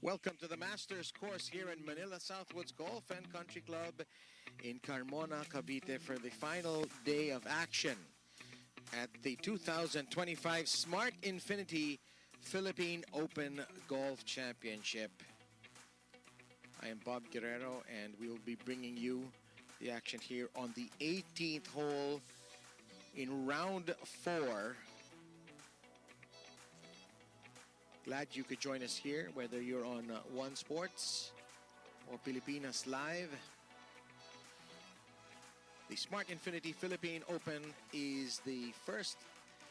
Welcome to the Masters course here in Manila, Southwoods Golf and Country Club in Carmona, Cavite for the final day of action at the 2025 Smart Infinity Philippine Open Golf Championship. I am Bob Guerrero and we will be bringing you the action here on the 18th hole in round 4. Glad you could join us here, whether you're on One Sports or Pilipinas Live. The Smart Infinity Philippine Open is the first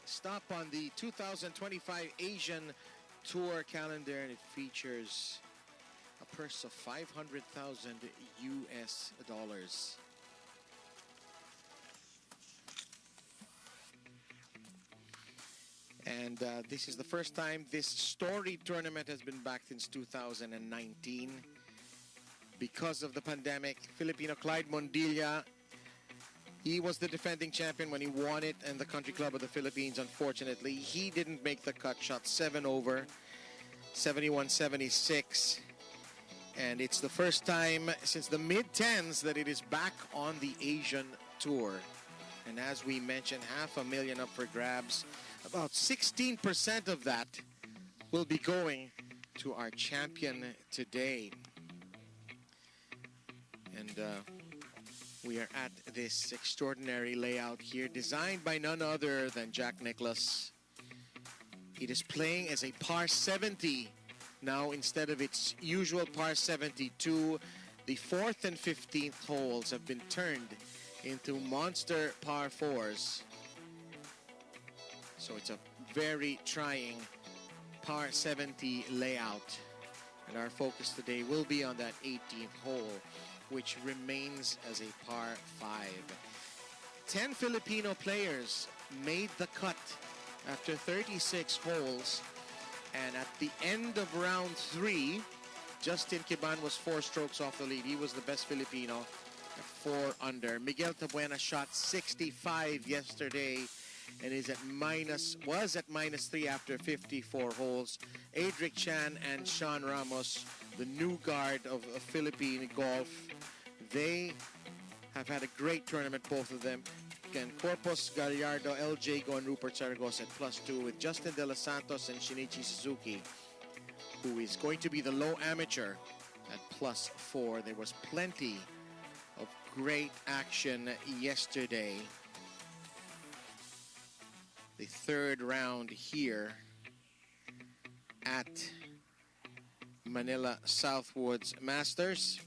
stop on the 2025 Asian Tour calendar, and it features a purse of $500,000 US dollars. And this is the first time this storied tournament has been back since 2019. Because of the pandemic, Filipino Clyde Mondilla, he was the defending champion when he won it in the Country Club of the Philippines. Unfortunately, he didn't make the cut, shot 7 over, 71-76. And it's the first time since the mid-10s that it is back on the Asian Tour. And as we mentioned, $500,000 up for grabs. About 16% of that will be going to our champion today. And we are at this extraordinary layout here, designed by none other than Jack Nicklaus. It is playing as a par 70 now instead of its usual par 72. The 4th and 15th holes have been turned into monster par 4s. So it's a very trying par 70 layout. And our focus today will be on that 18th hole, which remains as a par 5. 10 Filipino players made the cut after 36 holes. And at the end of round 3, Justin Kiban was 4 strokes off the lead. He was the best Filipino at 4 under. Miguel Tabuena shot 65 yesterday and was at -3 after 54 holes. Adric Chan and Sean Ramos, the new guard of Philippine golf, they have had a great tournament, both of them. Again, Corpus Gallardo, LJ Go, and Rupert Saragosa at +2, with Justin De Los Santos and Shinichi Suzuki, who is going to be the low amateur, at +4. There was plenty of great action yesterday. The third round here at Manila Southwoods Masters.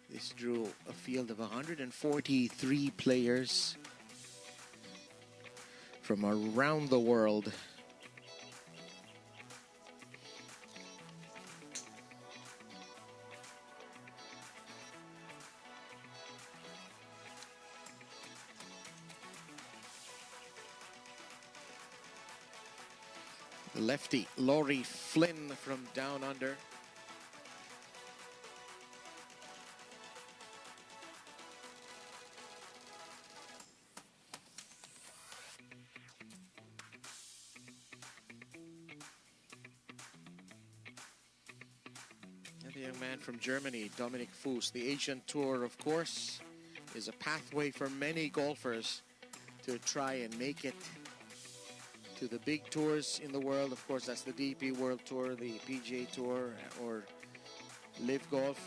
This drew a field of 143 players from around the world. The lefty, Laurie Flynn from down under. And the young man from Germany, Dominic Fuß. The Asian Tour, of course, is a pathway for many golfers to try and make it to the big tours in the world. Of course, that's the DP World Tour, the PGA Tour, or Live Golf.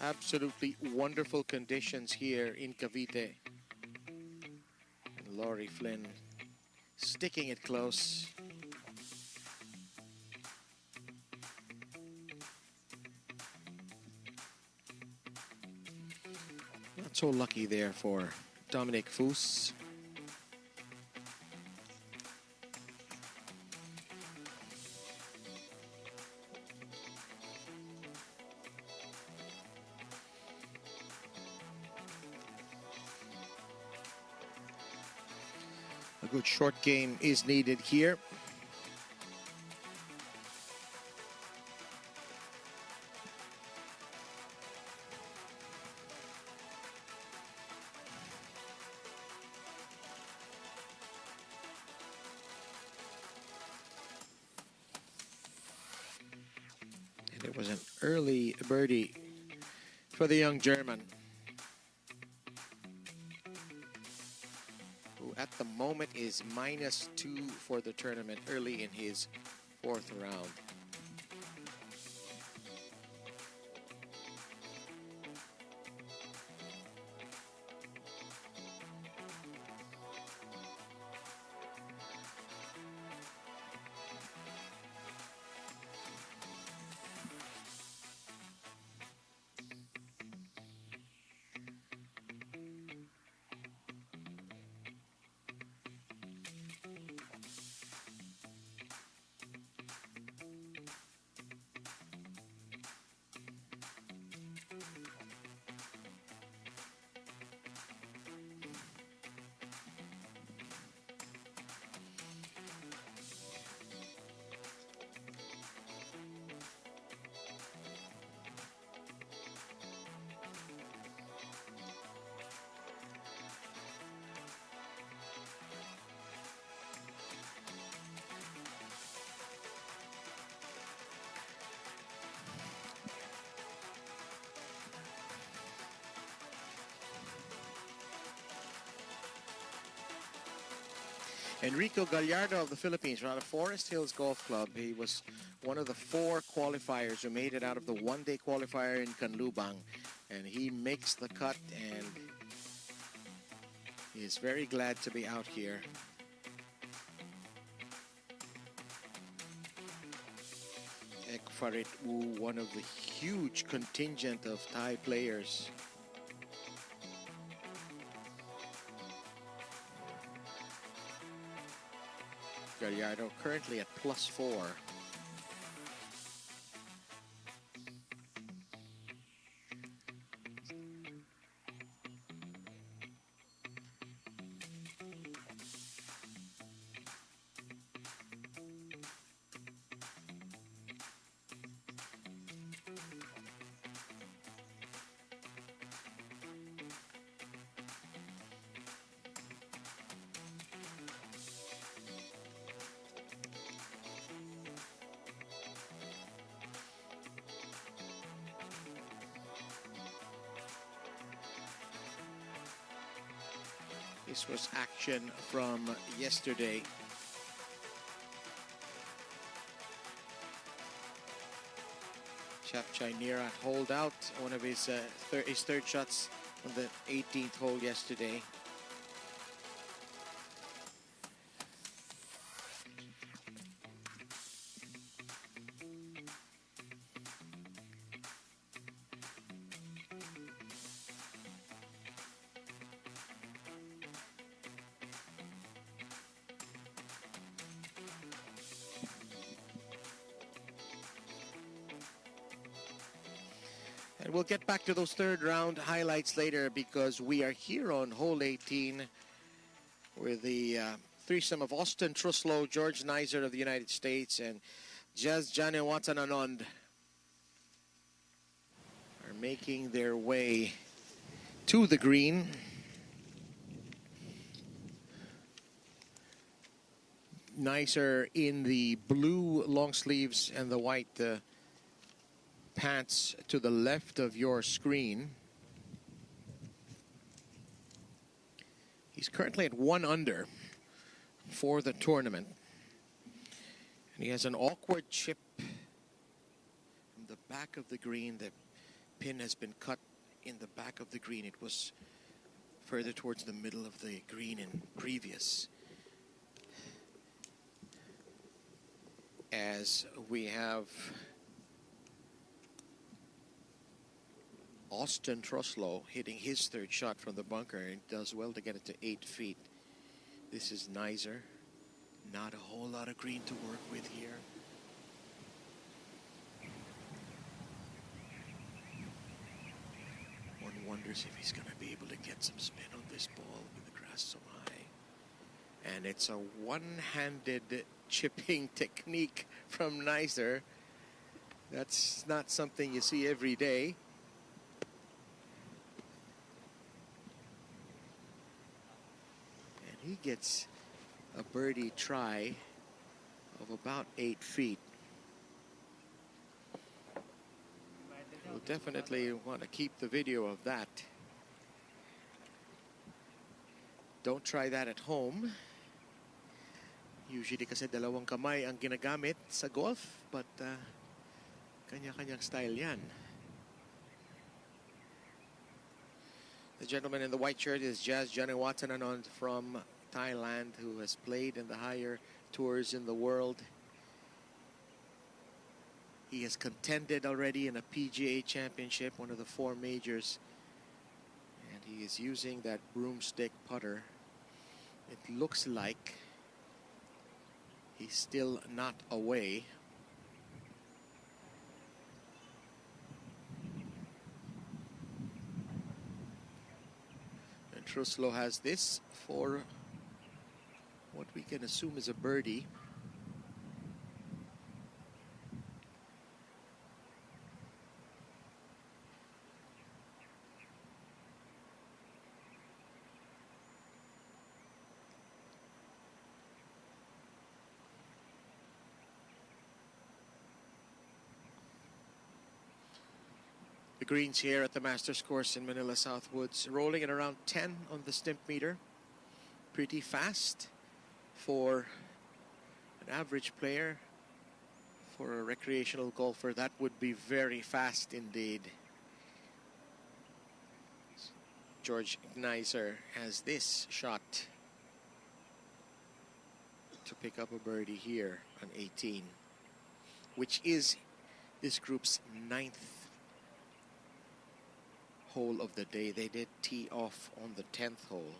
Absolutely wonderful conditions here in Cavite. And Laurie Flynn sticking it close. Not so lucky there for Dominic Fuß. A good short game is needed here. And it was an early birdie for the young German, who at the moment is -2 for the tournament early in his 4th round. Enrico Gallardo of the Philippines, out of Forest Hills Golf Club. He was one of the 4 qualifiers who made it out of the one-day qualifier in Canlubang. And he makes the cut, and he is very glad to be out here. Ekfarit Wu, one of the huge contingent of Thai players. Gallardo currently at +4. This was action from yesterday. Chapchai Nirat holed out one of his third shots on the 18th hole yesterday. And we'll get back to those third round highlights later, because we are here on hole 18 with the threesome of Austin Truslow, George Nizer of the United States, and Jazz Janewatananond are making their way to the green. Nizer in the blue long sleeves and the white pants to the left of your screen. He's currently at 1 under for the tournament. And he has an awkward chip from the back of the green. The pin has been cut in the back of the green. It was further towards the middle of the green in previous. As we have Austin Truslow hitting his third shot from the bunker, and does well to get it to 8 feet. This is Nizer. Not a whole lot of green to work with here. One wonders if he's going to be able to get some spin on this ball with the grass so high. And it's a one-handed chipping technique from Nicer. That's not something you see every day. And he gets a birdie try of about 8 feet. We'll definitely want to keep the video of that. Don't try that at home. Usually kasi dalawang kamay ang ginagamit sa golf, but kanya-kanyang style yan. The gentleman in the white shirt is Jazz Janewatananon from Thailand, who has played in the higher tours in the world. He has contended already in a PGA championship, one of the 4 majors. And he is using that broomstick putter. It looks like he's still not away. And Truslow has this for what we can assume is a birdie. The greens here at the Masters course in Manila Southwoods, rolling at around 10 on the stimp meter. Pretty fast for an average player. For a recreational golfer, that would be very fast indeed. George Gneisser has this shot to pick up a birdie here on 18, which is this group's 9th hole of the day. They did tee off on the 10th hole.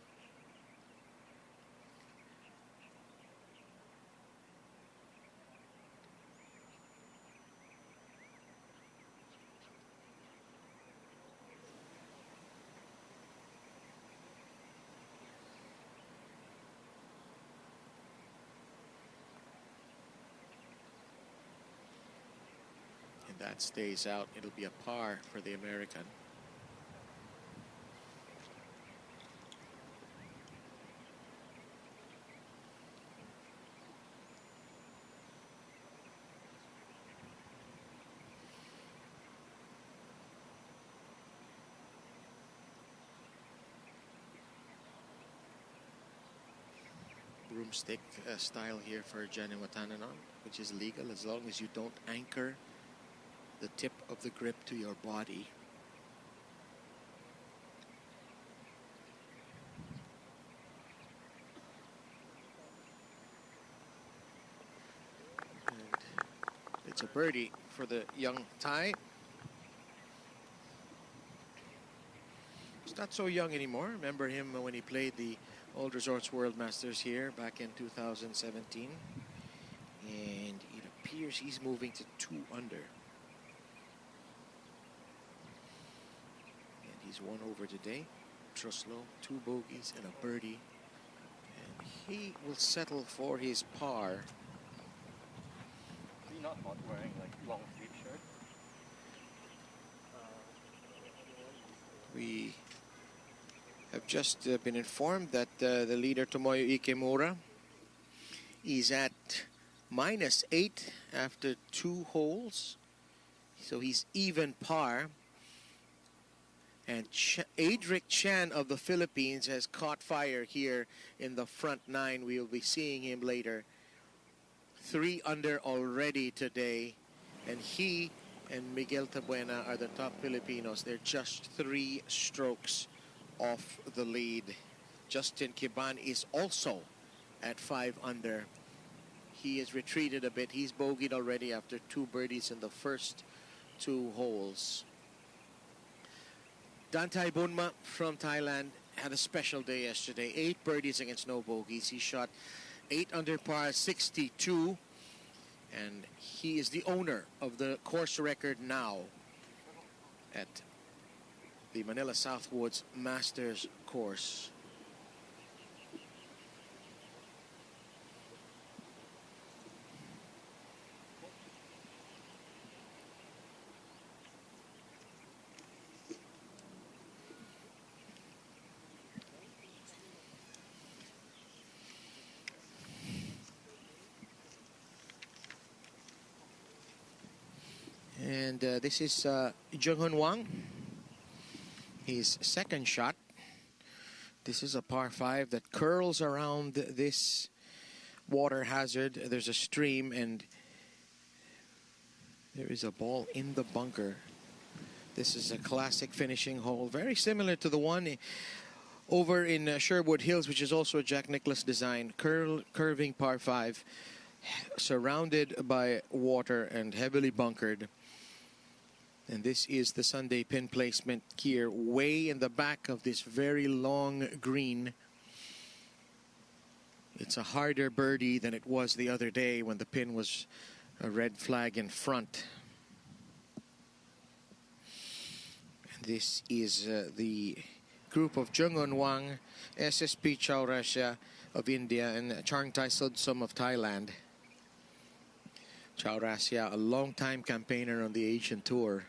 And that stays out. It'll be a par for the American. Broomstick style here for Janewatananon, which is legal as long as you don't anchor the tip of the grip to your body. And it's a birdie for the young Thai. He's not so young anymore. Remember him when he played the Old Resorts World Masters here back in 2017. And it appears he's moving to 2 under. And he's 1 over today. Truslow, 2 bogeys and a birdie. And he will settle for his par. Is he not wearing like long sleeve shirt? We have just been informed that the leader Tomoyo Ikemura is at -8 after 2 holes, so he's even par. And Adric Chan of the Philippines has caught fire here in the front 9. We will be seeing him later. 3 under already today, and he and Miguel Tabuena are the top Filipinos. They're just 3 strokes off the lead. Justin Kiban is also at 5 under. He has retreated a bit. He's bogeyed already after 2 birdies in the first 2 holes. Dantai Bunma from Thailand had a special day yesterday. 8 birdies against no bogeys. He shot 8 under par 62. And he is the owner of the course record now at the Manila Southwoods Masters course. And this is Jung-Hoon Wang. His second shot. This is a par 5 that curls around this water hazard. There's a stream and there is a ball in the bunker. This is a classic finishing hole, very similar to the one over in Sherwood Hills, which is also a Jack Nicklaus design. Curving par 5, surrounded by water and heavily bunkered. And this is the Sunday pin placement here, way in the back of this very long green. It's a harder birdie than it was the other day when the pin was a red flag in front. And this is the group of Jung-Hoon Wang, SSP Chaurasia of India, and Charngthai Sudsom of Thailand. Chaurasia, a long-time campaigner on the Asian Tour.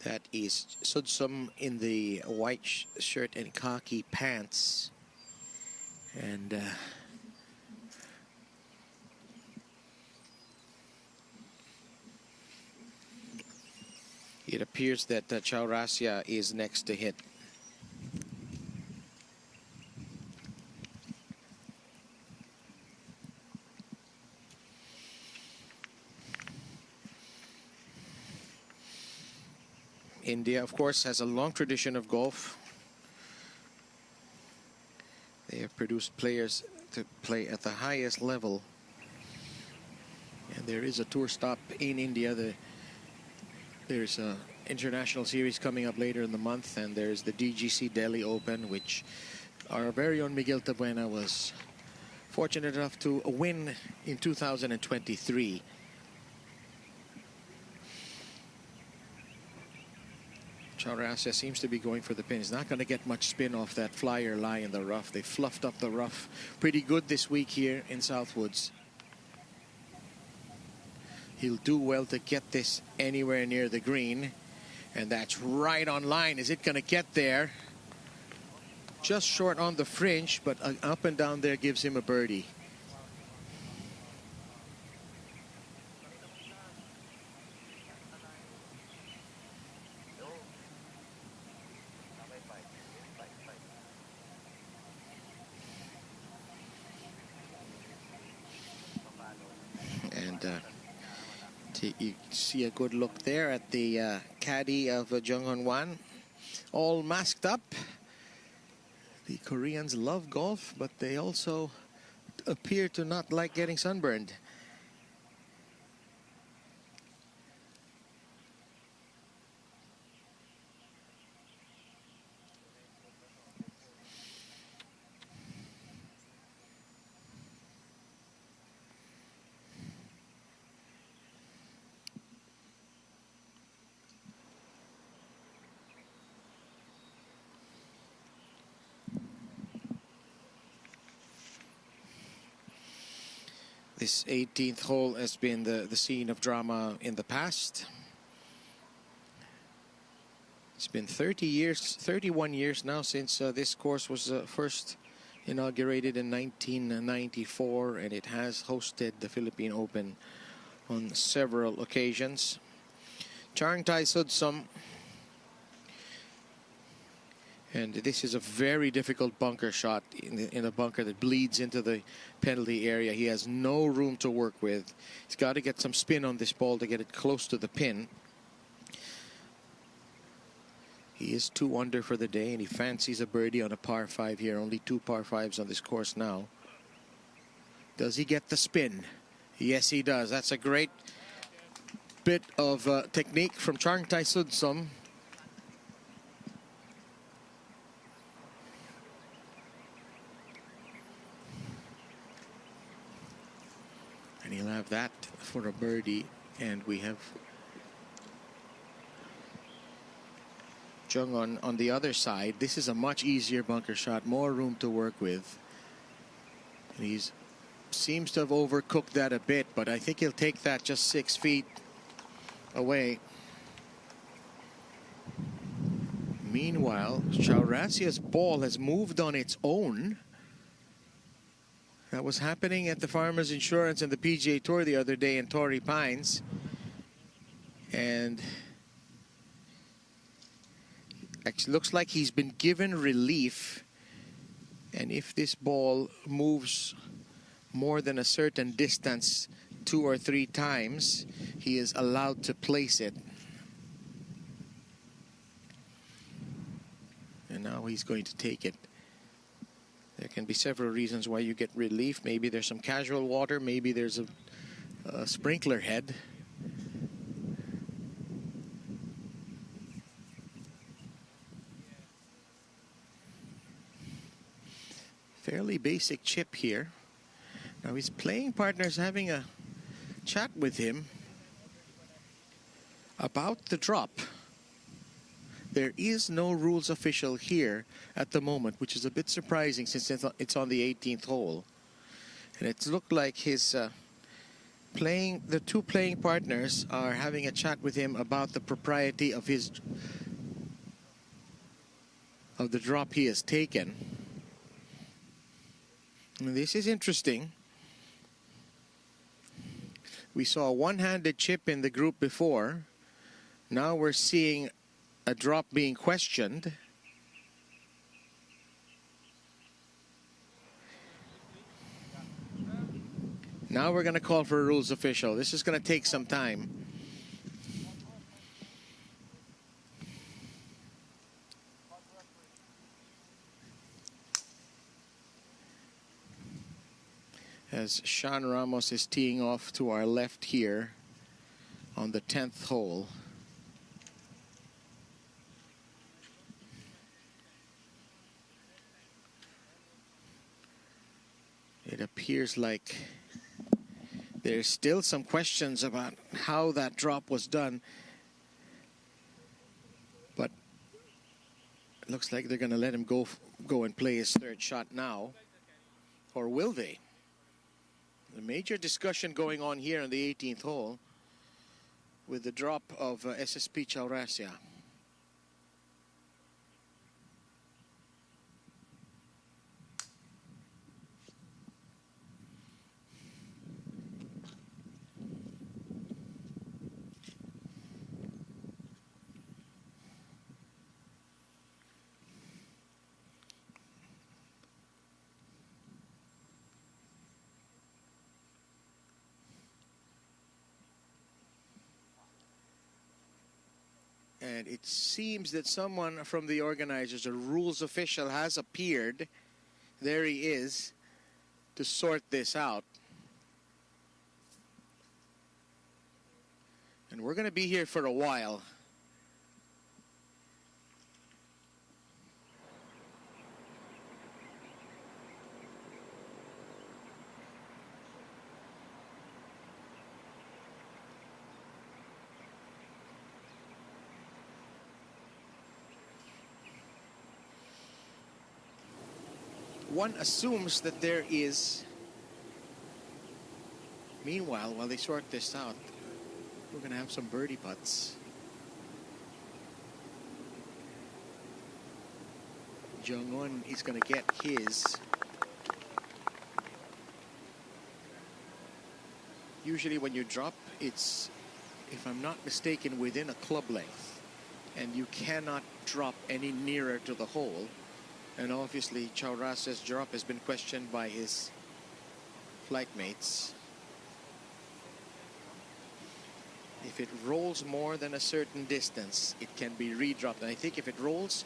That is Sudsom in the white shirt and khaki pants. And it appears that Chaurasia is next to hit. India, of course, has a long tradition of golf. They have produced players to play at the highest level. And there is a tour stop in India. There's an international series coming up later in the month, and there's the DGC Delhi Open, which our very own Miguel Tabuena was fortunate enough to win in 2023. Chaurasia seems to be going for the pin. He's not going to get much spin off that flyer lie in the rough. They fluffed up the rough pretty good this week here in Southwoods. He'll do well to get this anywhere near the green. And that's right on line. Is it going to get there? Just short on the fringe, but up and down there gives him a birdie. You see a good look there at the caddy of Jung-Hoon Wang, all masked up. The Koreans love golf, but they also appear to not like getting sunburned. This 18th hole has been the scene of drama in the past. It's been 31 years now since this course was first inaugurated in 1994, and it has hosted the Philippine Open on several occasions. Charngthai Sudsom. And this is a very difficult bunker shot in a bunker that bleeds into the penalty area. He has no room to work with. He's got to get some spin on this ball to get it close to the pin. He is 2 under for the day, and he fancies a birdie on a par 5 here. Only 2 par 5s on this course now. Does he get the spin? Yes, he does. That's a great bit of technique from Charngthai Sudsom. And he'll have that for a birdie, and we have Jung on the other side. This is a much easier bunker shot, more room to work with. And he's seems to have overcooked that a bit, but I think he'll take that just 6 feet away. Meanwhile, Chauracia's ball has moved on its own. That was happening at the Farmers Insurance and the PGA Tour the other day in Torrey Pines. And actually looks like he's been given relief. And if this ball moves more than a certain distance 2 or 3 times, he is allowed to place it. And now he's going to take it. There can be several reasons why you get relief. Maybe there's some casual water. Maybe there's a sprinkler head. Fairly basic chip here. Now his playing partner's having a chat with him about the drop. There is no rules official here at the moment, which is a bit surprising since it's on the 18th hole. And it looked like his the two playing partners are having a chat with him about the propriety of the drop he has taken. And this is interesting. We saw a one-handed chip in the group before. Now we're seeing a drop being questioned. Now we're going to call for a rules official. This is going to take some time. As Sean Ramos is teeing off to our left here on the 10th hole. It appears like there's still some questions about how that drop was done. But it looks like they're going to let him go and play his third shot now. Or will they? A major discussion going on here on the 18th hole with the drop of SSP Chauracia. And it seems that someone from the organizers, a rules official, has appeared. There he is to sort this out. And we're going to be here for a while. One assumes that there is. Meanwhile, while they sort this out, we're going to have some birdie putts. Jung-un is going to get his. Usually when you drop, it's, if I'm not mistaken, within a club length. And you cannot drop any nearer to the hole. And obviously, Chauracia's drop has been questioned by his flight mates. If it rolls more than a certain distance, it can be redropped. And I think if it rolls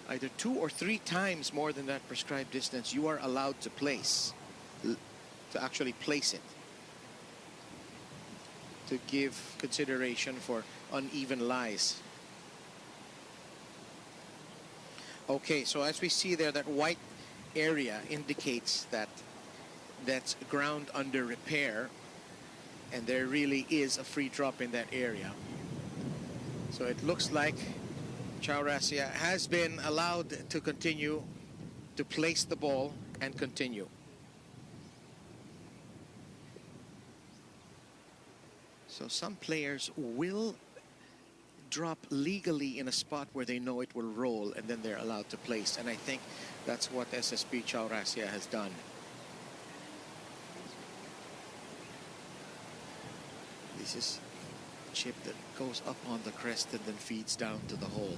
either 2 or 3 times more than that prescribed distance, you are allowed to actually place it, to give consideration for uneven lies. Okay, so as we see there, that white area indicates that that's ground under repair, and there really is a free drop in that area. So it looks like Chaurasia has been allowed to continue to place the ball and continue. So some players will drop legally in a spot where they know it will roll, and then they're allowed to place. And I think that's what SSB Chaurasia has done. This is a chip that goes up on the crest and then feeds down to the hole.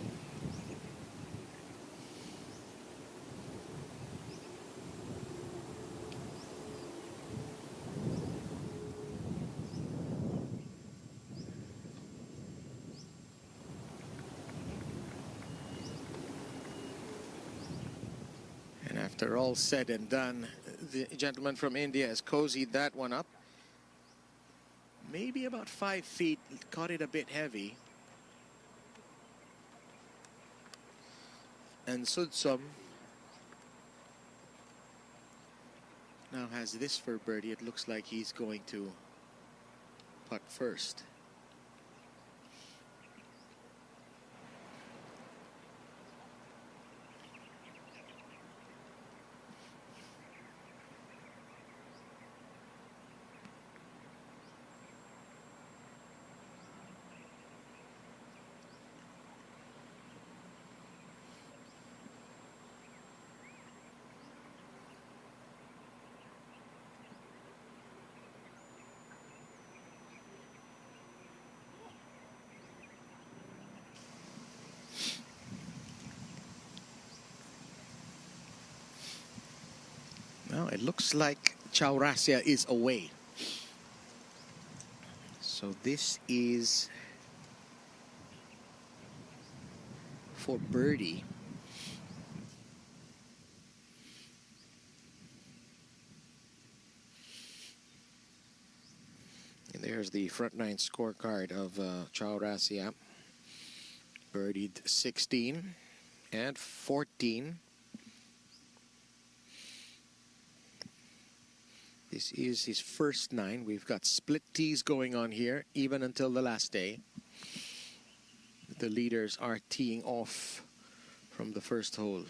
And after all said and done, the gentleman from India has cozied that one up. Maybe about 5 feet, caught it a bit heavy. And Sudsum now has this for birdie. It looks like he's going to putt first. Well, it looks like Chaurasia is away. So this is for birdie. And there's the front nine scorecard of Chaurasia. Birdied 16 and 14. This is his first 9. We've got split tees going on here, even until the last day. The leaders are teeing off from the first hole.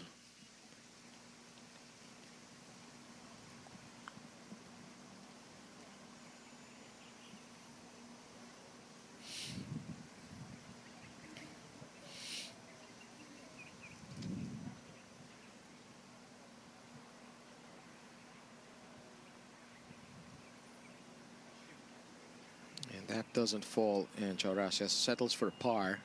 That doesn't fall, and Chaurasia settles for par.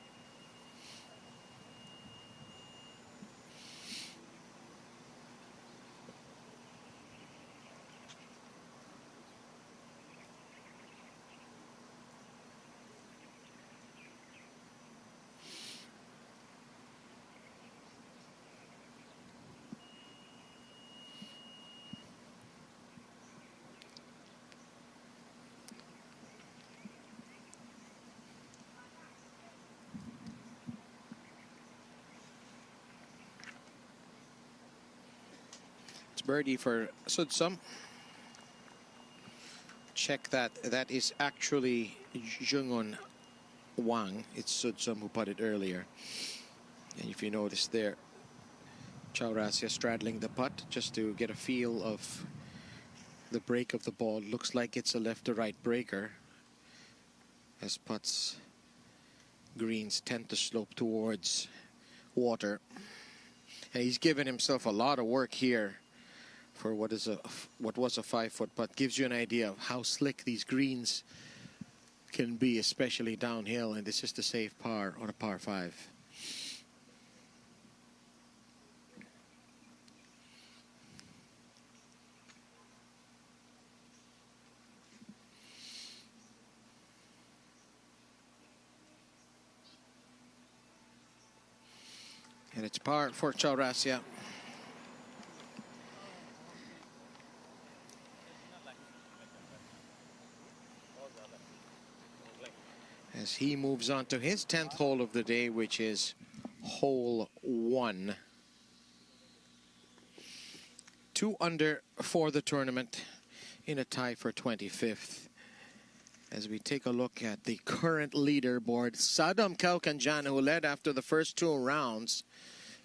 Birdie for Sudsum. Check that. That is actually Jungon Wang. It's Sudsum who putted earlier. And if you notice there, Chaurasia straddling the putt just to get a feel of the break of the ball. Looks like it's a left to right breaker, as putts greens tend to slope towards water. And he's given himself a lot of work here for what was a 5-foot putt. Gives you an idea of how slick these greens can be, especially downhill. And this is the safe par on a par 5. And it's par for Chaurasia. As he moves on to his 10th hole of the day, which is hole 1. 2 under for the tournament in a tie for 25th. As we take a look at the current leaderboard, Saddam Kaukanjan, who led after the first 2 rounds,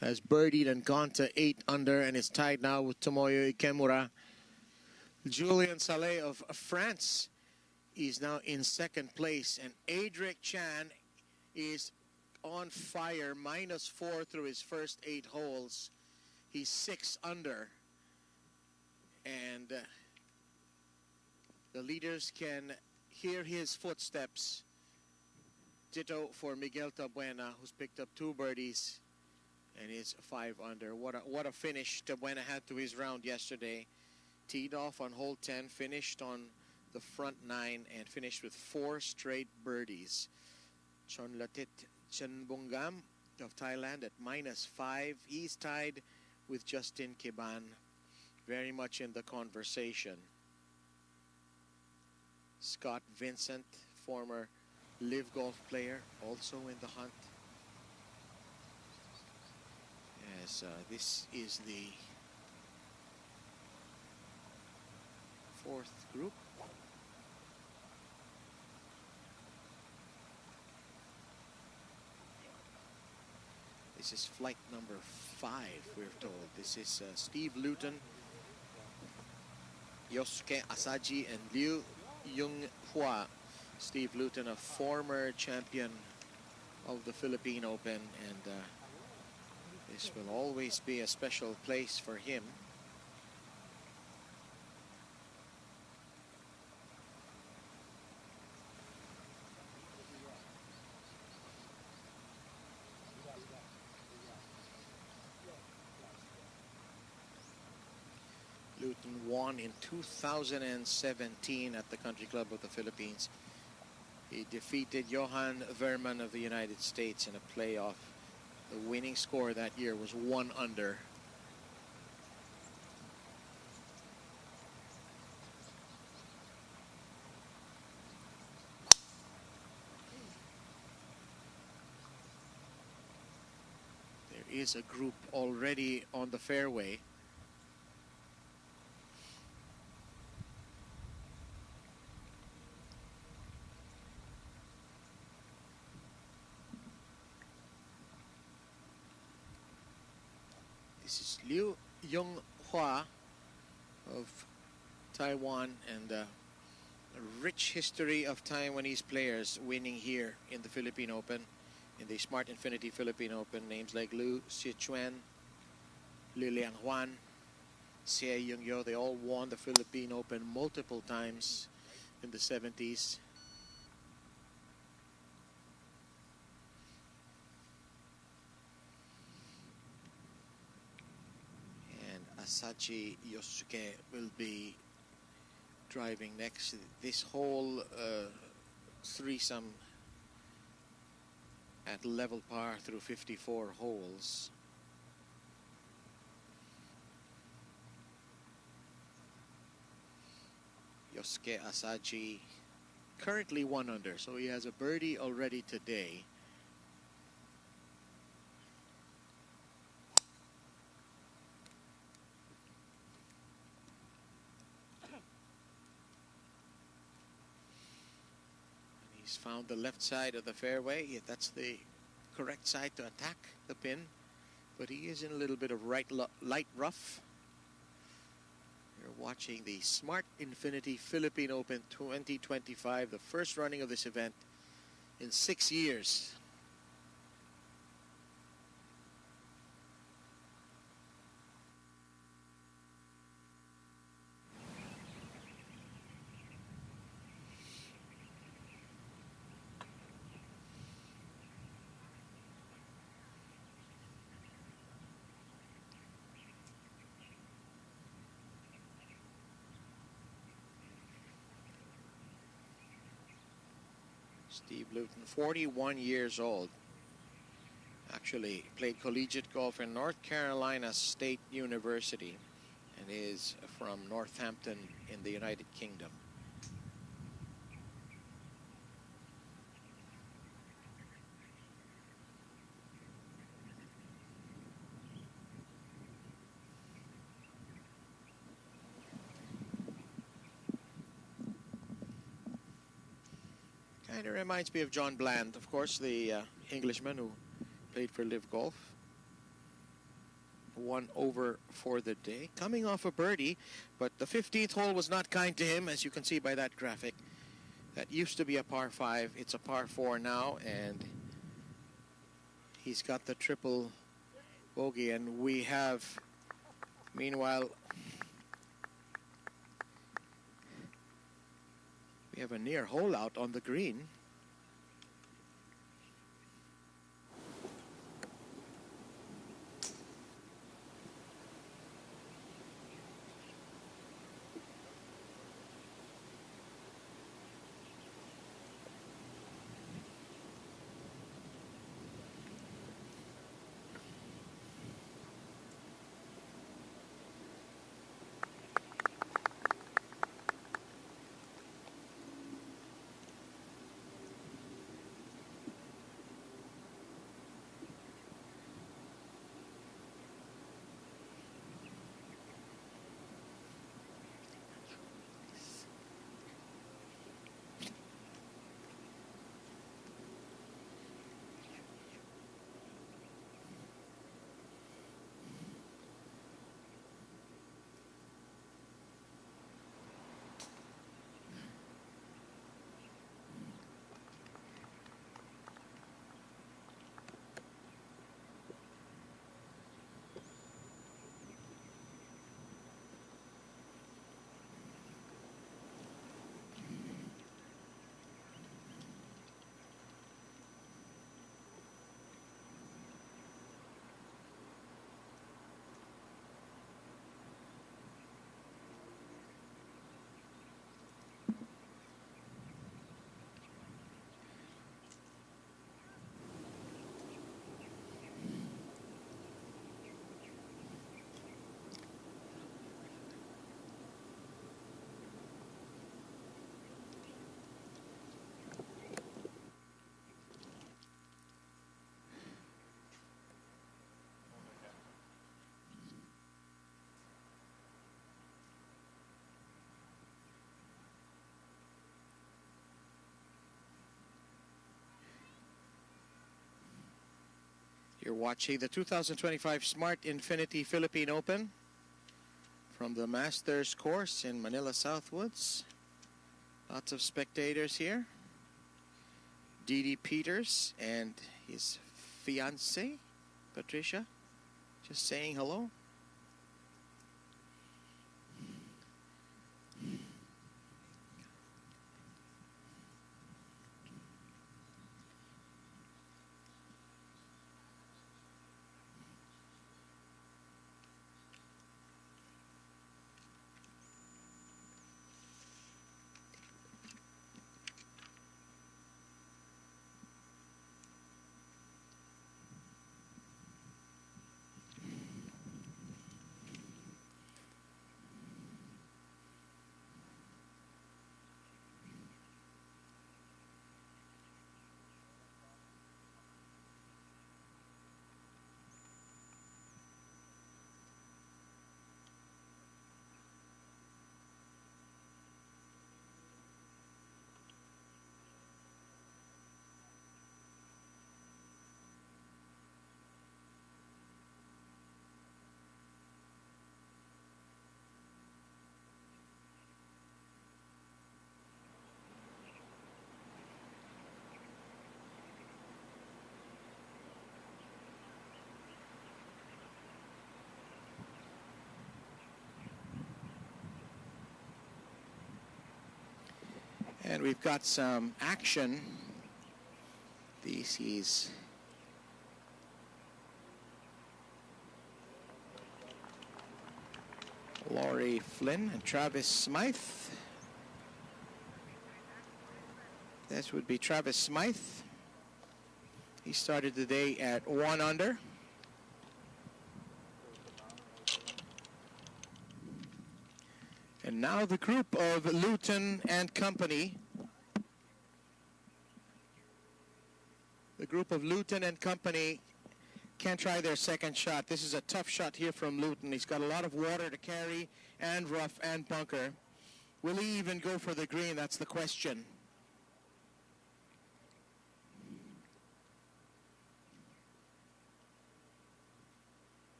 has birdied and gone to 8 under and is tied now with Tomoyo Ikemura. Julien Saleh of France is now in 2nd place, and Adric Chan is on fire, -4 through his first 8 holes. He's 6 under, and the leaders can hear his footsteps. Ditto for Miguel Tabuena, who's picked up 2 birdies and is 5 under. What a finish Tabuena had to his round yesterday. Teed off on hole 10, finished on the front 9, and finished with 4 straight birdies. Chonlatit Chanbungam of Thailand at -5. He's tied with Justin Kiban, very much in the conversation. Scott Vincent, former Live Golf player, also in the hunt. As this is the 4th group. This is flight number 5, we're told. This is Steve Luton, Yosuke Asaji, and Liu Yung-hwa. Steve Luton, a former champion of the Philippine Open, and this will always be a special place for him. Luton won in 2017 at the Country Club of the Philippines. He defeated Johan Verman of the United States in a playoff. The winning score that year was 1 under. There is a group already on the fairway. This is Liu Yung-hwa of Taiwan, and a rich history of Taiwanese players winning here in the Philippine Open, in the Smart Infinity Philippine Open. Names like Lu Sichuan, Li Lianghuan, Xie Yung-yo, they all won the Philippine Open multiple times in the 70s. Asaji Yosuke will be driving next. This whole threesome at level par through 54 holes. Yosuke Asaji currently 1 under, so he has a birdie already today. He's found the left side of the fairway. That's the correct side to attack the pin, but he is in a little bit of light rough. You're watching the Smart Infinity Philippine Open 2025, the first running of this event in 6 years. Steve Luton, 41 years old. Actually played collegiate golf in North Carolina State University and is from Northampton in the United Kingdom. And it reminds me of John Bland, of course, the Englishman who played for Live Golf. 1 over for the day. Coming off a birdie, but the 15th hole was not kind to him, as you can see by that graphic. That used to be a par 5. It's a par 4 now, and he's got the triple bogey. And we have, meanwhile, we have a near hole out on the green. You're watching the 2025 Smart Infinity Philippine Open from the Masters course in Manila Southwoods. Lots of spectators here. Didi Peters and his fiancée, Patricia, just saying hello. And we've got some action. This is Laurie Flynn and Travis Smythe. This would be Travis Smythe. He started the day at 1 under. And now the group of Luton and Company. The group of Luton and Company can try their second shot. This is a tough shot here from Luton. He's got a lot of water to carry and rough and bunker. Will he even go for the green? That's the question.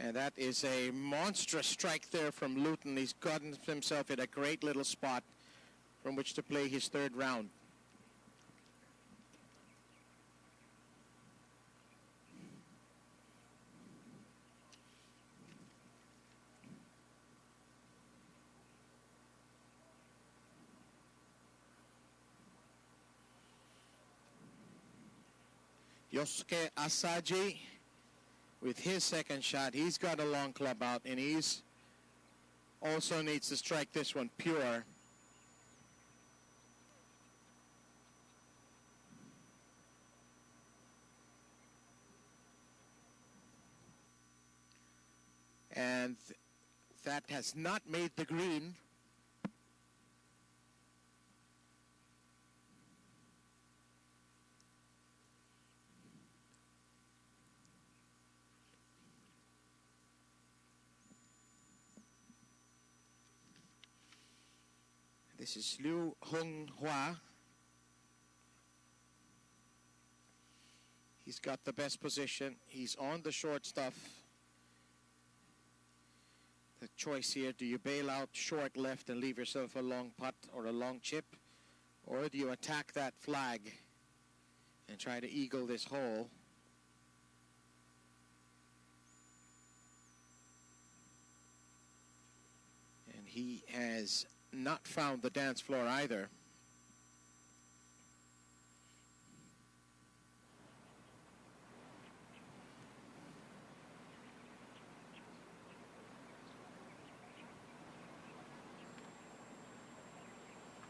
And that is a monstrous strike there from Luton. He's gotten himself in a great little spot from which to play his third round. Yosuke Asaji with his second shot. He's got a long club out, and he's also needs to strike this one pure. And that has not made the green. This is Liu Hong Hua. He's got the best position. He's on the short stuff. The choice here, do you bail out short left and leave yourself a long putt or a long chip? Or do you attack that flag and try to eagle this hole? And he has not found the dance floor either.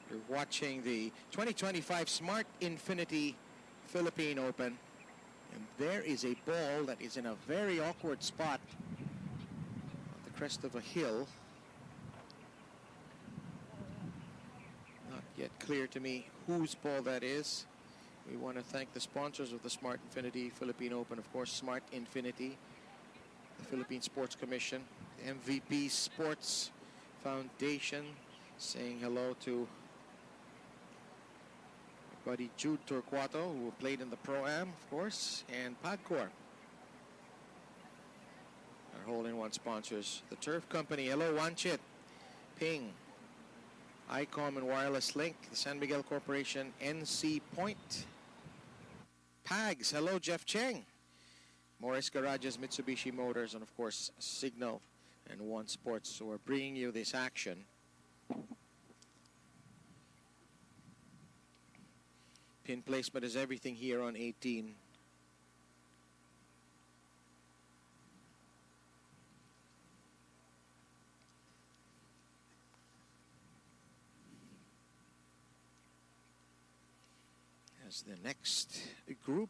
You're watching the 2025 Smart Infinity Philippine Open. And there is a ball that is in a very awkward spot on the crest of a hill. Not yet clear to me whose ball that is. We want to thank the sponsors of the Smart Infinity Philippine Open, of course, Smart Infinity, the Philippine Sports Commission, the MVP Sports Foundation, saying hello to my buddy Jude Torquato, who played in the Pro-Am, of course, and Padcor, our hole-in-one sponsors. The Turf Company, hello Wanchit, Ping, ICOM and Wireless Link, the San Miguel Corporation, NC Point, Pags, hello Jeff Cheng, Morris Garages, Mitsubishi Motors, and of course Signal and One Sports. So we're bringing you this action. Pin placement is everything here on 18. As the next group,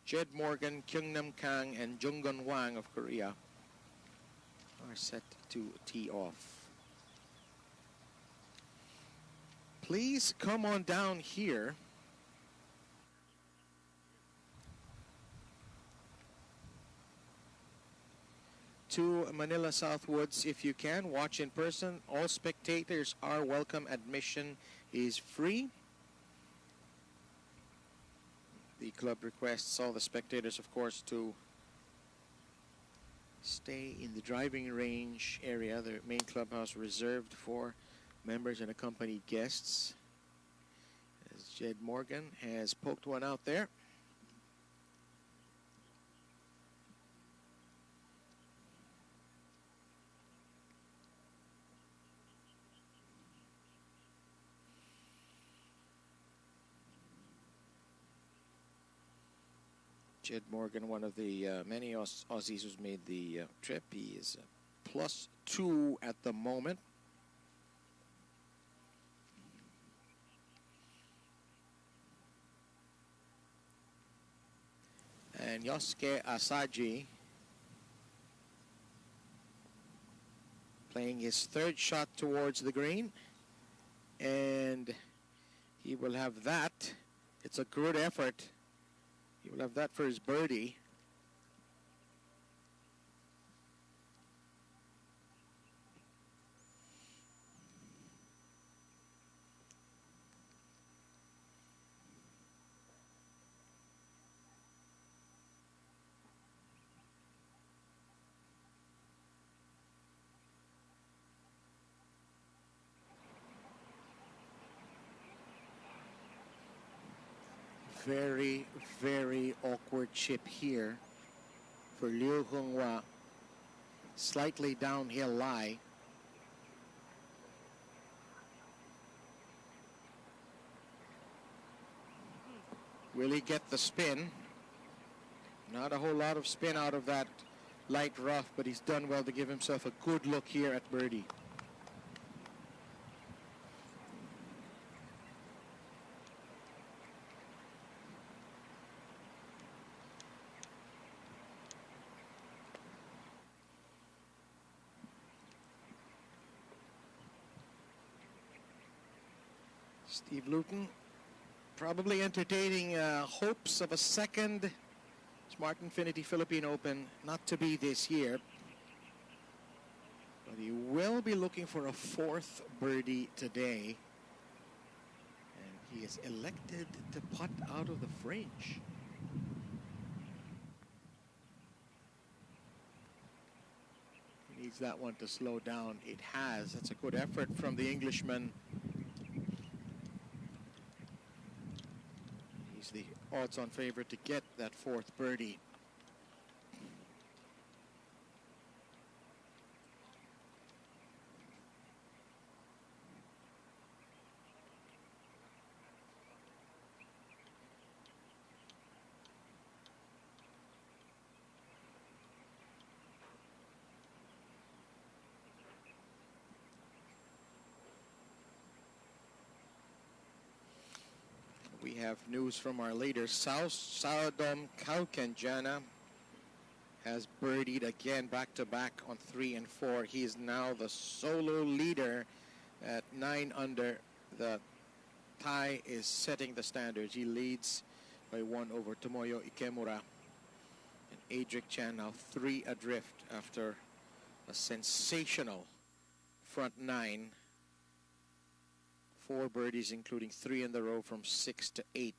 Jed Morgan, Kyungnam Kang, and Junggun Wang of Korea are set to tee off. Please come on down here. To Manila Southwoods if you can. Watch in person. All spectators are welcome. Admission is free. The club requests all the spectators, of course, to stay in the driving range area, the main clubhouse reserved for members and accompanied guests. As Jed Morgan has poked one out there. Jed Morgan, one of the many Aussies who's made the trip. He is +2 at the moment. And Yosuke Asaji playing his third shot towards the green. And he will have that. It's a good effort. He will have that for his birdie. very, very awkward chip here for Liu Honghua. Slightly downhill lie. Will he get the spin? Not a whole lot of spin out of that light rough, but he's done well to give himself a good look here at birdie. Steve Luton probably entertaining hopes of a second Smart Infinity Philippine Open, not to be this year. But he will be looking for a fourth birdie today. And he is elected to putt out of the fringe. He needs that one to slow down. It has. That's a good effort from the Englishman. He's the odds-on favorite to get that fourth birdie. We have news from our leader. Saodom Kalkenjana has birdied again back-to-back on 3 and 4. He is now the solo leader at 9 under. The tie is setting the standards. He leads by 1 over Tomoyo Ikemura. And Adric Chan now 3 adrift after a sensational front 9. 4 birdies, including 3 in the row from 6 to 8.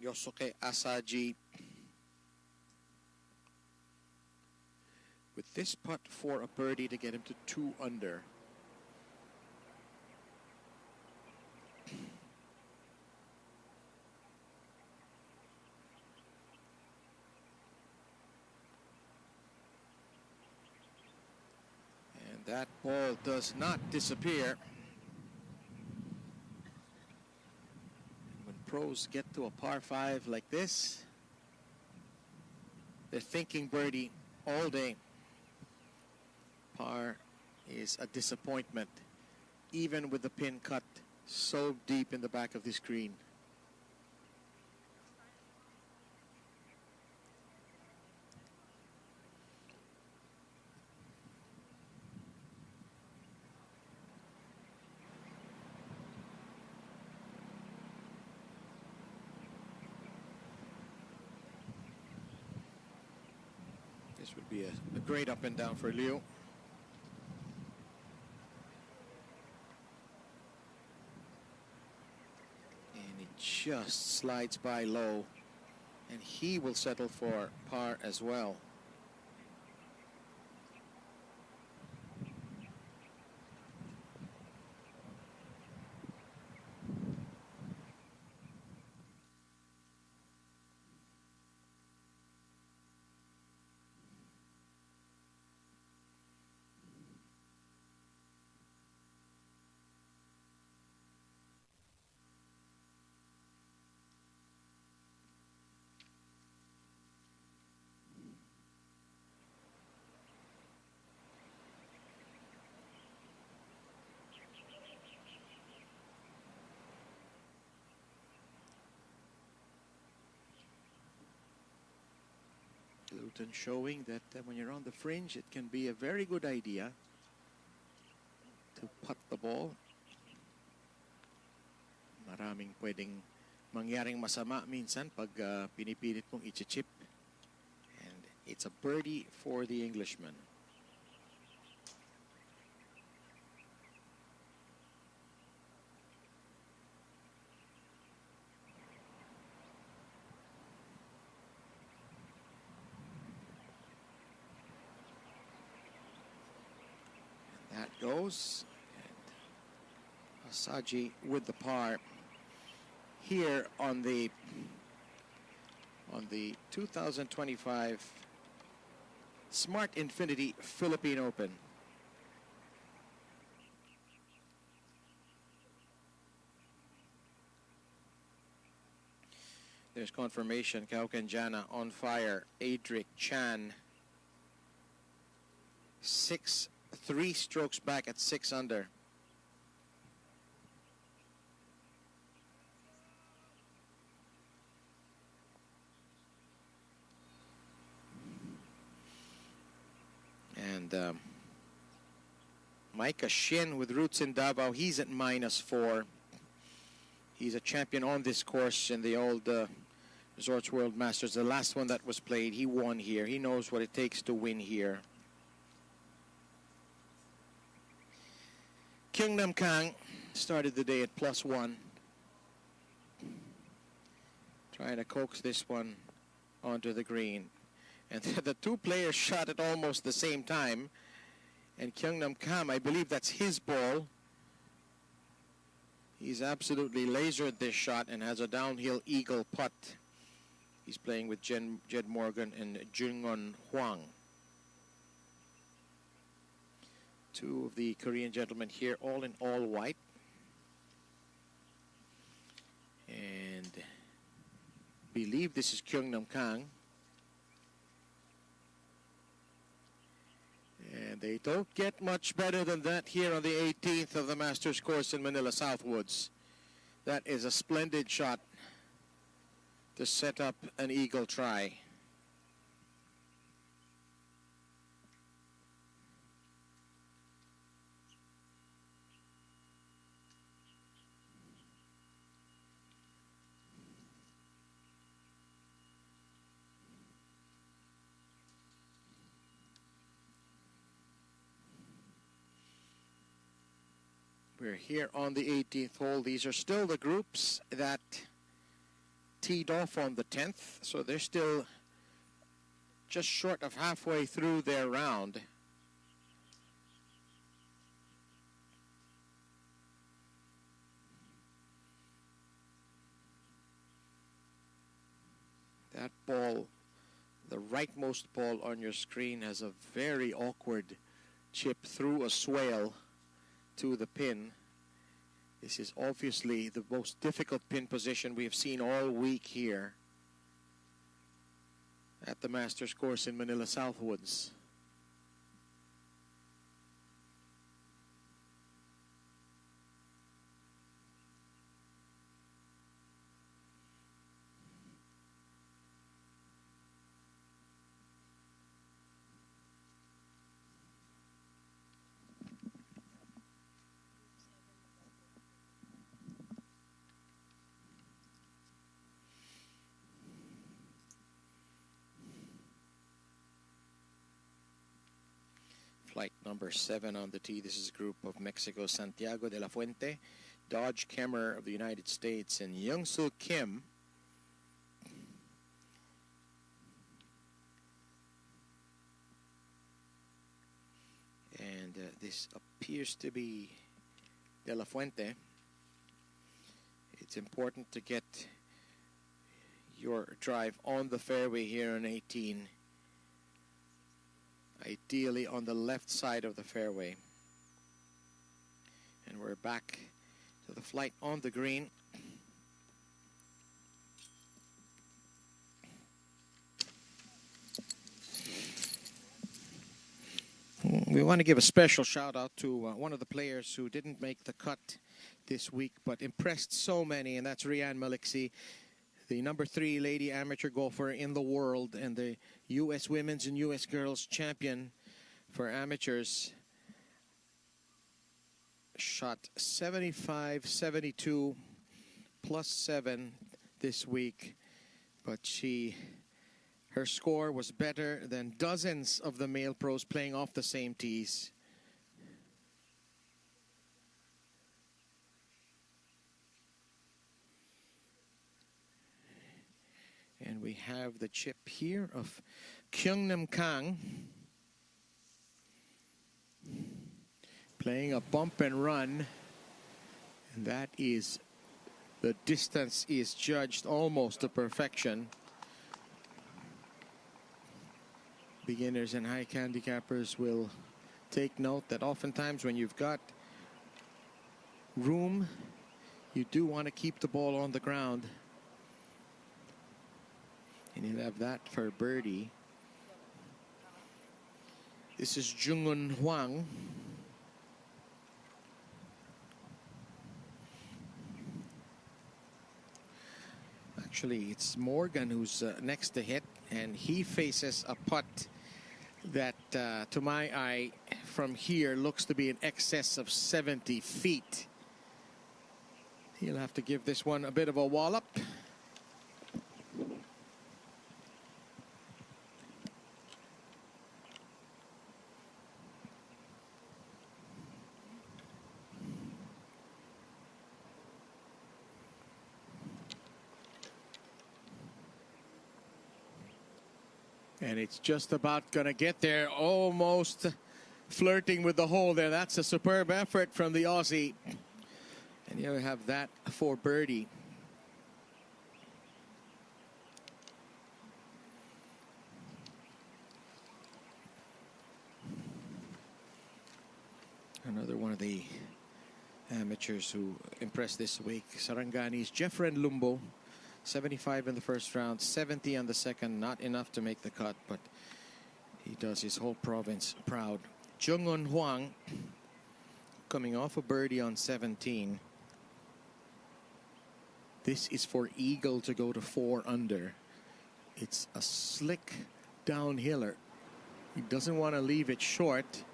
Yosuke Asaji with this putt for a birdie to get him to 2 under. That ball does not disappear. When pros get to a par 5 like this, they're thinking birdie all day. Par is a disappointment, even with the pin cut so deep in the back of the screen. This would be a great up and down for Liu. And it just slides by low. And he will settle for par as well. Luton showing that when you're on the fringe, it can be a very good idea to putt the ball. Maraming pwedeng mangyaring masama minsan pag pinipilit mong i-chip. And it's a birdie for the Englishman. That goes, Asaji with the par here on the 2025 Smart Infinity Philippine Open. There's confirmation. Kaukenjana on fire. Adric Chan 3 strokes back at 6 under. And Micah Shin with roots in Davao, he's at -4. He's a champion on this course in the old Resorts World Masters. The last one that was played, he won here. He knows what it takes to win here. Kyung Nam Kang started the day at +1. Trying to coax this one onto the green. And the two players shot at almost the same time. And Kyung Nam Kam, I believe that's his ball. He's absolutely lasered this shot and has a downhill eagle putt. He's playing with Jed Morgan and Jungon Hwang. Two of the Korean gentlemen here, all in all white. And believe this is Kyung Nam Kang. And they don't get much better than that here on the 18th of the Masters course in Manila, Southwoods. That is a splendid shot to set up an eagle try. We're here on the 18th hole. These are still the groups that teed off on the 10th, so they're still just short of halfway through their round. That ball, the rightmost ball on your screen, has a very awkward chip through a swale to the pin. This is obviously the most difficult pin position we have seen all week here at the Masters course in Manila, Southwoods. Flight number 7 on the tee. This is a group of Mexico, Santiago de la Fuente, Dodge Kemmer of the United States, and Young-Soo Kim. And this appears to be de la Fuente. It's important to get your drive on the fairway here on 18. Ideally on the left side of the fairway. And we're back to the flight on the green. We want to give a special shout out to one of the players who didn't make the cut this week but impressed so many, and that's Rian Maliksi, the #3 lady amateur golfer in the world and the U.S. women's and U.S. girls champion for amateurs. Shot 75-72 +7 this week, but her score was better than dozens of the male pros playing off the same tees. And we have the chip here of Kyung Nam Kang playing a bump and run That is, the distance is judged almost to perfection. Beginners and high handicappers will take note that oftentimes when you've got room, you do want to keep the ball on the ground. And he'll have that for birdie. This is Jungun Huang. Actually, it's Morgan who's next to hit, and he faces a putt that, to my eye, from here looks to be in excess of 70 feet. He'll have to give this one a bit of a wallop. And it's just about going to get there, almost flirting with the hole there. That's a superb effort from the Aussie. And you have that for birdie. Another one of the amateurs who impressed this week, Sarangani's Jeffren Lumbo. 75 in the first round, 70 on the second. Not enough to make the cut, but he does his whole province proud. Jungun Huang coming off a birdie on 17. This is for eagle to go to 4 under. It's a slick downhiller. He doesn't want to leave it short.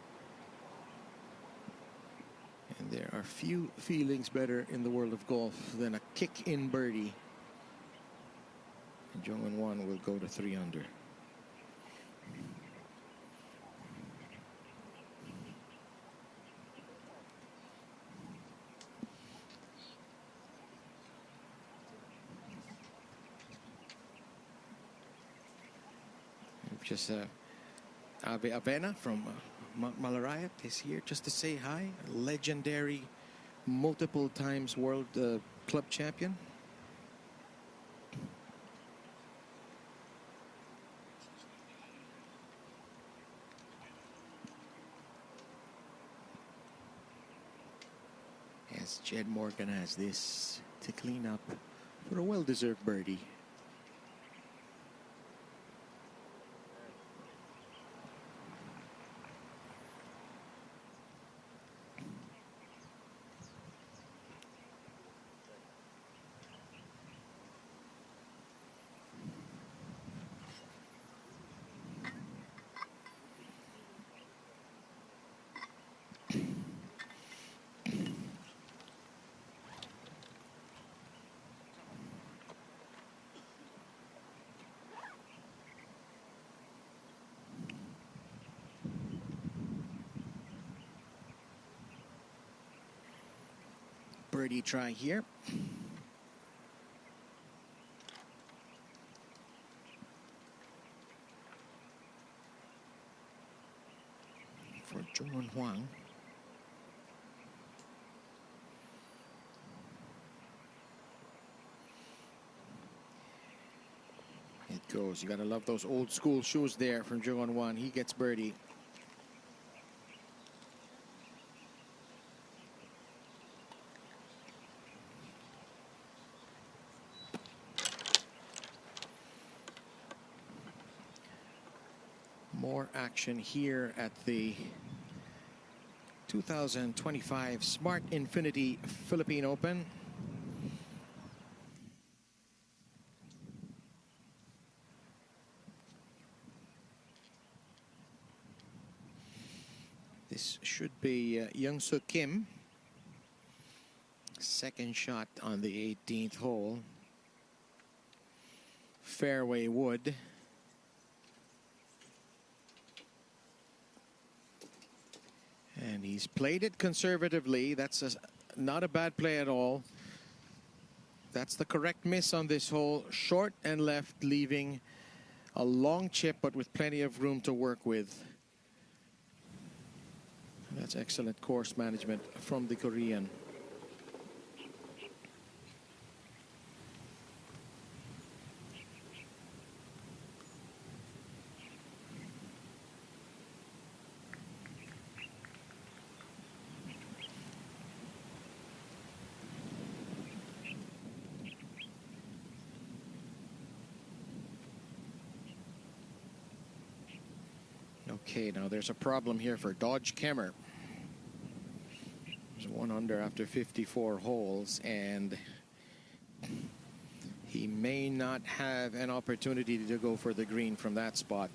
And there are few feelings better in the world of golf than a kick-in birdie. And Jungun Huang will go to 3 under. Just Ave Avena from Malarayat is here just to say hi. Legendary, multiple times world club champion. As Jed Morgan has this to clean up for a well-deserved birdie. Birdie try here. For Jungun Huang. It goes. You gotta love those old school shoes there from Jungun Huang. He gets birdie. More action here at the 2025 Smart Infinity Philippine Open. This should be Young-Soo Kim. Second shot on the 18th hole. Fairway wood. And he's played it conservatively. That's not a bad play at all. That's the correct miss on this hole. Short and left, leaving a long chip, but with plenty of room to work with. That's excellent course management from the Korean. Okay, now there's a problem here for Dodge Kemmer. There's 1 under after 54 holes, and he may not have an opportunity to go for the green from that spot.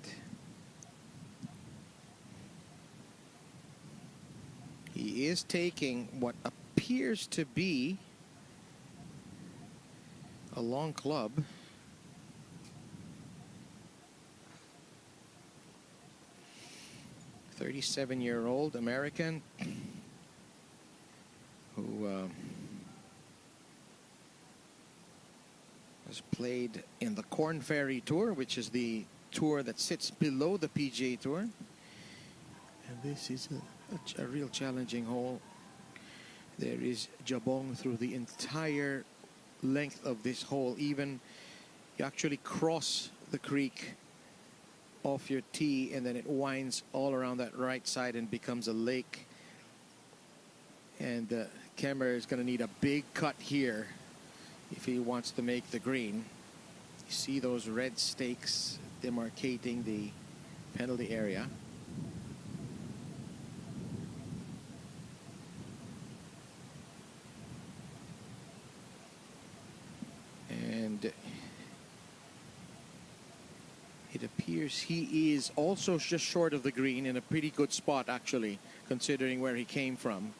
He is taking what appears to be a long club. "37-year-old American who has played in the Corn Ferry Tour, which is the tour that sits below the PGA Tour. And this is a real challenging hole. There is jabong through the entire length of this hole. Even you actually cross the creek off your tee, and then it winds all around that right side and becomes a lake. And Kemmer is going to need a big cut here if he wants to make the green. You see those red stakes demarcating the penalty area. And it appears he is also just short of the green, in a pretty good spot actually, considering where he came from.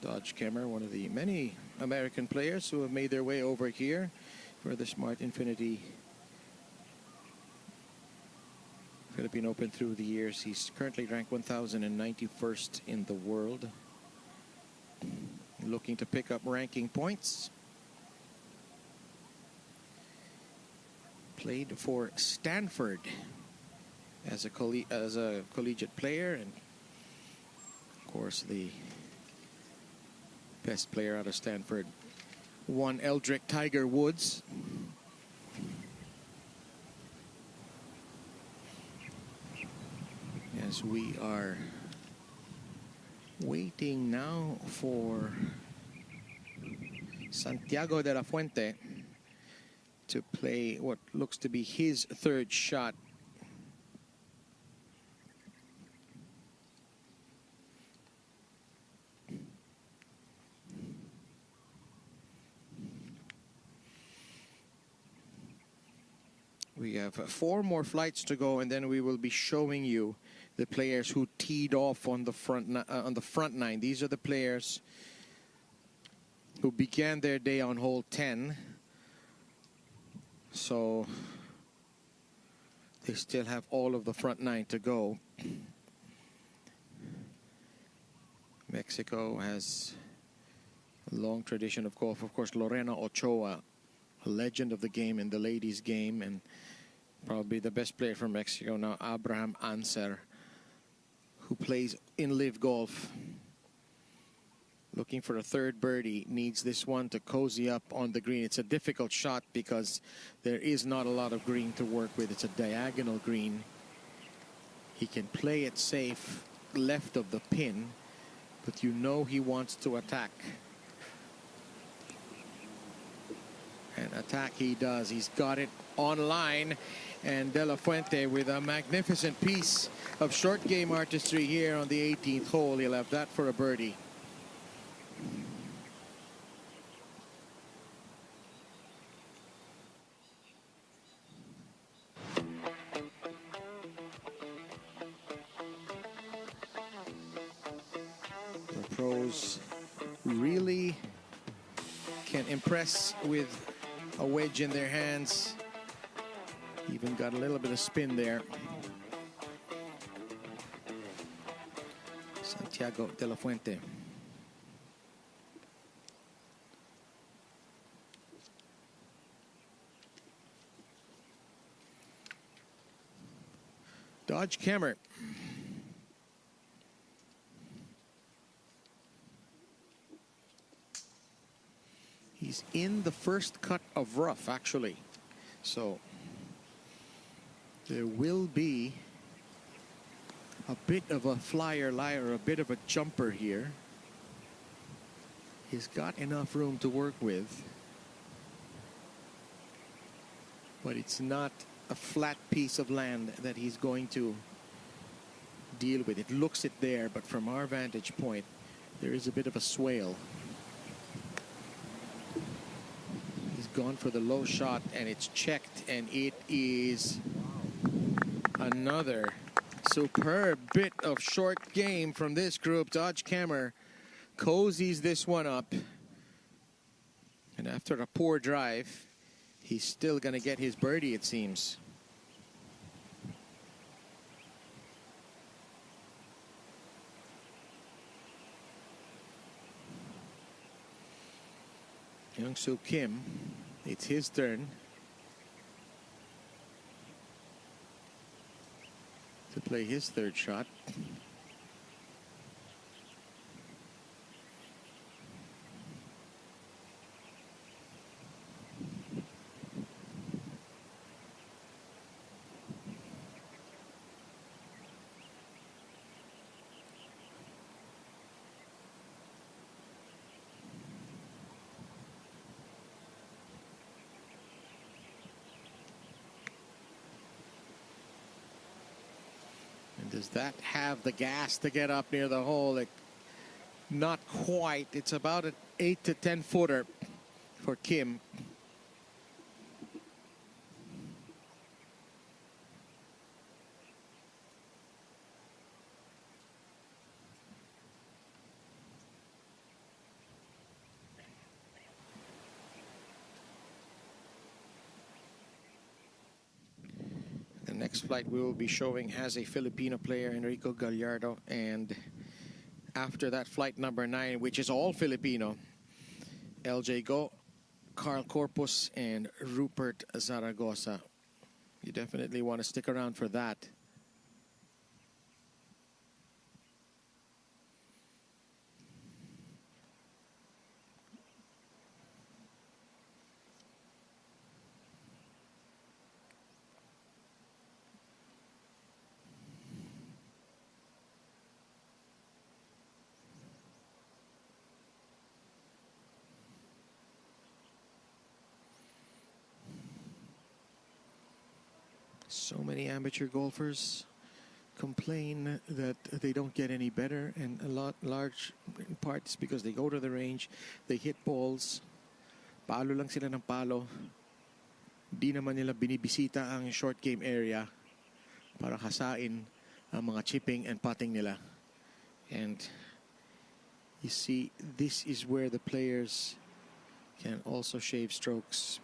Dodge Kemmer, one of the many American players who have made their way over here for the Smart Infinity Philippine Open through the years. He's currently ranked 1,091st in the world, looking to pick up ranking points. Played for Stanford as a collegiate player, and of course the best player out of Stanford, one Eldrick Tiger Woods. As we are waiting now for Santiago de la Fuente to play what looks to be his third shot. We have 4 more flights to go, and then we will be showing you the players who teed off on the front 9. These are the players who began their day on hole 10. So they still have all of the front 9 to go. Mexico has a long tradition of golf. Of course, Lorena Ochoa, a legend of the game in the ladies' game, and probably the best player from Mexico now, Abraham Anser, who plays in Live Golf. Looking for a third birdie, needs this one to cozy up on the green. It's a difficult shot because there is not a lot of green to work with. It's a diagonal green. He can play it safe left of the pin, but you know he wants to attack. And attack he does. He's got it on line. And De La Fuente with a magnificent piece of short game artistry here on the 18th hole. He'll have that for a birdie. The pros really can impress with a wedge in their hands. Even got a little bit of spin there. Santiago de la Fuente. Dodge Kemmer. He's in the first cut of rough, actually. So there will be a bit of a flyer lie or a bit of a jumper here. He's got enough room to work with, but it's not a flat piece of land that he's going to deal with. It looks it there, but from our vantage point, there is a bit of a swale. He's gone for the low shot, and it's checked, and it is another superb bit of short game from this group. Dodge Kammer cozies this one up, and after a poor drive, he's still going to get his birdie, it seems. Young-Soo Kim, it's his turn to play his third shot. Does that have the gas to get up near the hole? Like, not quite. It's about an 8 to 10 footer for Kim. Next flight we will be showing has a Filipino player, Enrico Gallardo, and after that, flight number 9, which is all Filipino, LJ Go, Carl Corpus, and Rupert Zaragoza. You definitely want to stick around for that. So many amateur golfers complain that they don't get any better, and large part is because they go to the range, they hit balls, palo lang sila ng palo. Di naman nila binibisita ang short game area para hasain ang mga chipping and putting nila. And you see, this is where the players can also shave strokes.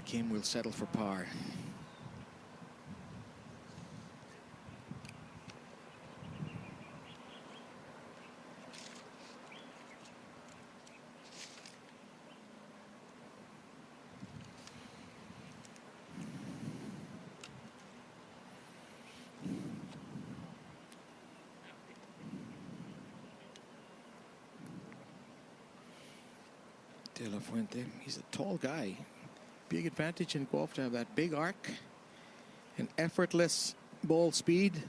Kim will settle for par. De La Fuente, he's a tall guy. Big advantage in golf to have that big arc and effortless ball speed.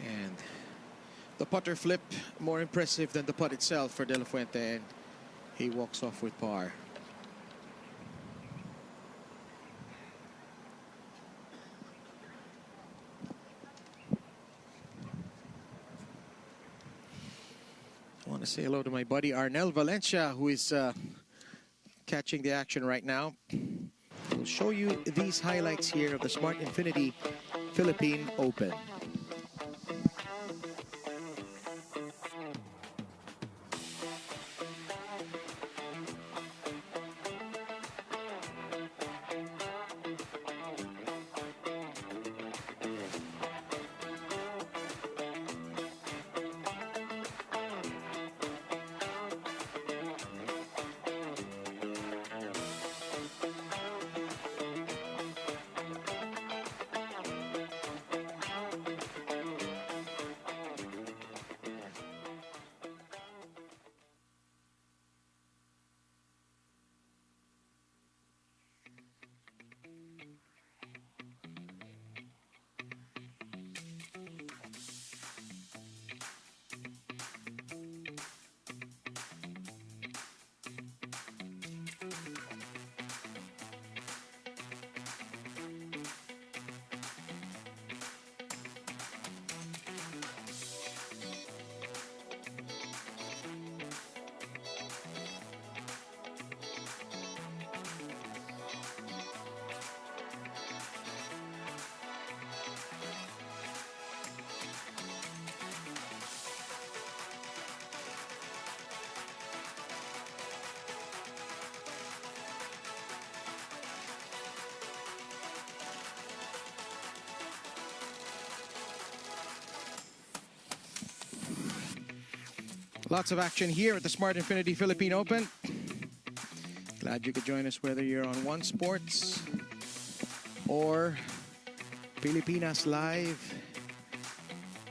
And the putter flip, more impressive than the putt itself for De La Fuente, and he walks off with par. I want to say hello to my buddy Arnel Valencia, who is catching the action right now. We'll show you these highlights here of the Smart Infinity Philippine Open. Lots of action here at the Smart Infinity Philippine Open. Glad you could join us whether you're on One Sports or Pilipinas Live.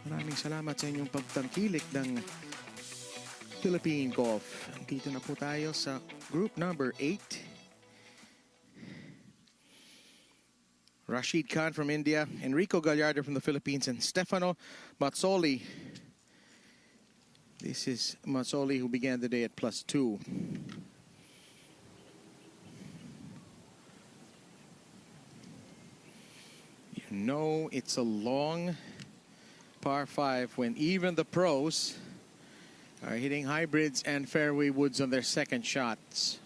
Maraming salamat sa inyong pagtangkilik ng Philippine Golf. Dito na po tayo sa group number 8. Rashid Khan from India, Enrico Gallardo from the Philippines, and Stefano Mazzoli. This is Mazzoli, who began the day at +2. You know it's a long par 5 when even the pros are hitting hybrids and fairway woods on their second shots.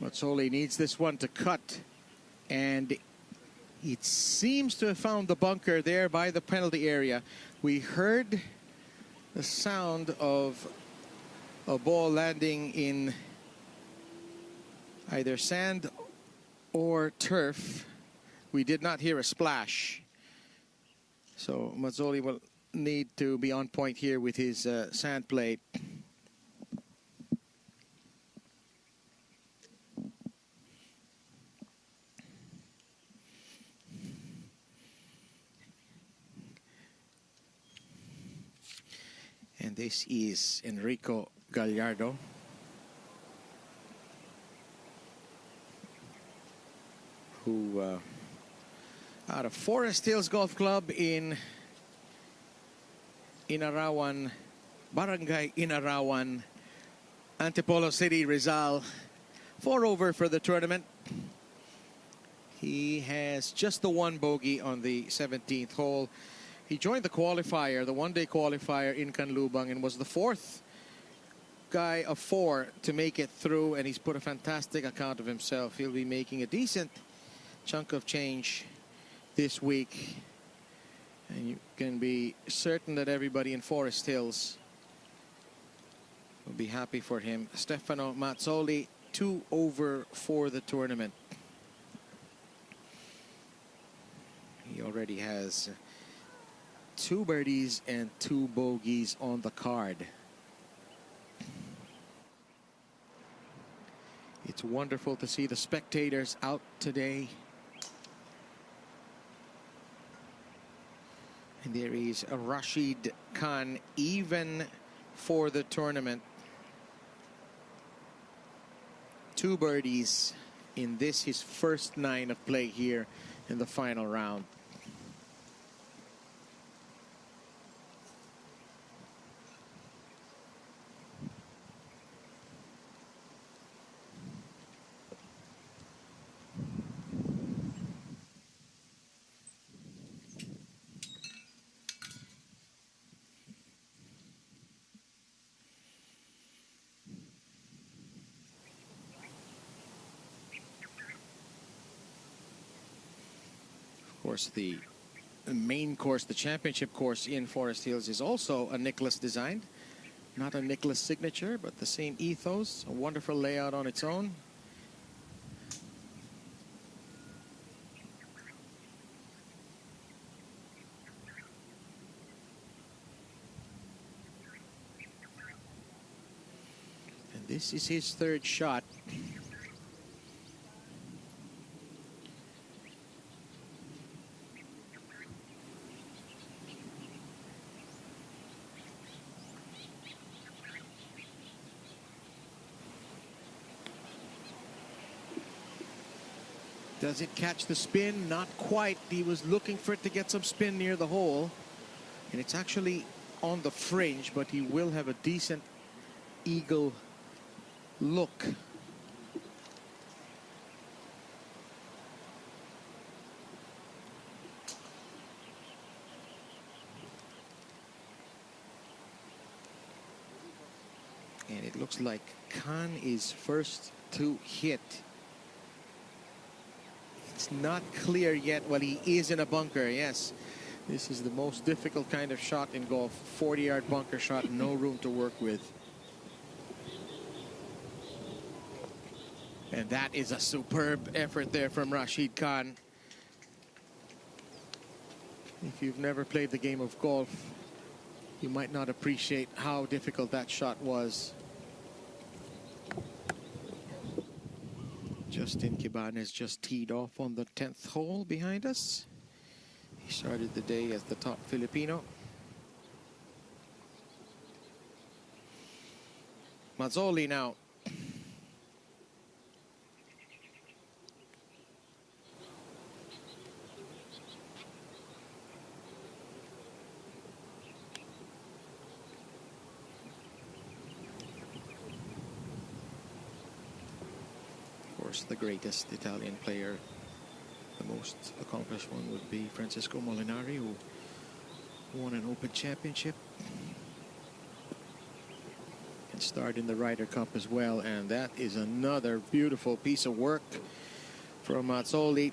Mazzoli needs this one to cut, and it seems to have found the bunker there by the penalty area. We heard the sound of a ball landing in either sand or turf. We did not hear a splash. So Mazzoli will need to be on point here with his sand play. And this is Enrico Gallardo, who out of Forest Hills Golf Club in Inarawan, Barangay Inarawan, Antipolo City, Rizal. 4 over for the tournament. He has just the 1 bogey on the 17th hole. He joined the qualifier, the one-day qualifier in Canlubang, and was the 4th guy of 4 to make it through, and he's put a fantastic account of himself. He'll be making a decent chunk of change this week, and you can be certain that everybody in Forest Hills will be happy for him. Stefano Mazzoli, 2 over for the tournament. He already has 2 birdies and 2 bogeys on the card. It's wonderful to see the spectators out today. And there is a Rashid Khan, even for the tournament. 2 birdies in this, his first 9 of play here in the final round. Of course, the main course, the championship course in Forest Hills, is also a Nicklaus designed. Not a Nicklaus signature, but the same ethos. A wonderful layout on its own. And this is his 3rd shot. Does it catch the spin? Not quite. He was looking for it to get some spin near the hole. And it's actually on the fringe, but he will have a decent eagle look. And it Looks like Khan is first to hit. It's not clear yet. Well, he is in a bunker, yes. This is the most difficult kind of shot in golf. 40-yard bunker shot, no room to work with. And that is a superb effort there from Rashid Khan. If you've never played the game of golf, you might not appreciate how difficult that shot was. Justin Kibanes just teed off on the 10th hole behind us. He started the day as the top Filipino. Mazzoli now. Of course, the greatest Italian player, the most accomplished one, would be Francesco Molinari, who won an Open Championship and starred in the Ryder Cup as well. And that is another beautiful piece of work from Mazzoli.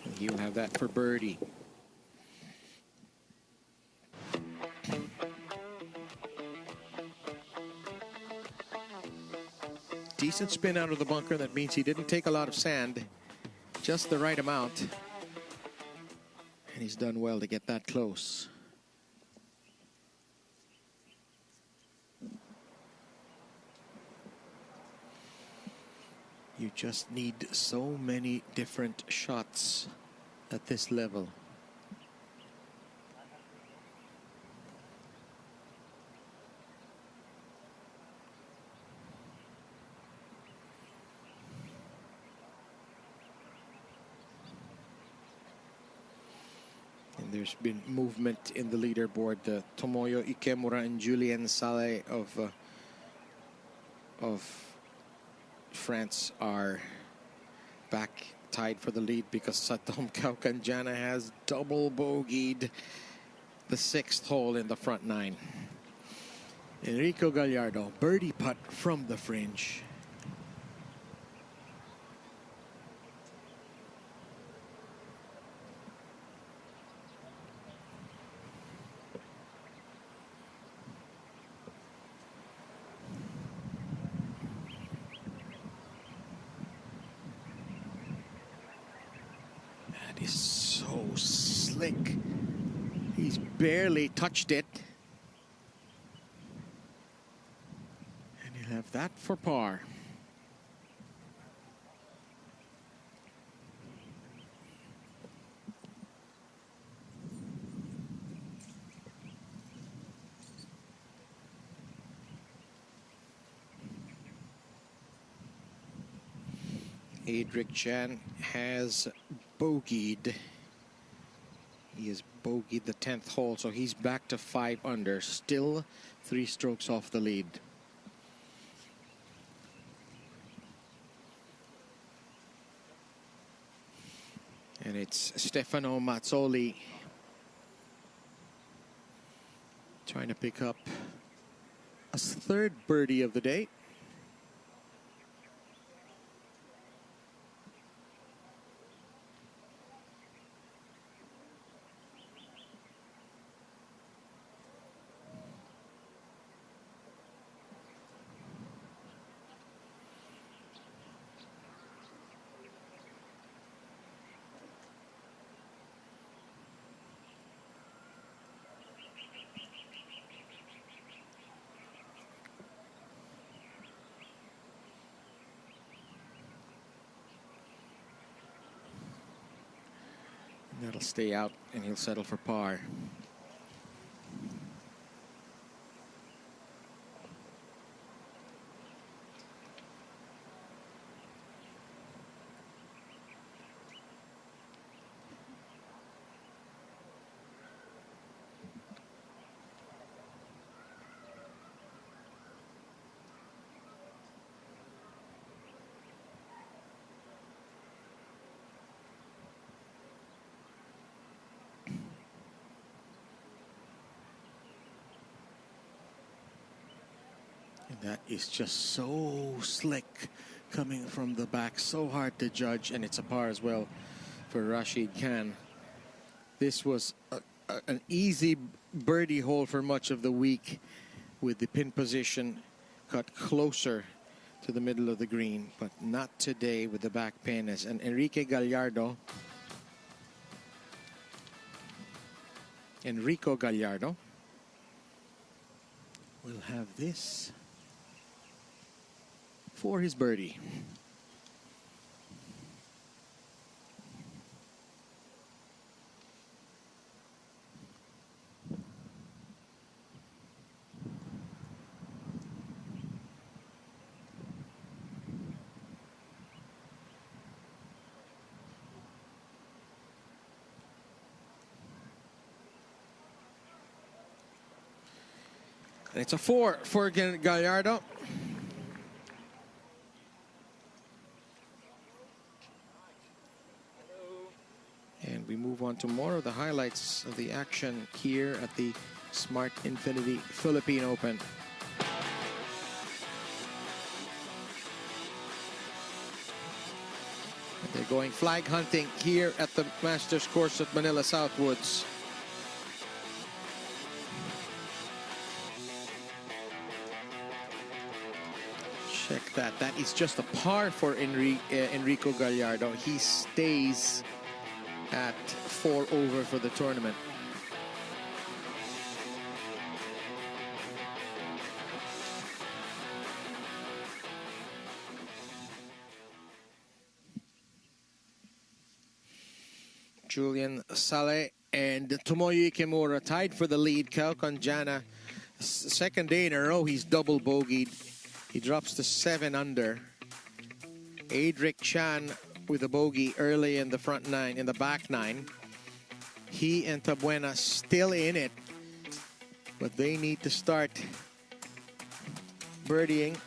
And he'll have that for birdie. Decent spin out of the bunker. That means he didn't take a lot of sand, just the right amount. And he's done well to get that close. You just need so many different shots at this level. There's been movement in the leaderboard. Tomoyo Ikemura and Julien Saleh of France are back tied for the lead because Satom Kaukanjana has double bogeyed the 6th hole in the front 9. Enrico Gallardo, birdie putt from the fringe. Is so slick. He's barely touched it. And he'll have that for par. Adric Chan has bogeyed. He has bogeyed the 10th hole, so he's back to 5 under, still 3 strokes off the lead. And it's Stefano Mazzoli trying to pick up a 3rd birdie of the day. That'll stay out and he'll settle for par. That is just so slick coming from the back. So hard to judge, and it's a par as well for Rashid Khan. This was an easy birdie hole for much of the week, with the pin position cut closer to the middle of the green, but not today with the back pin. As an Enrico Gallardo will have this for his birdie. And it's a 4 for Gallardo. And we move on to more of the highlights of the action here at the Smart Infinity Philippine Open. And they're going flag hunting here at the Masters course at Manila Southwoods. Check that. That is just a par for Enrico Gallardo. He stays at 4 over for the tournament. Julian Saleh and Tomoyo Ikemura tied for the lead. Cal Conjana, second day in a row, he's double bogeyed. He drops to 7 under. Adric Chan with a bogey early in the front 9, in the back 9. He and Tabuena still in it, but they need to start birdieing.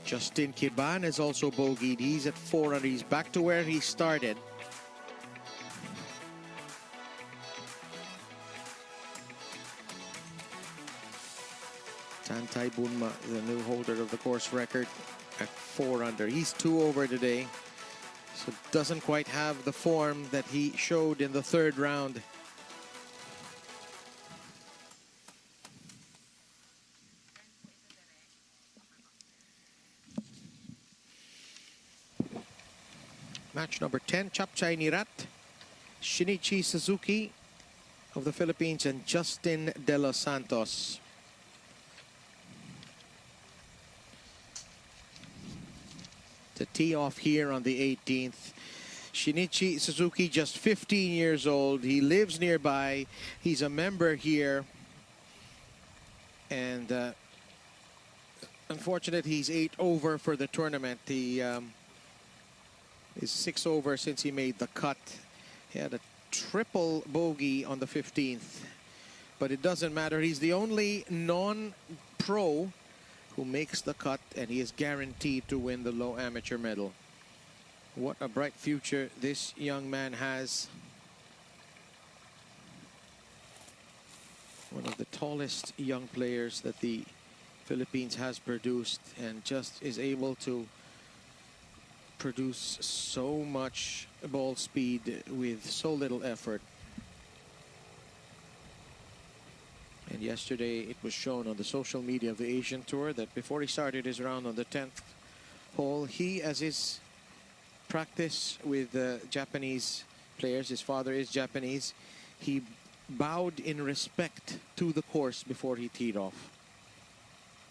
Justin Kiban is also bogeyed. He's at 4 under. He's back to where he started. Tantay Bunma, the new holder of the course record, at 4 under. He's 2 over today, so doesn't quite have the form that he showed in the 3rd round. Match number 10, Chapchay Nirat, Shinichi Suzuki of the Philippines, and Justin De Los Santos. To tee off here on the 18th. Shinichi Suzuki, just 15 years old. He lives nearby. He's a member here. And unfortunately, he's 8 over for the tournament. He is 6 over since he made the cut. He had a triple bogey on the 15th. But it doesn't matter. He's the only non-pro who makes the cut, and he is guaranteed to win the low amateur medal. What a bright future this young man has. One of the tallest young players that the Philippines has produced, and just is able to produce so much ball speed with so little effort. And yesterday it was shown on the social media of the Asian Tour that before he started his round on the 10th hole, he, as his practice with Japanese players, his father is Japanese, he bowed in respect to the course before he teed off.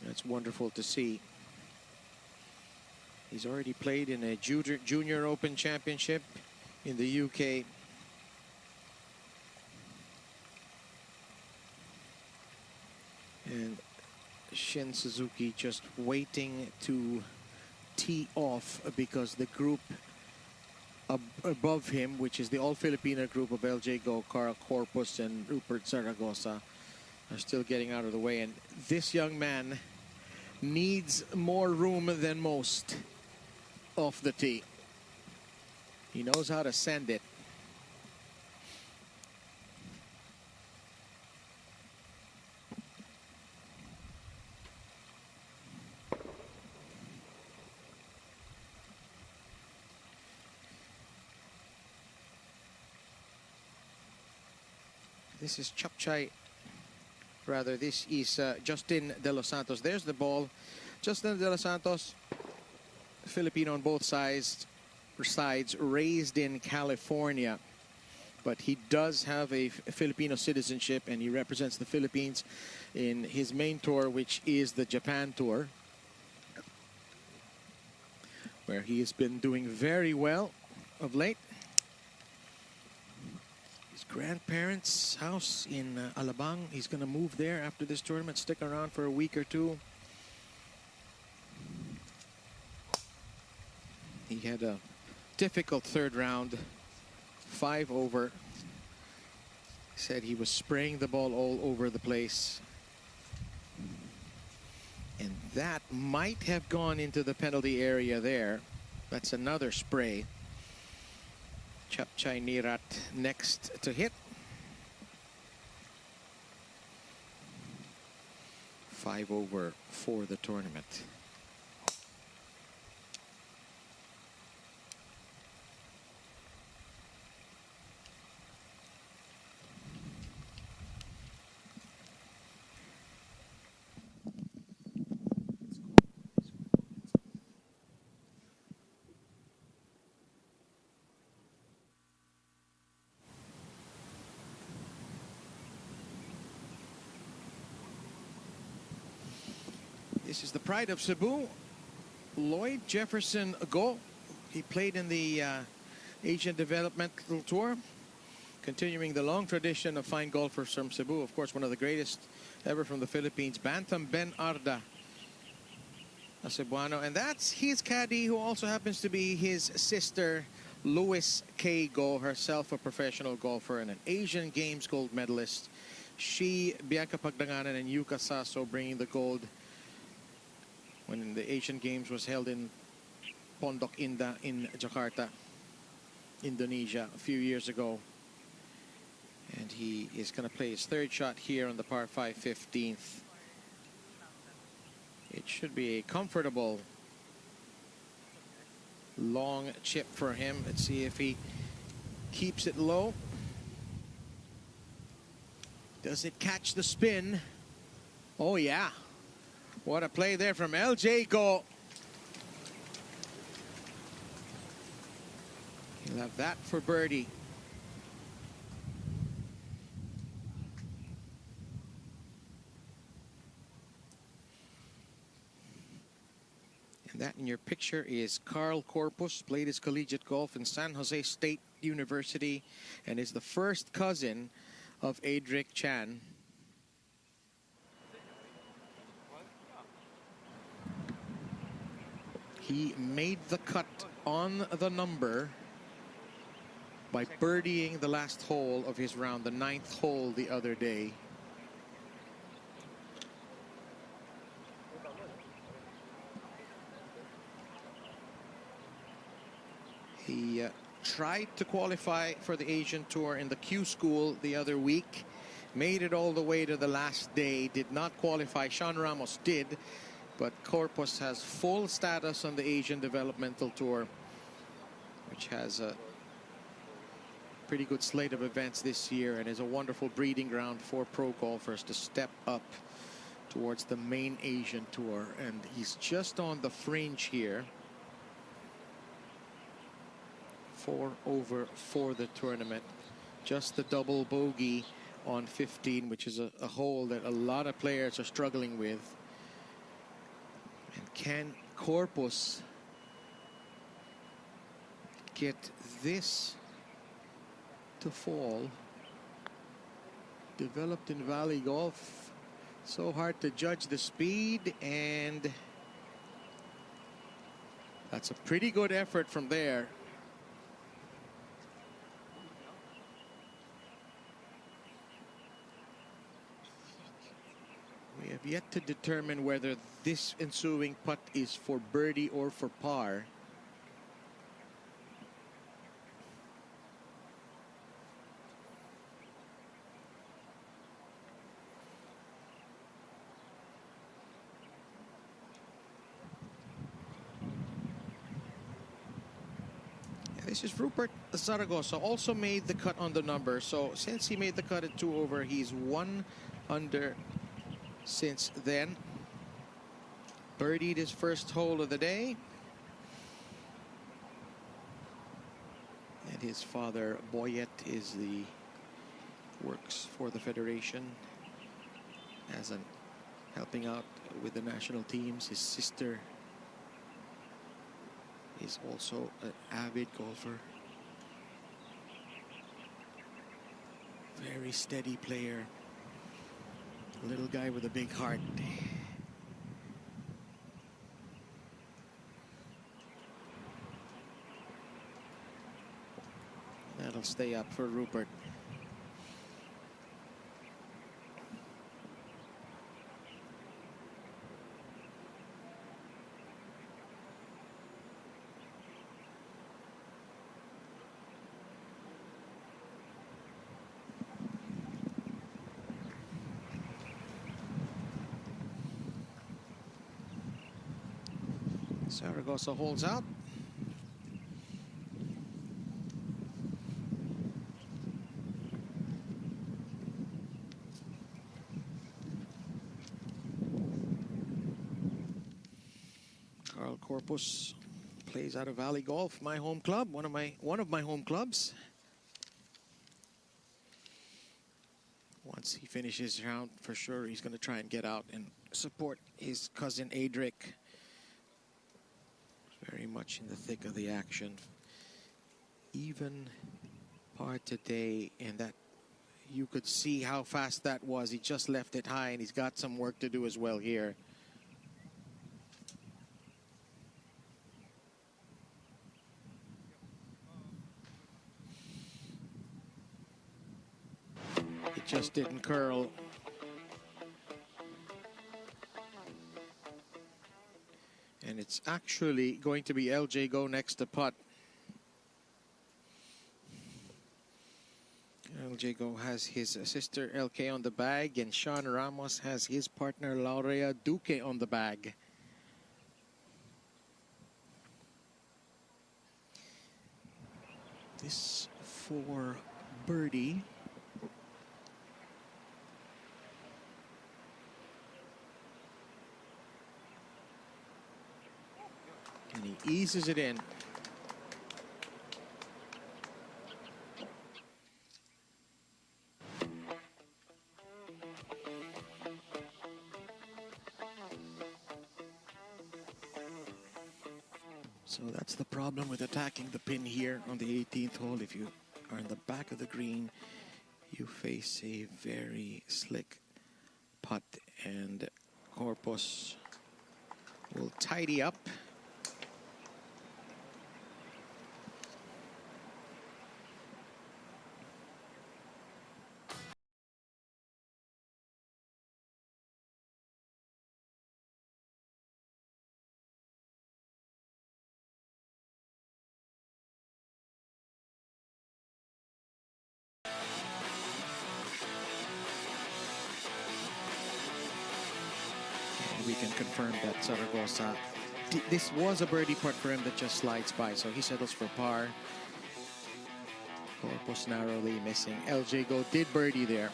That's wonderful to see. He's already played in a Junior Open Championship in the UK. And Shin Suzuki just waiting to tee off because the group above him, which is the All-Filipino group of LJ Go, Carl Corpus, and Rupert Zaragoza, are still getting out of the way. And this young man needs more room than most off the tee. He knows how to send it. This is Chapchai. Rather, this is Justin De Los Santos. There's the ball. Justin De Los Santos, Filipino on both sides, raised in California. But he does have a Filipino citizenship, and he represents the Philippines in his main tour, which is the Japan Tour, where he has been doing very well of late. His grandparents' house in Alabang. He's going to move there after this tournament, stick around for a week or two. He had a difficult third round, 5 over. Said he was spraying the ball all over the place. And that might have gone into the penalty area there. That's another spray. Chapchai Nirat next to hit. 5 over for the tournament. This is the pride of Cebu, Lloyd Jefferson Go. He played in the Asian Developmental Tour, continuing the long tradition of fine golfers from Cebu. Of course, one of the greatest ever from the Philippines, Bantam Ben Arda, a Cebuano. And that's his caddy, who also happens to be his sister, Lois K. Go, herself a professional golfer and an Asian Games gold medalist. She, Bianca Pagdanganan, and Yuka Saso bringing the gold when the Asian Games was held in Pondok Indah in Jakarta, Indonesia, a few years ago. And he is going to play his third shot here on the par 5 15th. It should be a comfortable long chip for him. Let's see if he keeps it low. Does it catch the spin? Oh, yeah. What a play there from LJ Go. He'll have that for birdie. And that in your picture is Carl Corpus. Played his collegiate golf in San Jose State University and is the first cousin of Adric Chan. He made the cut on the number by birdieing the last hole of his round, the 9th hole the other day. He tried to qualify for the Asian Tour in the Q School the other week, made it all the way to the last day, did not qualify. Sean Ramos did. But Corpus has full status on the Asian Developmental Tour, which has a pretty good slate of events this year and is a wonderful breeding ground for pro golfers to step up towards the main Asian Tour. And he's just on the fringe here. 4 over for the tournament. Just the double bogey on 15, which is a hole that a lot of players are struggling with. And can Corpus get this to fall? Developed in Valley Golf. So hard to judge the speed, and that's a pretty good effort from there. We have yet to determine whether this ensuing putt is for birdie or for par. This is Rupert Zaragoza, also made the cut on the number. So since he made the cut at 2 over, he's 1 under since then. Birdied his first hole of the day. And his father, Boyet, works for the Federation as helping out with the national teams. His sister is also an avid golfer. Very steady player. A little guy with a big heart. That'll stay up for Rupert. Zaragoza holds out. Carl Corpus plays out of Valley Golf, my home club, one of my home clubs. Once he finishes round, for sure he's going to try and get out and support his cousin Adric. Very much in the thick of the action. Even par today, and that you could see how fast that was. He just left it high, and he's got some work to do as well here. It just didn't curl. And it's actually going to be LJ Go next to putt. LJ Go has his sister LK on the bag, and Sean Ramos has his partner Laurea Duque on the bag. This for birdie. And he eases it in. So that's the problem with attacking the pin here on the 18th hole. If you are in the back of the green, you face a very slick putt, and Corpus will tidy up. We can confirm that Zaragoza, this was a birdie putt for him that just slides by, so he settles for par. Corpus narrowly missing. LJ Go did birdie there.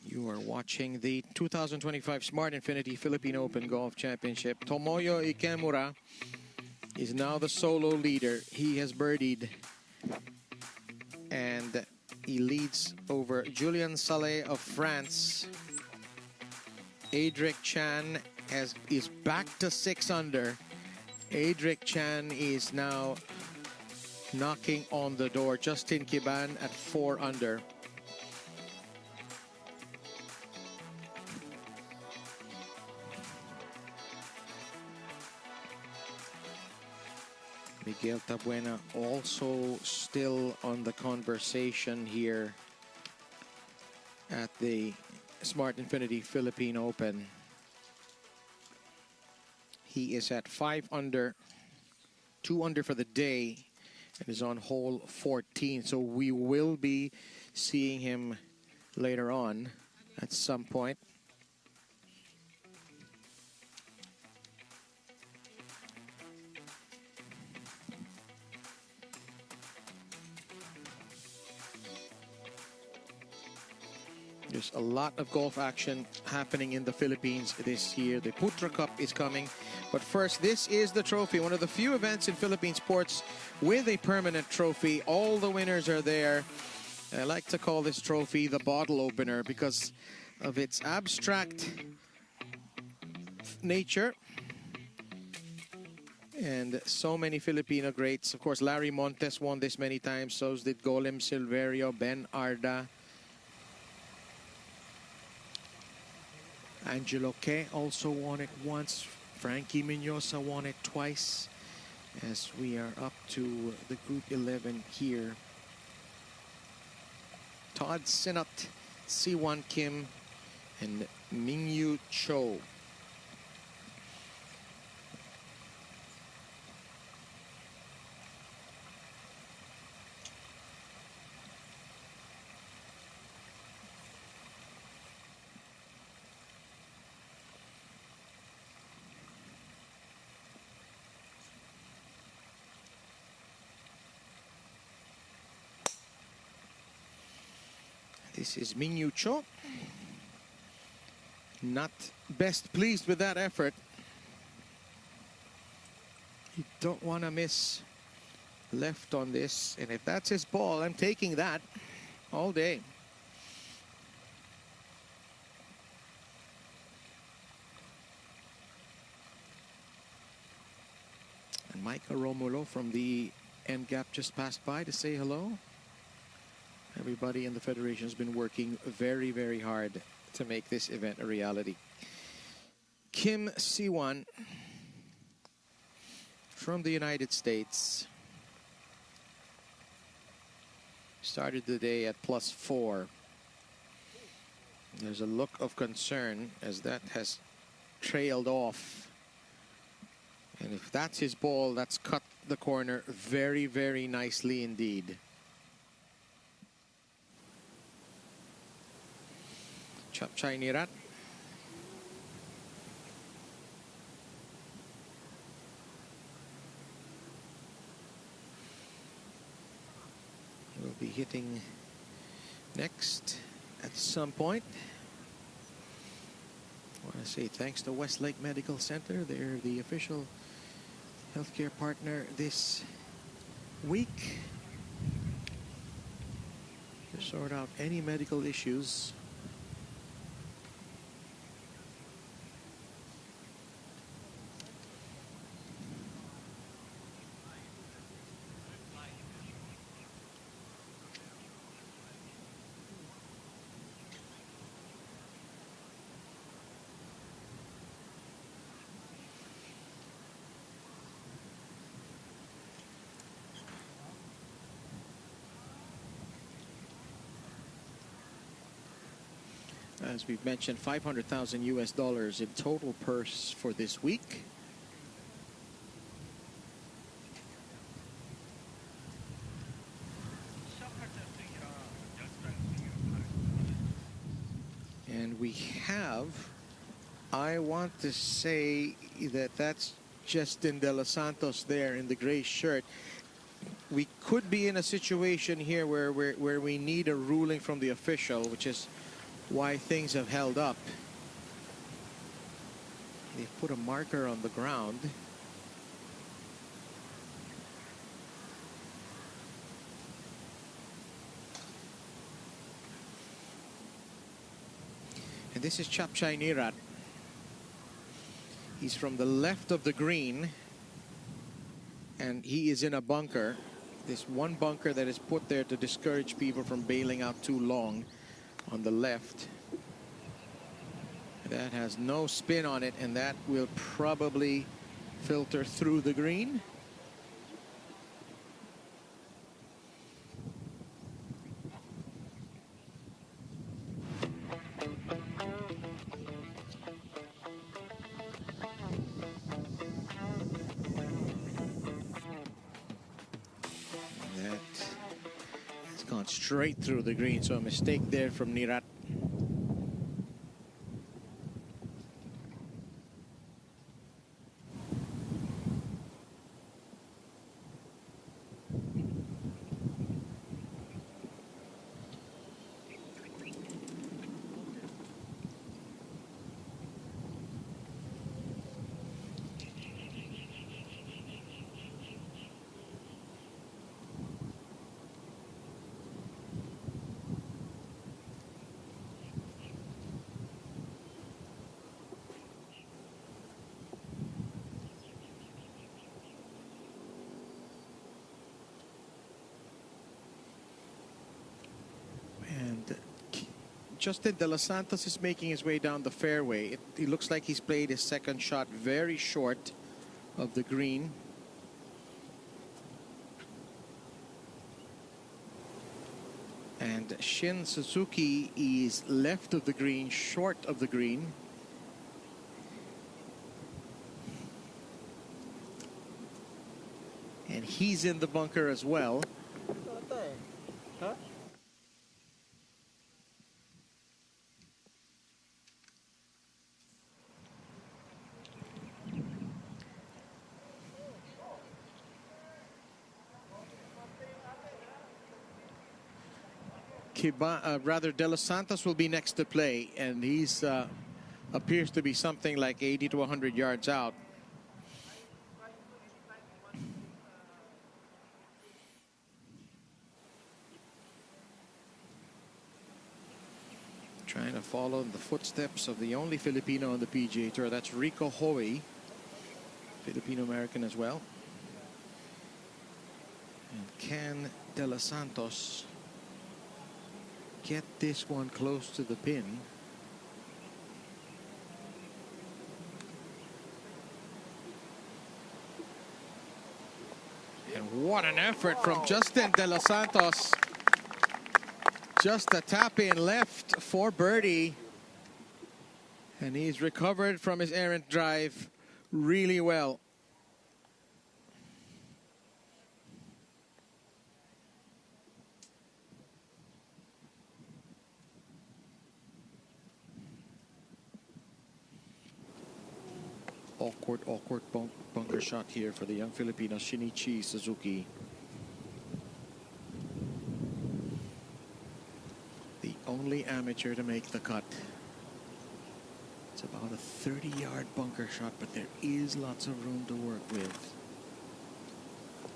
You are watching the 2025 Smart Infinity Philippine Open Golf Championship. Tomoyo Ikemura is now the solo leader. He has birdied, and he leads over Julian Saleh of France. Adric Chan is back to 6 under. Adric Chan is now knocking on the door. Justin Kiban at 4 under. Miguel Tabuena also still on the conversation here at the Smart Infinity Philippine Open. He is at 5 under, 2 under for the day, and is on hole 14. So we will be seeing him later on at some point. There's a lot of golf action happening in the Philippines this year. The Putra Cup is coming. But first, this is the trophy. One of the few events in Philippine sports with a permanent trophy. All the winners are there. I like to call this trophy the bottle opener because of its abstract nature. And so many Filipino greats. Of course, Larry Montes won this many times. So did Golem Silverio, Ben Arda. Angelo Ke also won it once. Frankie Minosa won it twice. As we are up to the Group 11 here. Todd Sinnott, Siwon Kim, and Mingyu Cho. This is Mingyu Cho. Not best pleased with that effort. You don't want to miss left on this. And if that's his ball, I'm taking that all day. And Micah Romulo from the end gap just passed by to say hello. Everybody in the Federation has been working very, very hard to make this event a reality. Kim Siwon from the United States started the day at +4. There's a look of concern as that has trailed off. And if that's his ball, that's cut the corner very, very nicely indeed. Chapchay Nirat. Will be hitting next at some point. I want to say thanks to Westlake Medical Center. They're the official healthcare partner this week to sort out any medical issues. As we've mentioned, $500,000 US in total purse for this week. And we have, I want to say that that's Justin De Los Santos there in the gray shirt. We could be in a situation here where we need a ruling from the official, which is why things have held up. They've put a marker on the ground. And this is Chapchay Nirat. He's from the left of the green, and he is in a bunker. This one bunker that is put there to discourage people from bailing out too long. On the left, that has no spin on it, and that will probably filter through the green. That has gone straight through the green, so a mistake there from Nirat. Justin De Los Santos is making his way down the fairway. It looks like he's played his second shot very short of the green. And Shin Suzuki is left of the green, short of the green. And he's in the bunker as well. Huh? De Los Santos will be next to play, and he's appears to be something like 80 to 100 yards out. Trying to follow in the footsteps of the only Filipino on the PGA Tour. That's Rico Hoey, Filipino-American as well. And can De Los Santos get this one close to the pin? And what an effort from Justin De Los Santos. Just a tap in left for birdie. And he's recovered from his errant drive really well. Awkward bunker shot here for the young Filipino Shinichi Suzuki. The only amateur to make the cut. It's about a 30-yard bunker shot, but there is lots of room to work with.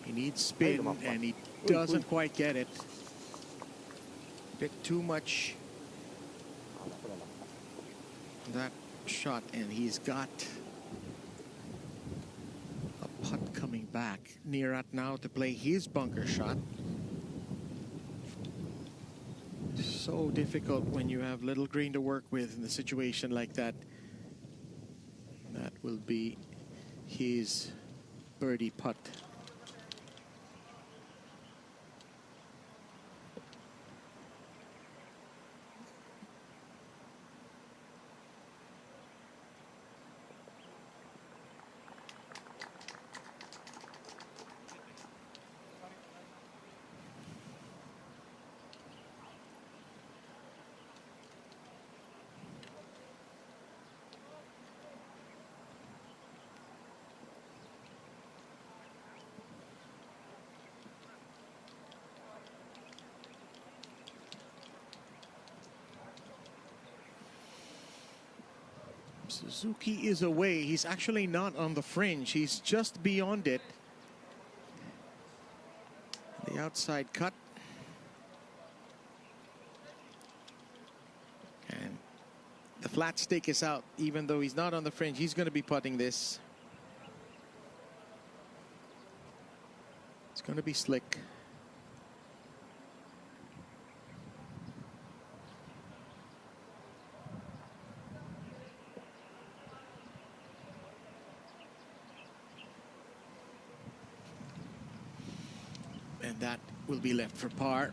He needs spin, and he doesn't quite get it. Bit too much that shot, and he's got a putt coming back. Nearat now to play his bunker shot. So difficult when you have little green to work with in a situation like that. That will be his birdie putt. Suzuki is away. He's actually not on the fringe. He's just beyond it. The outside cut. And the flat stick is out. Even though he's not on the fringe, he's going to be putting this. It's going to be slick. And that will be left for par.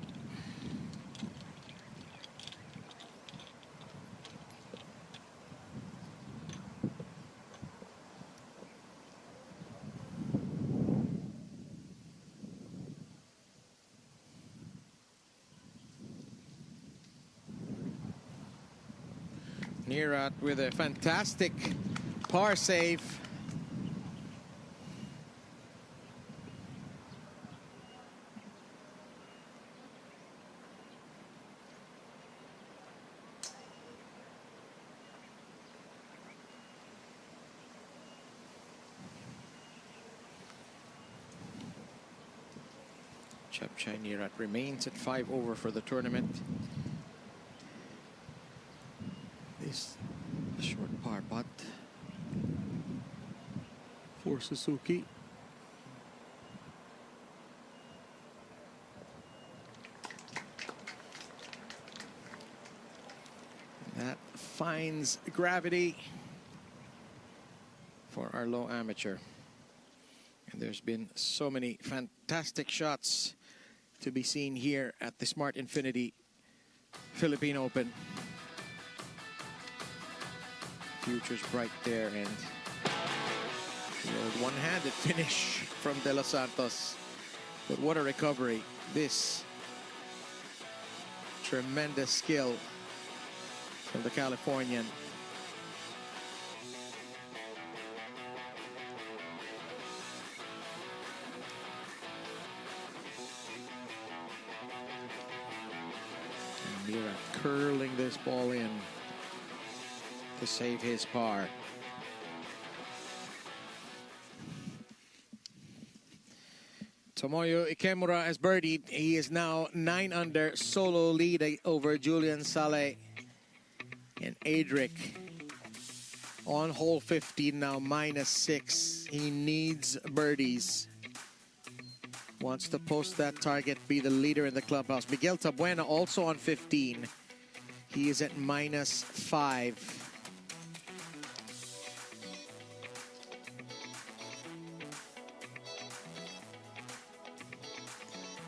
Nearat with a fantastic par save. Chapchai Nearat remains at 5 over for the tournament. This short par putt for Suzuki. finds gravity for our low amateur. And there's been so many fantastic shots to be seen here at the Smart Infinity Philippine Open. Future's bright there, and the old one-handed finish from De Los Santos. But what a recovery. This tremendous skill from the Californian. And Mira curling this ball in to save his par. Tomoyo Ikemura has birdied. He is now 9 under, solo lead over Julian Saleh and Adric. On hole 15 now, -6. He needs birdies. Wants to post that target, be the leader in the clubhouse. Miguel Tabuena also on 15. He is at -5.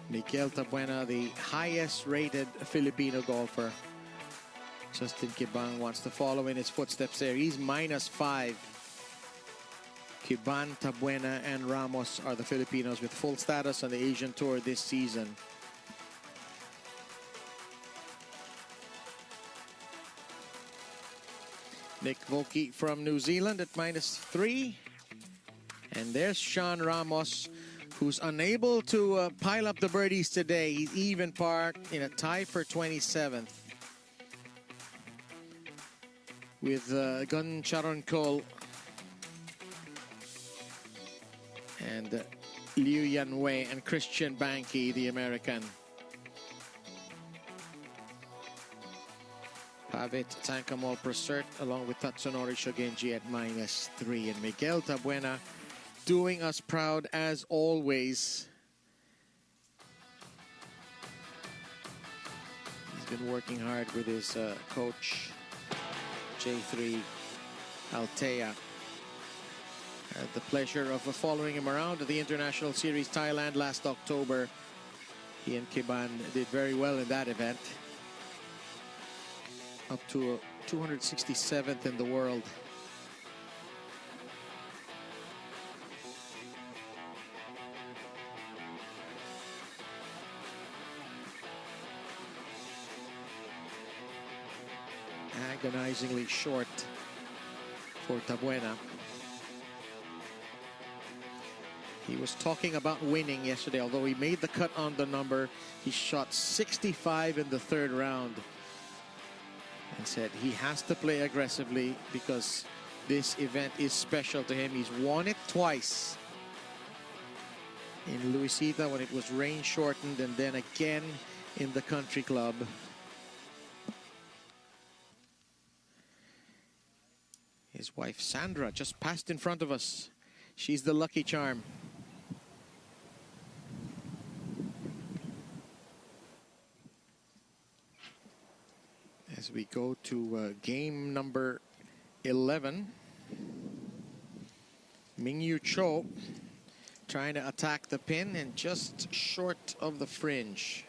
Miguel Tabuena, the highest rated Filipino golfer. Justin Kiban wants to follow in his footsteps there. He's -5. Kiban, Tabuena, and Ramos are the Filipinos with full status on the Asian Tour this season. Nick Volke from New Zealand at -3. And there's Sean Ramos, who's unable to pile up the birdies today. He's even par in a tie for 27th. With Gun Charoncol and Liu Yanwei and Christian Banke, the American. Pavit Tankamol Prosert along with Tatsunori Shogenji at -3. And Miguel Tabuena doing us proud as always. He's been working hard with his coach, J3 Altea. Had the pleasure of following him around at the International Series Thailand last October. He and Kiban did very well in that event. Up to 267th in the world. Agonizingly short for Tabuena. He was talking about winning yesterday, although he made the cut on the number. He shot 65 in the 3rd round and said he has to play aggressively because this event is special to him. He's won it twice. In Luisita when it was rain shortened, and then again in the country club. His wife Sandra just passed in front of us. She's the lucky charm. As we go to game number 11. Mingyu Cho trying to attack the pin and just short of the fringe.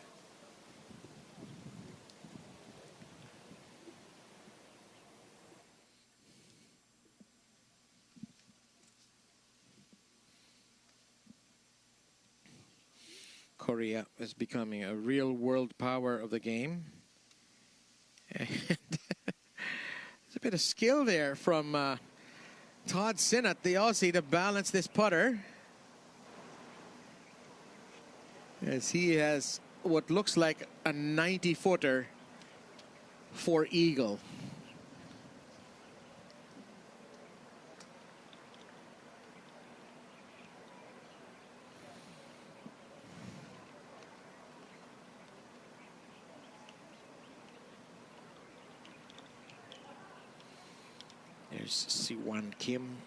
Korea is becoming a real world power of the game. And there's a bit of skill there from Todd Sinnott, the Aussie, to balance this putter. As he has what looks like a 90-footer for eagle. There's Siwan Kim.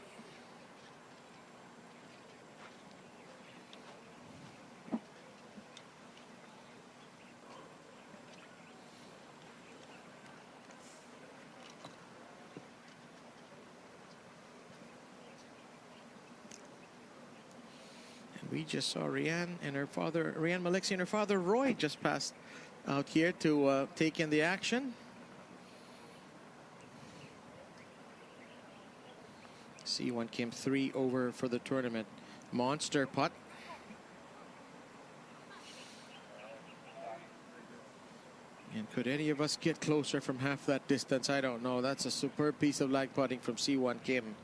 We just saw Rian and her father, Rian Maliksi and her father Roy just passed out here to take in the action. C1 Kim 3 over for the tournament. Monster putt. And could any of us get closer from half that distance? I don't know. That's a superb piece of lag putting from C1 Kim.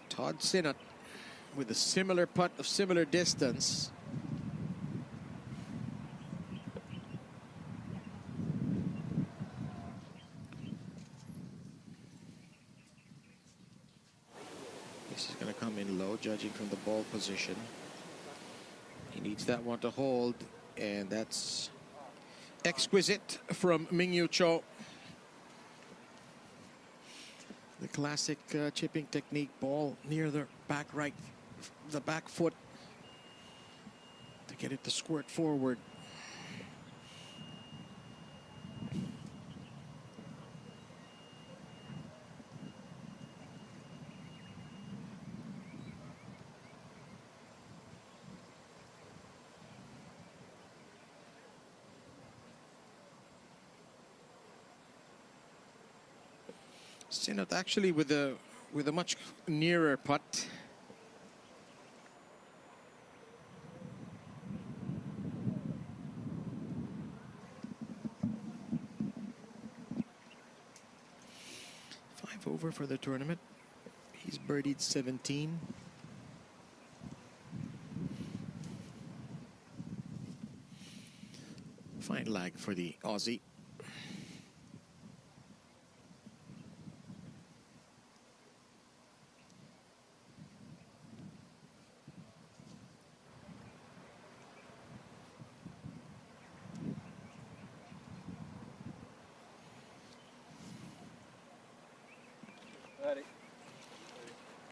Todd Sinnott with a similar putt of similar distance. This is going to come in low, judging from the ball position. He needs that one to hold, and that's exquisite from Mingyu Cho. The classic chipping technique, ball near the back right, the back foot to get it to squirt forward. Sinnott actually with a much nearer putt. Five over for the tournament. He's birdied 17. Fine lag for the Aussie.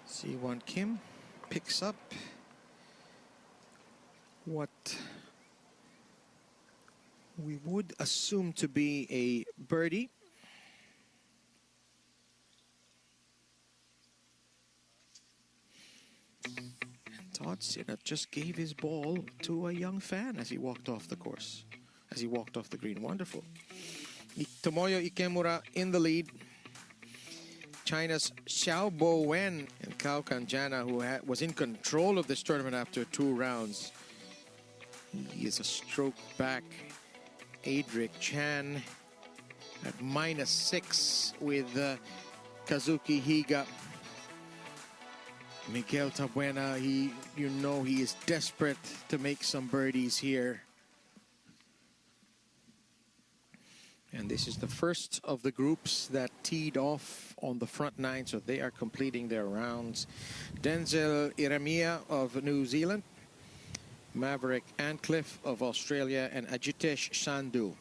C1 Kim picks up what we would assume to be a birdie. And Todd Sinnott just gave his ball to a young fan as he walked off the course, as he walked off the green. Wonderful. Tomoyo Ikemura in the lead. China's Xiao Bo Wen and Cao Kanjana, who was in control of this tournament after 2 rounds. He is a stroke back. Adric Chan at -6 with Kazuki Higa. Miguel Tabuena, you know he is desperate to make some birdies here. And this is the first of the groups that teed off on the front 9, so they are completing their rounds. Denzel Iramia of New Zealand, Maverick Antcliffe of Australia, and Ajitesh Sandhu.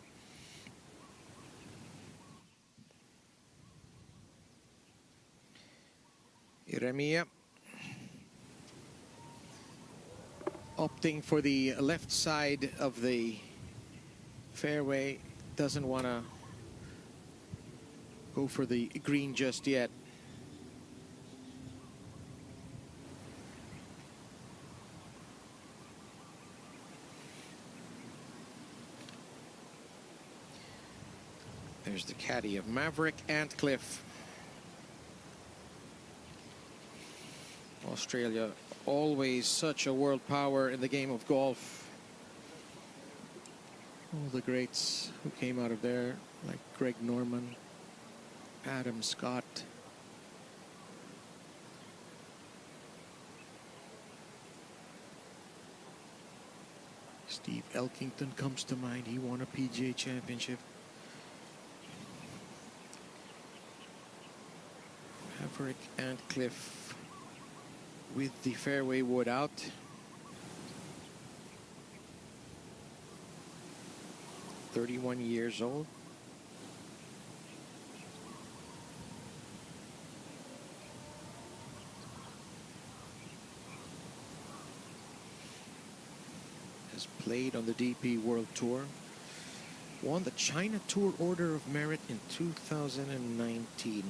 Iramia opting for the left side of the fairway. Doesn't want to go for the green just yet. There's the caddy of Maverick Antcliffe. Australia, always such a world power in the game of golf. All the greats who came out of there, like Greg Norman, Adam Scott. Steve Elkington comes to mind. He won a PGA championship. Maverick Antcliffe with the fairway wood out. .31 years old. Has has played on the DP World Tour. Won the China Tour Order of Merit in 2019.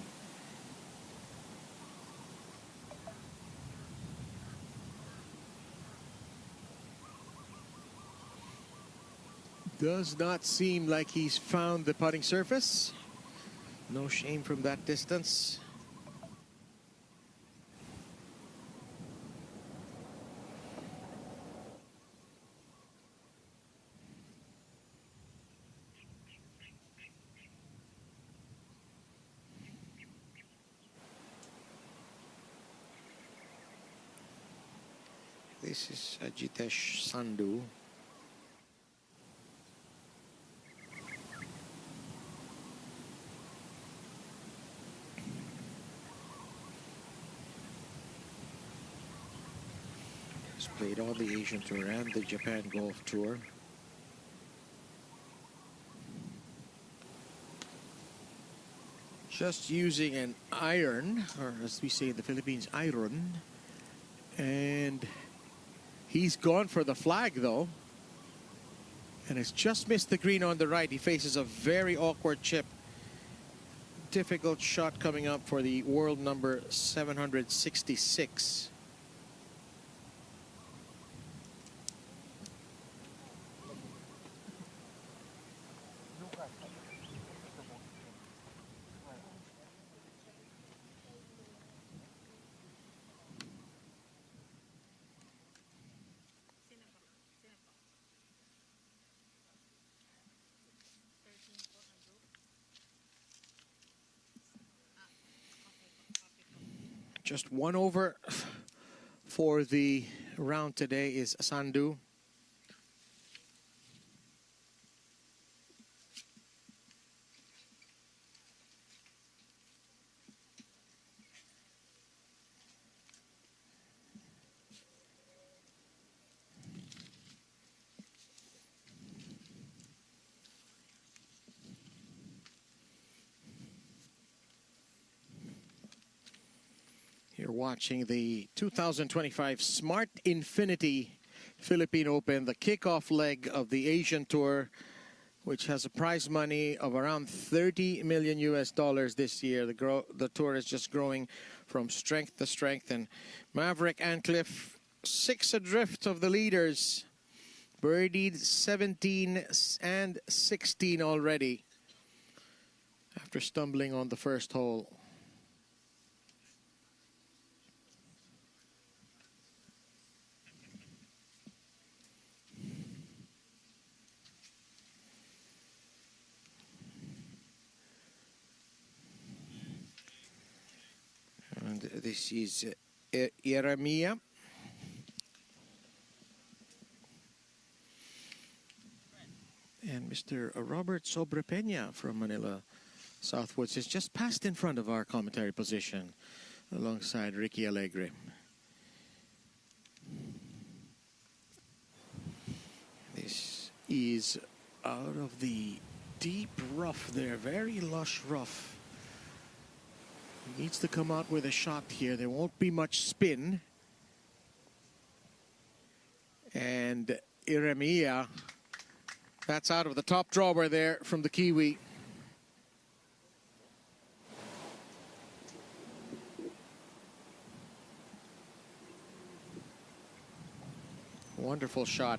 Does not seem like he's found the putting surface. No shame from that distance. This is Ajitesh Sandhu. He's played all the Asian Tour and the Japan Golf Tour. Just using an iron, or as we say in the Philippines, iron. And he's gone for the flag, though. And has just missed the green on the right. He faces a very awkward chip. Difficult shot coming up for the world number 766. Just one over for the round today is Sandhu. You're watching the 2025 Smart Infinity Philippine Open, the kickoff leg of the Asian Tour, which has a prize money of around 30 million US dollars this year. The tour is just growing from strength to strength, and Maverick Antcliffe 6 adrift of the leaders, birdied 17 and 16 already after stumbling on the first hole. And this is Jeremiah. And Mr. Robert Sobrepeña from Manila, Southwoods, is just passed in front of our commentary position alongside Ricky Alegre. This is out of the deep rough there, very lush rough. He needs to come out with a shot here. There won't be much spin. And Jeremiah, that's out of the top drawer there from the Kiwi. Wonderful shot.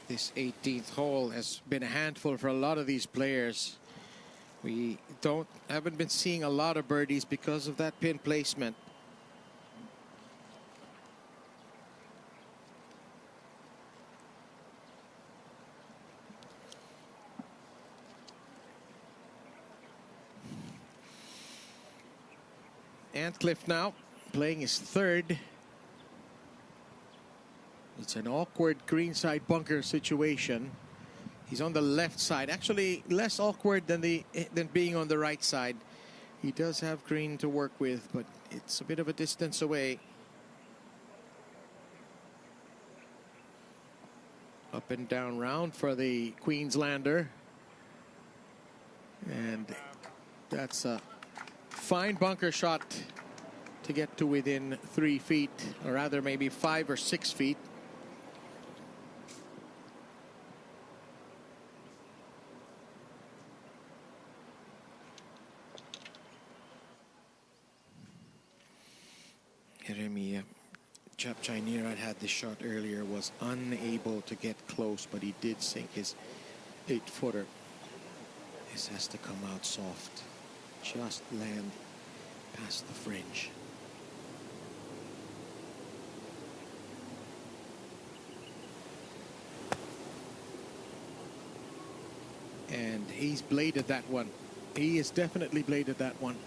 This 18th hole has been a handful for a lot of these players. We haven't been seeing a lot of birdies because of that pin placement. Antcliffe now playing his third. It's an awkward greenside bunker situation. He's on the left side, actually less awkward than being on the right side. He does have green to work with, but it's a bit of a distance away. Up and down round for the Queenslander. And that's a fine bunker shot to get to within 3 feet, or rather maybe 5 or 6 feet. Jeremy Chapchainira had this shot earlier, was unable to get close, but he did sink his 8-footer. This has to come out soft. Just land past the fringe. And he's bladed that one. He has definitely bladed that one.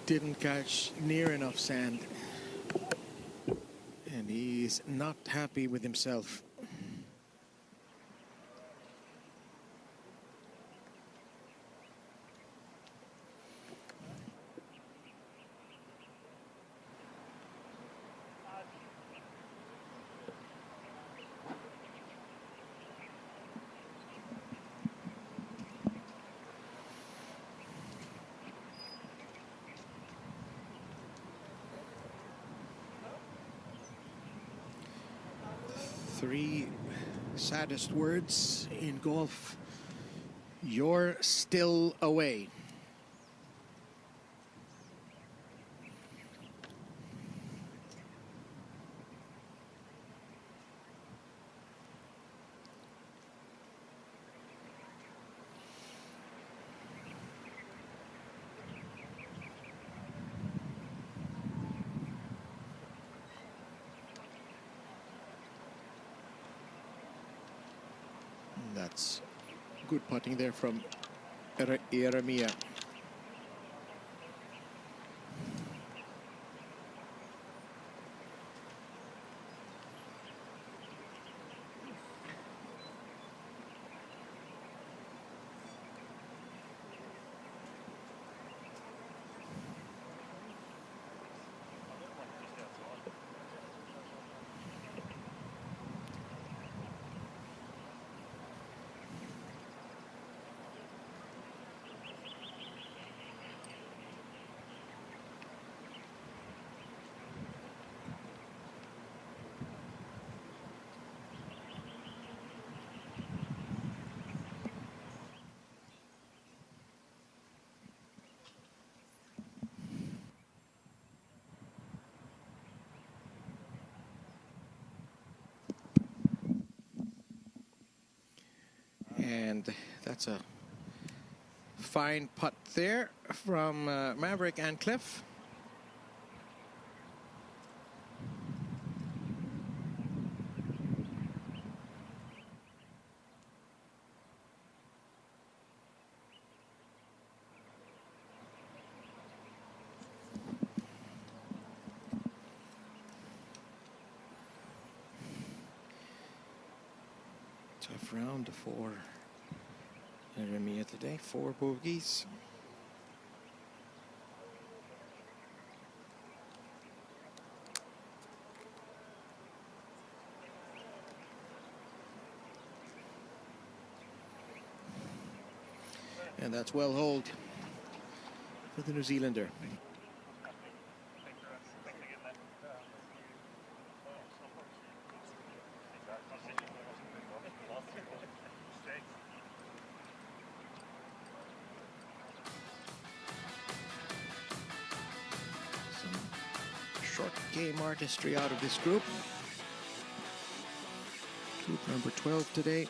Didn't catch near enough sand. And he's not happy with himself. Three saddest words in golf. You're still away. That's good putting there from Jeremiah. And that's a fine putt there from Maverick and Cliff. Tough round for Jeremiah today. 4 bogeys. And that's well hold for the New Zealander. Short game artistry out of this group. Group number 12 today.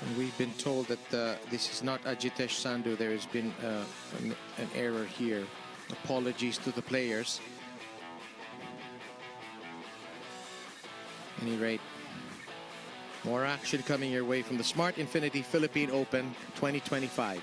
And we've been told that this is not Ajitesh Sandhu. There has been an error here. Apologies to the players. At any rate, more action coming your way from the Smart Infinity Philippine Open 2025.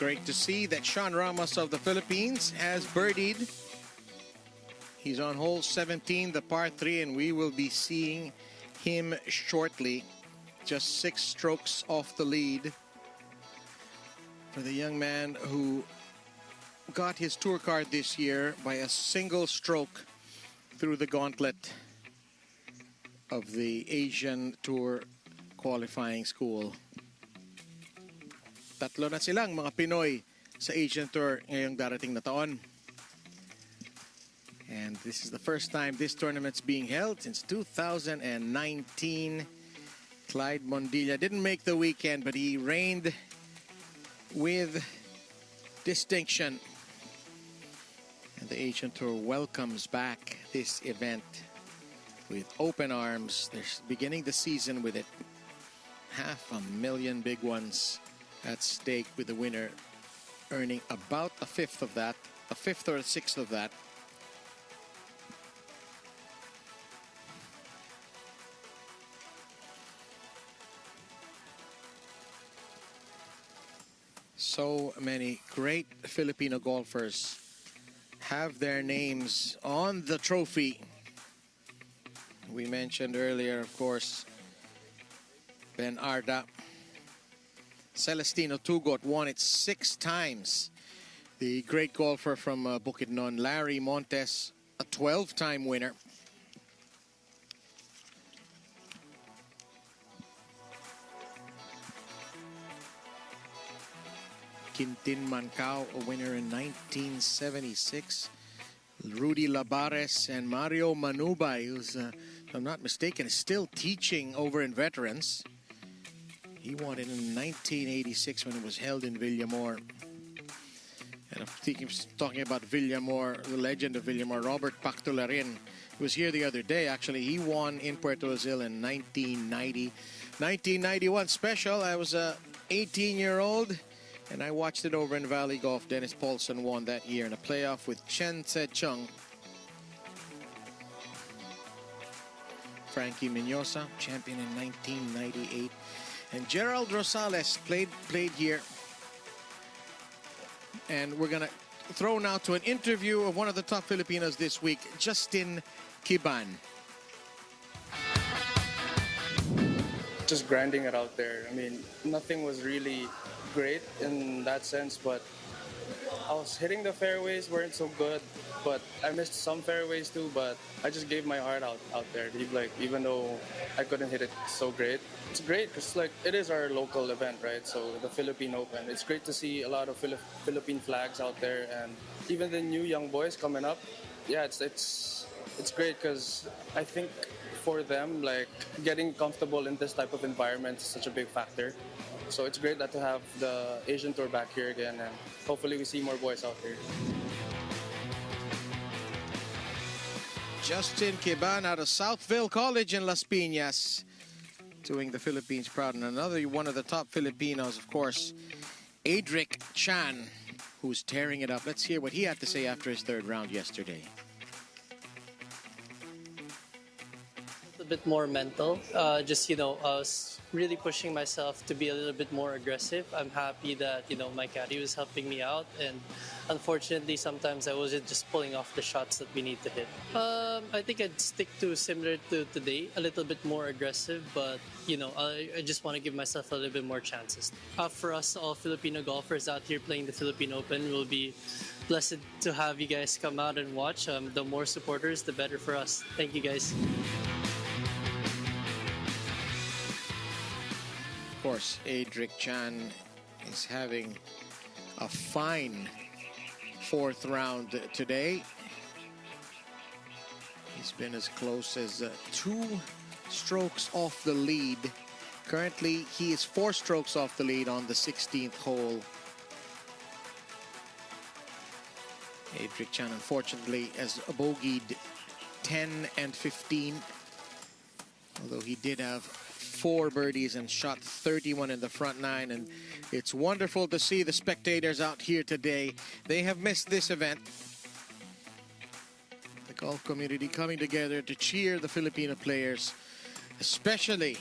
great to see that Sean Ramos of the Philippines has birdied. He's on hole 17, the par 3, and we will be seeing him shortly. Just 6 strokes off the lead for the young man who got his tour card this year by a single stroke through the gauntlet of the Asian Tour qualifying school. Tatlo na silang mga Pinoy sa Asian Tour ngayong darating na taon. And this is the first time this tournament's being held since 2019. Clyde Mondilla didn't make the weekend, but he reigned with distinction. And the Asian Tour welcomes back this event with open arms. They're beginning the season with it. 500,000 big ones at stake, with the winner earning about a fifth of that, a fifth or a sixth of that. So many great Filipino golfers have their names on the trophy. We mentioned earlier, of course, Ben Arda. Celestino Tugot won it 6 times. The great golfer from Bukidnon, Larry Montes, a 12-time winner. Quintin Mancao, a winner in 1976. Rudy Labares and Mario Manubay, who's, if I'm not mistaken, is still teaching over in veterans. He won it in 1986 when it was held in Villamor. And talking about Villamor, the legend of Villamor, Robert Pactularin, who was here the other day. Actually, he won in Puerto Azil in 1990. 1991 special. I was a 18-year-old. And I watched it over in Valley Golf. Dennis Paulson won that year in a playoff with Chen Tse-chung. Frankie Minosa, champion in 1998. And Gerald Rosales played here. And we're going to throw now to an interview of one of the top Filipinos this week, Justin Kiban. Just grinding it out there. I mean, nothing was really great in that sense, but I was hitting the fairways, weren't so good, but I missed some fairways too, but I just gave my heart out there. Like, even though I couldn't hit it so great. It's great because like it is our local event, right? So the Philippine Open. It's great to see a lot of Philippine flags out there, and even the new young boys coming up. Yeah, it's great because I think for them, like getting comfortable in this type of environment is such a big factor. So it's great that to have the Asian Tour back here again, and hopefully we see more boys out here. Justin Kiban out of Southville College in Las Piñas, doing the Philippines proud. And another one of the top Filipinos, of course, Adric Chan, who's tearing it up. Let's hear what he had to say after his 3rd round yesterday. A bit more mental, just, I was really pushing myself to be a little bit more aggressive. I'm happy that, my caddy was helping me out, and unfortunately sometimes I wasn't just pulling off the shots that we need to hit. I think I'd stick to similar to today, a little bit more aggressive, but I just want to give myself a little bit more chances. For us, all Filipino golfers out here playing the Philippine Open, we'll be blessed to have you guys come out and watch. The more supporters, the better for us. Thank you, guys. Of course, Adric Chan is having a fine 4th round today. He's been as close as 2 strokes off the lead. Currently, he is 4 strokes off the lead on the 16th hole. Adric Chan, unfortunately, has bogeyed 10 and 15. Although he did have 4 birdies and shot 31 in the front 9. And it's wonderful to see the spectators out here today. They have missed this event. The golf community coming together to cheer the Filipino players, especially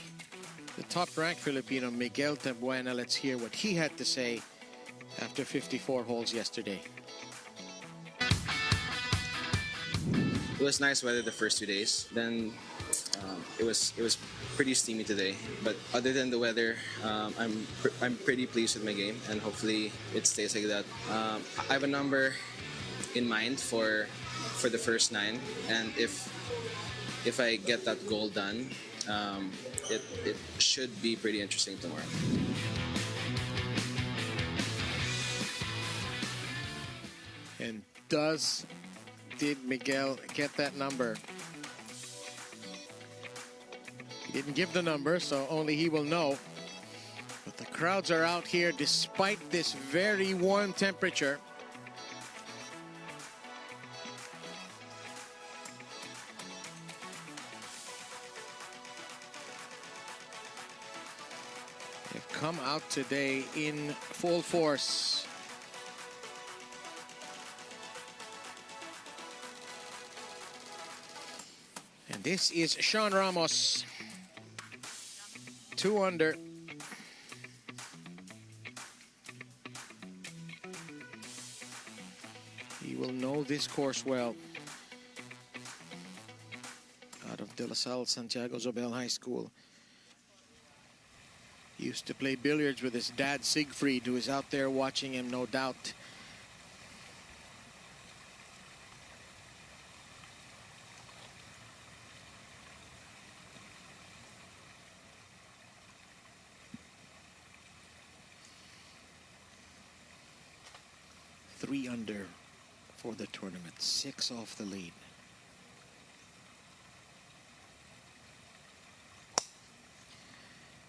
the top-ranked Filipino, Miguel Tabuena. Let's hear what he had to say after 54 holes yesterday. It was nice weather the first 2 days. Then it was pretty steamy today. But other than the weather, I'm pretty pleased with my game, and hopefully it stays like that. I have a number in mind for the first 9, and if I get that goal done, it should be pretty interesting tomorrow. And did Miguel get that number? He didn't give the number, so only he will know. But the crowds are out here despite this very warm temperature. They've come out today in full force. And this is Sean Ramos, 2 under. He will know this course well. Out of De La Salle, Santiago Zobel High School. Used to play billiards with his dad, Siegfried, who is out there watching him, no doubt. Three under for the tournament, 6 off the lead.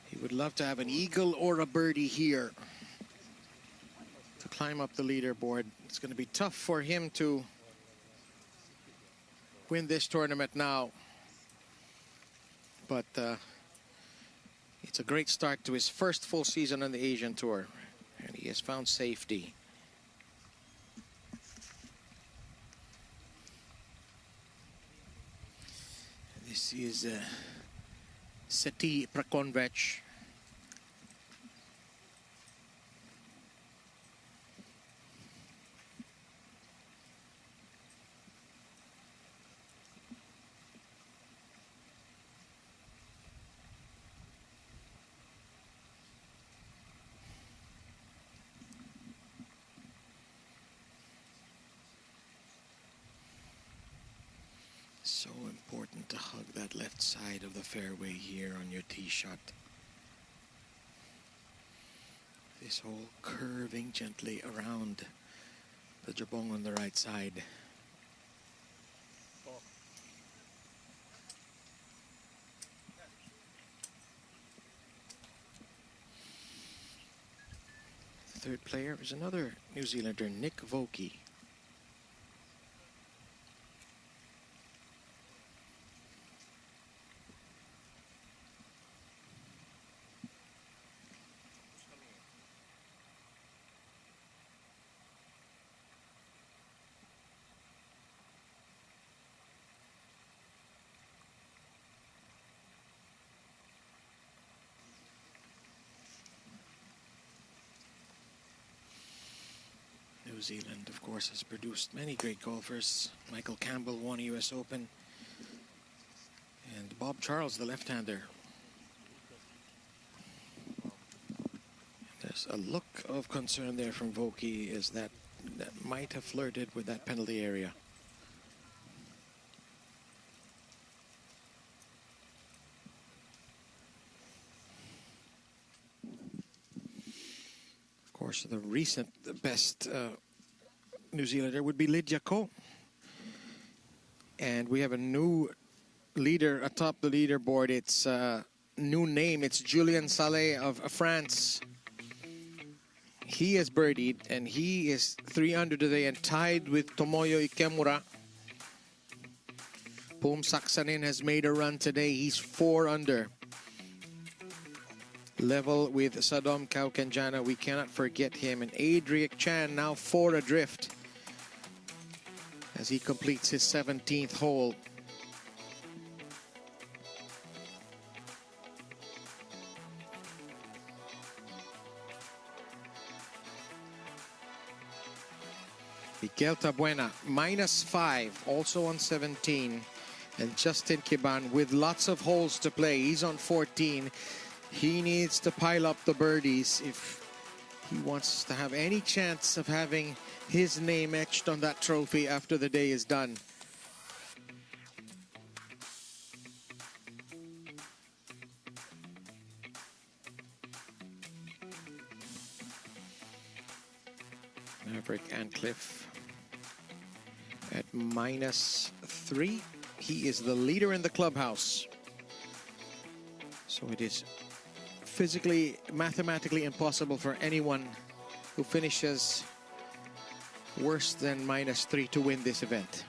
He would love to have an eagle or a birdie here to climb up the leaderboard. It's going to be tough for him to win this tournament now. But it's a great start to his first full season on the Asian Tour. And he has found safety. This is Seti Prakonvech. So important to hug that left side of the fairway here on your tee shot. This hole curving gently around the jabong on the right side. The third player is another New Zealander, Nick Vokey. New Zealand, of course, has produced many great golfers. Michael Campbell won a US Open. And Bob Charles, the left-hander. There's a look of concern there from Vokey, is that might have flirted with that penalty area. Of course, the recent best New Zealander would be Lydia Ko. And we have a new leader atop the leaderboard. It's a new name. It's Julien Saleh of France. He has birdied, and he is 3 under today and tied with Tomoyo Ikemura. Poom Saksanin has made a run today. He's 4 under. Level with Sadom Kaukenjana. We cannot forget him. And Adric Chan now 4 adrift as he completes his 17th hole. Miguel Tabuena, -5, also on 17. And Justin Kiban with lots of holes to play. He's on 14. He needs to pile up the birdies if he wants to have any chance of having his name etched on that trophy after the day is done. Maverick and Cliff at -3. He is the leader in the clubhouse. So it is physically, mathematically impossible for anyone who finishes worse than -3 to win this event.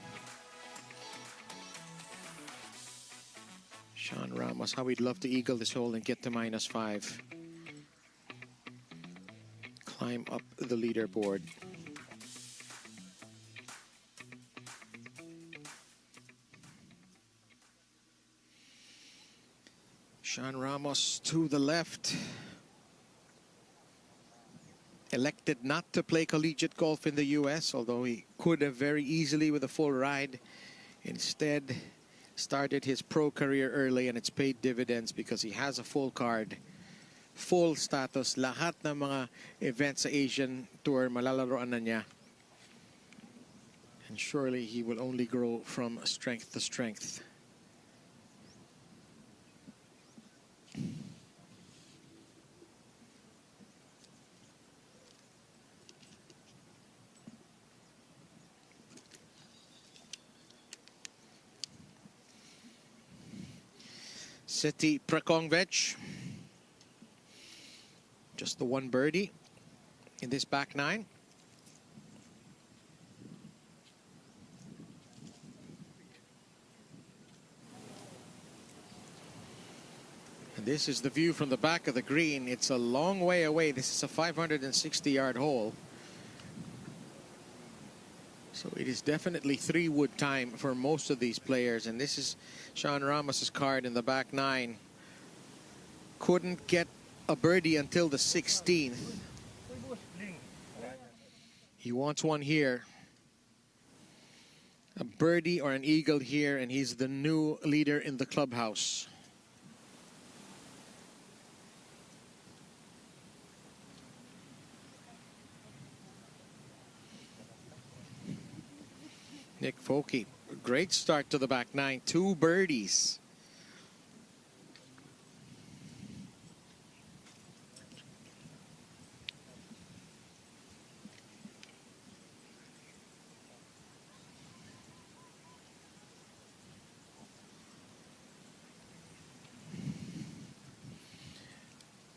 Sean Ramos, how he'd love to eagle this hole and get to -5. Climb up the leaderboard. Sean Ramos to the left. Elected not to play collegiate golf in the US, although he could have very easily with a full ride. Instead, started his pro career early, and it's paid dividends because he has a full card, full status. Lahat ng mga events sa Asian Tour, malalaroan na niya. And surely he will only grow from strength to strength. Seti Prakongvech, just the one birdie in this back nine. And this is the view from the back of the green. It's a long way away. This is a 560-yard hole. So it is definitely 3-wood time for most of these players. And this is Sean Ramos's card in the back nine. Couldn't get a birdie until the 16th. He wants one here. A birdie or an eagle here, and he's the new leader in the clubhouse. Nick Foki, great start to the back nine, 2 birdies.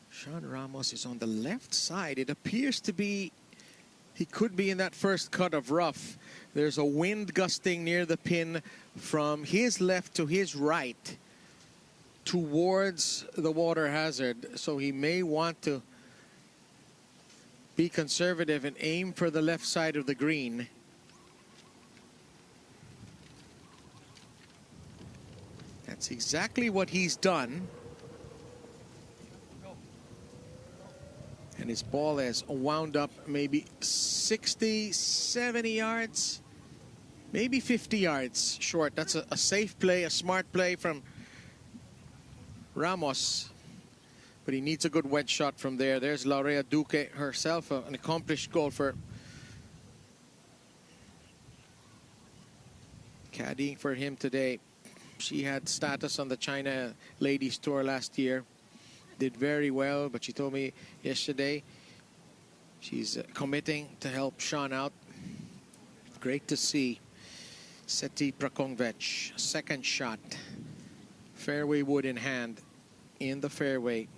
Sean Ramos is on the left side. It appears to be, he could be in that first cut of rough. There's a wind gusting near the pin from his left to his right towards the water hazard. So he may want to be conservative and aim for the left side of the green. That's exactly what he's done. And his ball has wound up maybe 60, 70 yards, maybe 50 yards short. That's a safe play, a smart play from Ramos. But he needs a good wedge shot from there. There's Laurea Duque herself, an accomplished golfer. Caddying for him today. She had status on the China Ladies Tour last year. Did very well, but she told me yesterday she's committing to help Sean out. Great to see. Seti Prakongvech, second shot. Fairway wood in hand, in the fairway.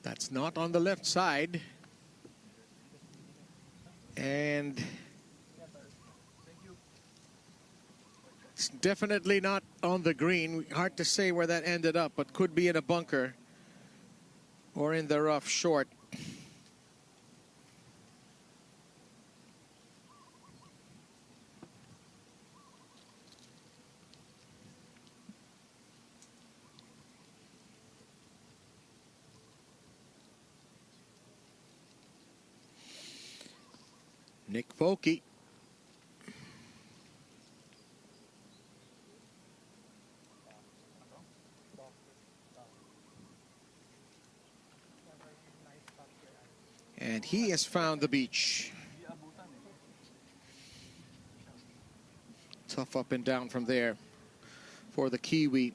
That's not on the left side. And it's definitely not on the green. Hard to say where that ended up, but could be in a bunker or in the rough short. Nick Volke. And he has found the beach. Tough up and down from there for the Kiwi.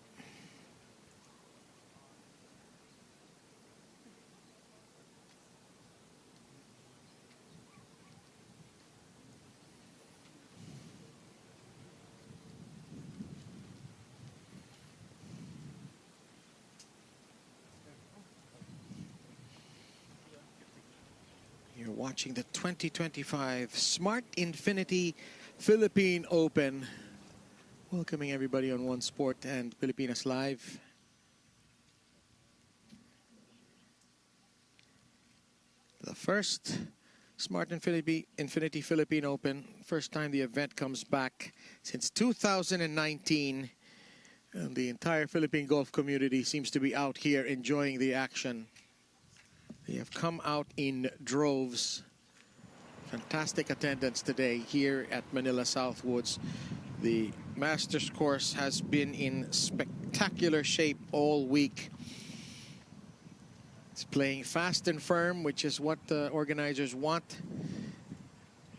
You're watching the 2025 Smart Infinity Philippine Open. Welcoming everybody on One Sport and Pilipinas Live. The first Smart Infinity Philippine Open. First time the event comes back since 2019. And the entire Philippine golf community seems to be out here enjoying the action. They have come out in droves. Fantastic attendance today here at Manila Southwoods. The Masters course has been in spectacular shape all week. It's playing fast and firm, which is what the organizers want.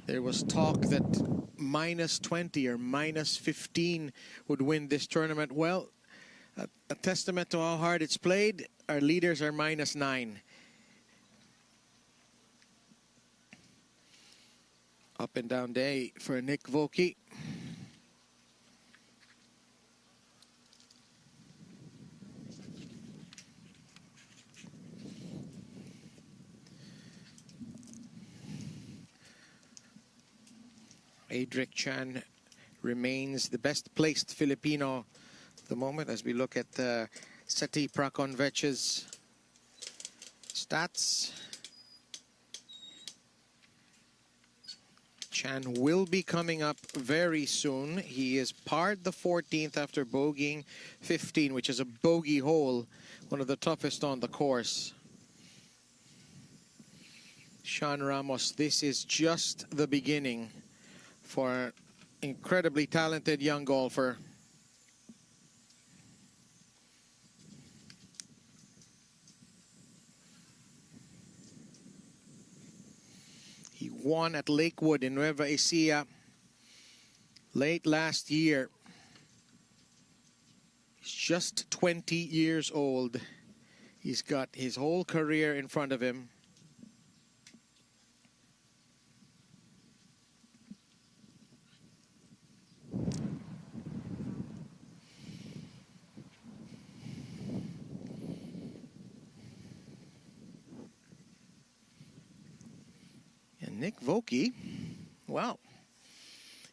There was talk that -20 or -15 would win this tournament. Well, a testament to how hard it's played. Our leaders are -9. Up and down day for Nick Volke. Adric Chan remains the best placed Filipino at the moment as we look at Seti Prakonvech's stats. Chan will be coming up very soon. He is parred the 14th after bogeying 15, which is a bogey hole, one of the toughest on the course. Sean Ramos, this is just the beginning for an incredibly talented young golfer. He won at Lakewood in Nueva Ecija late last year. He's just 20 years old. He's got his whole career in front of him. Nick Volke, wow,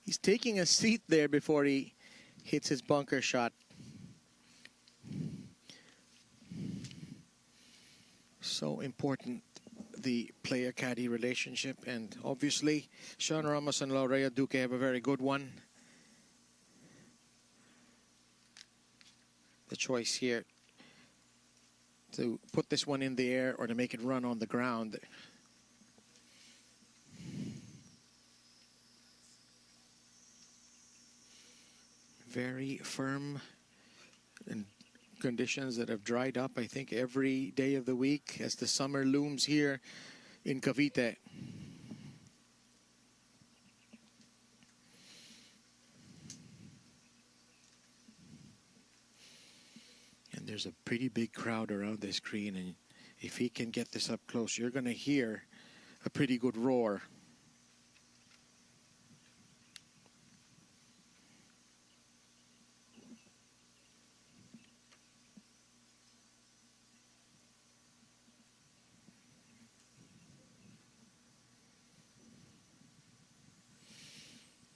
he's taking a seat there before he hits his bunker shot. So important, the player-caddy relationship, and obviously Sean Ramos and Laurea Duque have a very good one. The choice here to put this one in the air or to make it run on the ground. Very firm and conditions that have dried up, I think, every day of the week as the summer looms here in Cavite. And there's a pretty big crowd around this green, and if he can get this up close, you're going to hear a pretty good roar.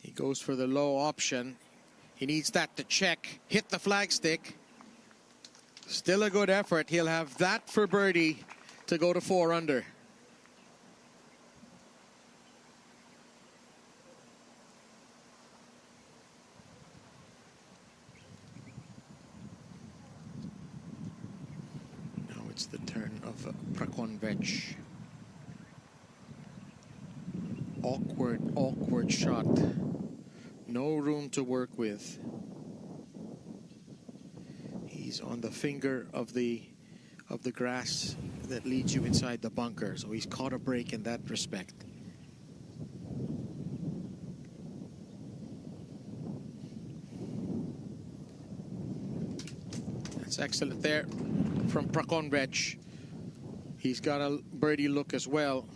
He goes for the low option. He needs that to check. Hit the flagstick. Still a good effort. He'll have that for birdie to go to 4 under. Now it's the turn of Prakonvech. Awkward shot. No room to work with. He's on the finger of the grass that leads you inside the bunker, so he's caught a break in that respect. That's excellent there from Prakonvech. He's got a birdie look as well.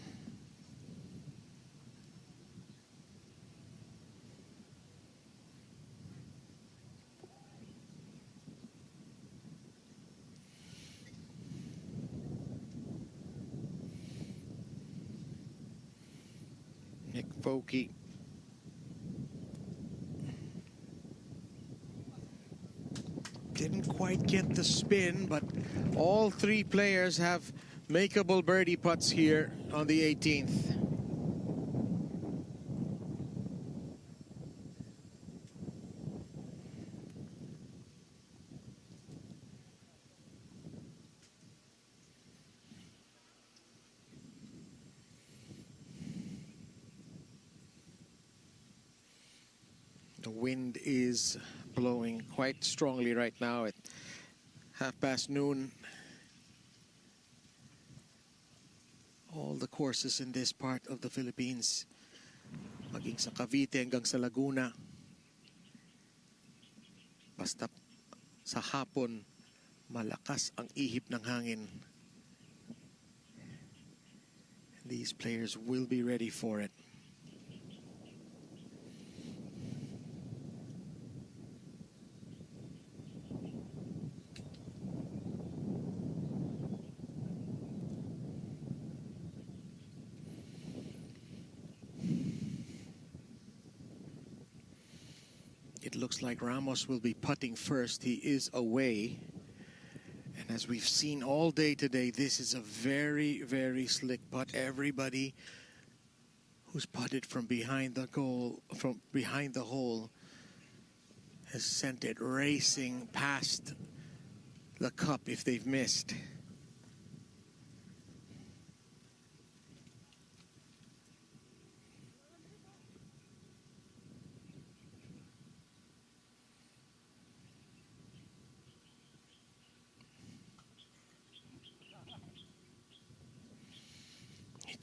Nick Vokey. Didn't quite get the spin, but all three players have makeable birdie putts here on the 18th. The wind is blowing quite strongly right now at 12:30. All the courses in this part of the Philippines, maging sa Cavite hanggang sa Laguna, basta sa hapon, malakas ang ihip ng hangin. These players will be ready for it. It looks like Ramos will be putting first. He is away. And as we've seen all day today, this is a very, very slick putt. Everybody who's putted from behind the goal, from behind the hole, has sent it racing past the cup if they've missed.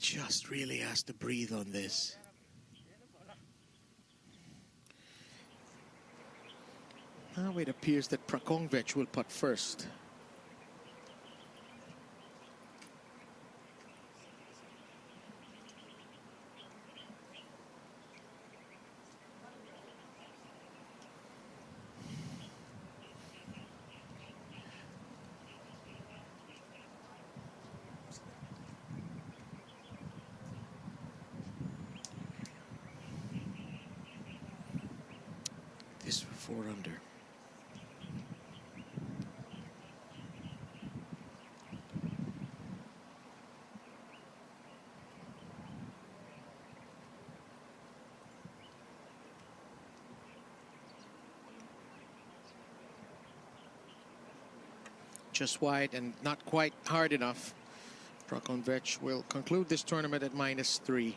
Just really has to breathe on this. Now it appears that Prakonvech will putt first. This for 4 under. Just wide and not quite hard enough. Prakonvech will conclude this tournament at -3.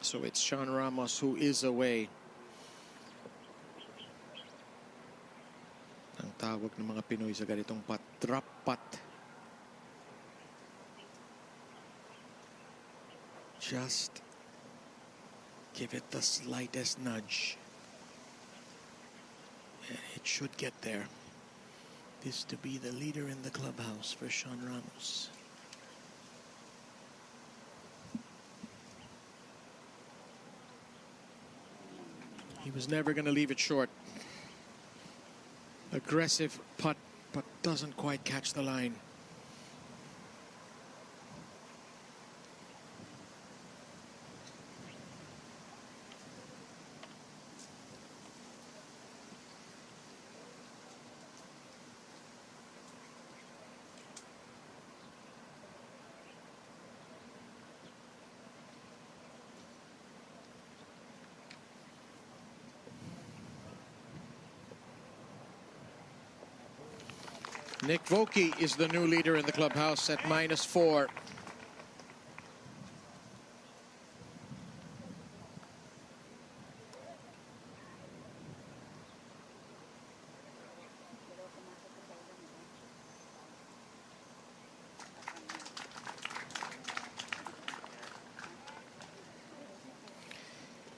So it's Sean Ramos who is away. Ang tawag ng mga Pinoy sa ganitong putt, drop putt. Just give it the slightest nudge, and it should get there. This to be the leader in the clubhouse for Sean Ramos. He was never going to leave it short. Aggressive putt, but doesn't quite catch the line. Nick Vokey is the new leader in the clubhouse at -4.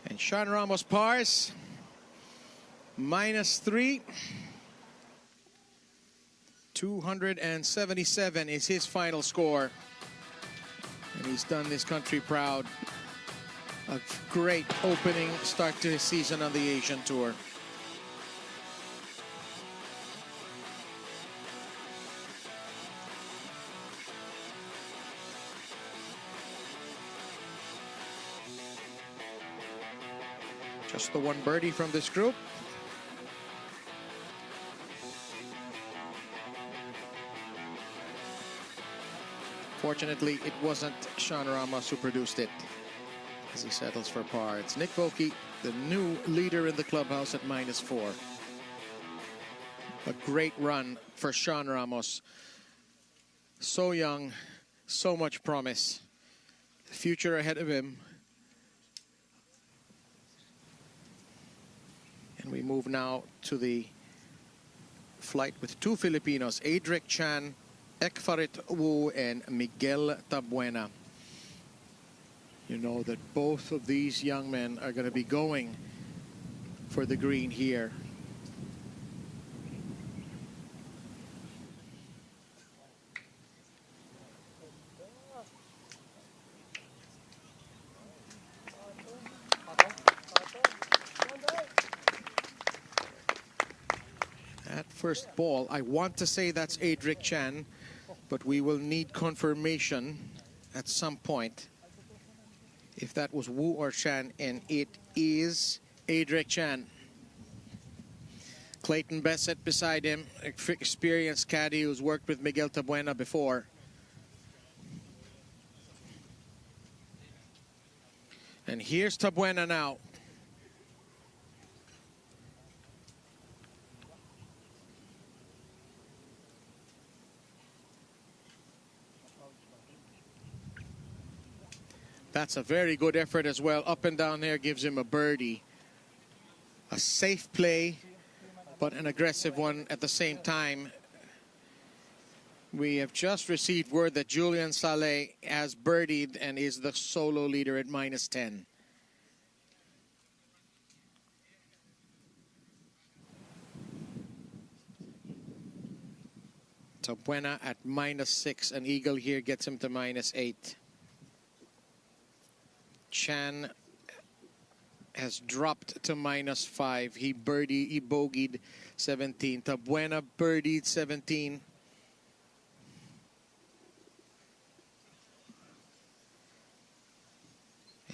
And Sean Ramos pars, -3. 277 is his final score. And he's done this country proud. A great opening start to his season on the Asian Tour. Just the one birdie from this group. Fortunately, it wasn't Sean Ramos who produced it as he settles for par. It's Nick Vokey, the new leader in the clubhouse at -4. A great run for Sean Ramos. So young, so much promise. The future ahead of him. And we move now to the flight with two Filipinos, Adric Chan, Ekfarit Wu, and Miguel Tabuena. You know that both of these young men are going to be going for the green here. At first ball, I want to say that's Adric Chan, but we will need confirmation at some point if that was Wu or Chan, and it is Adric Chan. Clayton Bessett beside him, experienced caddy who's worked with Miguel Tabuena before. And here's Tabuena now. That's a very good effort as well. Up and down there gives him a birdie. A safe play, but an aggressive one at the same time. We have just received word that Julian Saleh has birdied and is the solo leader at -10. Tabuena at -6. An eagle here gets him to -8. Chan has dropped to -5. He bogeyed 17. Tabuena birdied 17.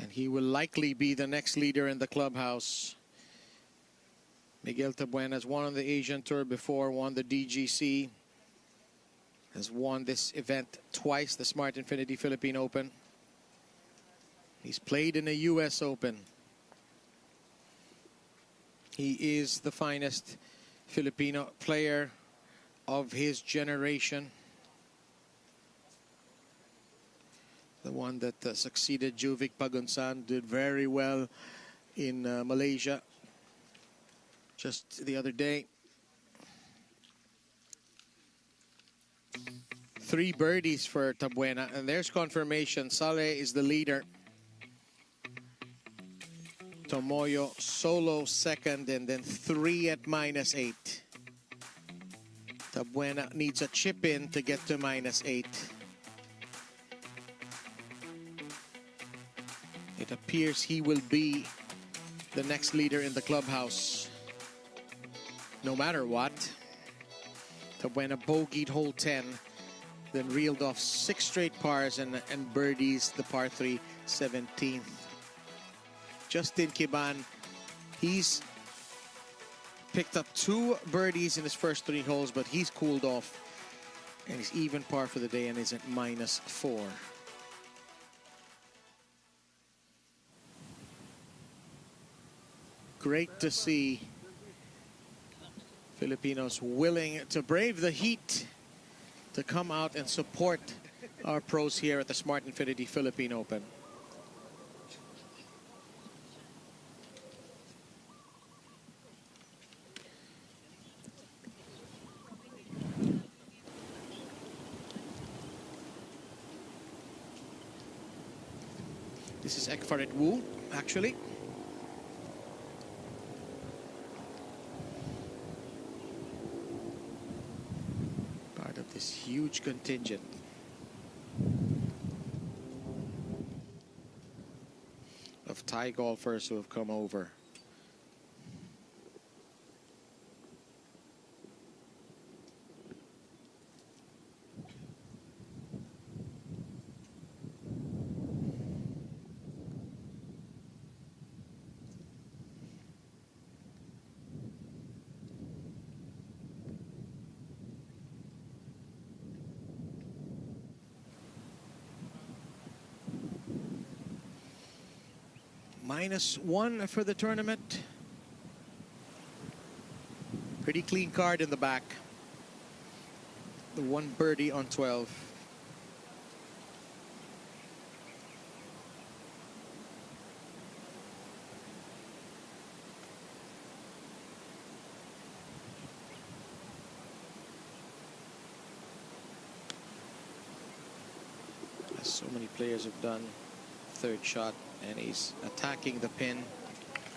And he will likely be the next leader in the clubhouse. Miguel Tabuena has won on the Asian Tour before, won the DGC, has won this event twice, the Smart Infinity Philippine Open. He's played in a US Open. He is the finest Filipino player of his generation. The one that succeeded Jovic Pagunsan, did very well in Malaysia just the other day. 3 birdies for Tabuena, and there's confirmation. Saleh is the leader. Tomoyo solo second, and then 3 at -8. Tabuena needs a chip in to get to -8. It appears he will be the next leader in the clubhouse, no matter what. Tabuena bogeyed hole 10, then reeled off 6 straight pars and birdies the par 3 17th. Justin Kiban, he's picked up 2 birdies in his first 3 holes, but he's cooled off and he's even par for the day and is at -4. Great to see Filipinos willing to brave the heat to come out and support our pros here at the Smart Infinity Philippine Open. This is Ekfaret Wu, actually. Part of this huge contingent. Of Thai golfers who have come over. -1 for the tournament. Pretty clean card in the back. The 1 birdie on 12. As so many players have done. Third shot, and he's attacking the pin,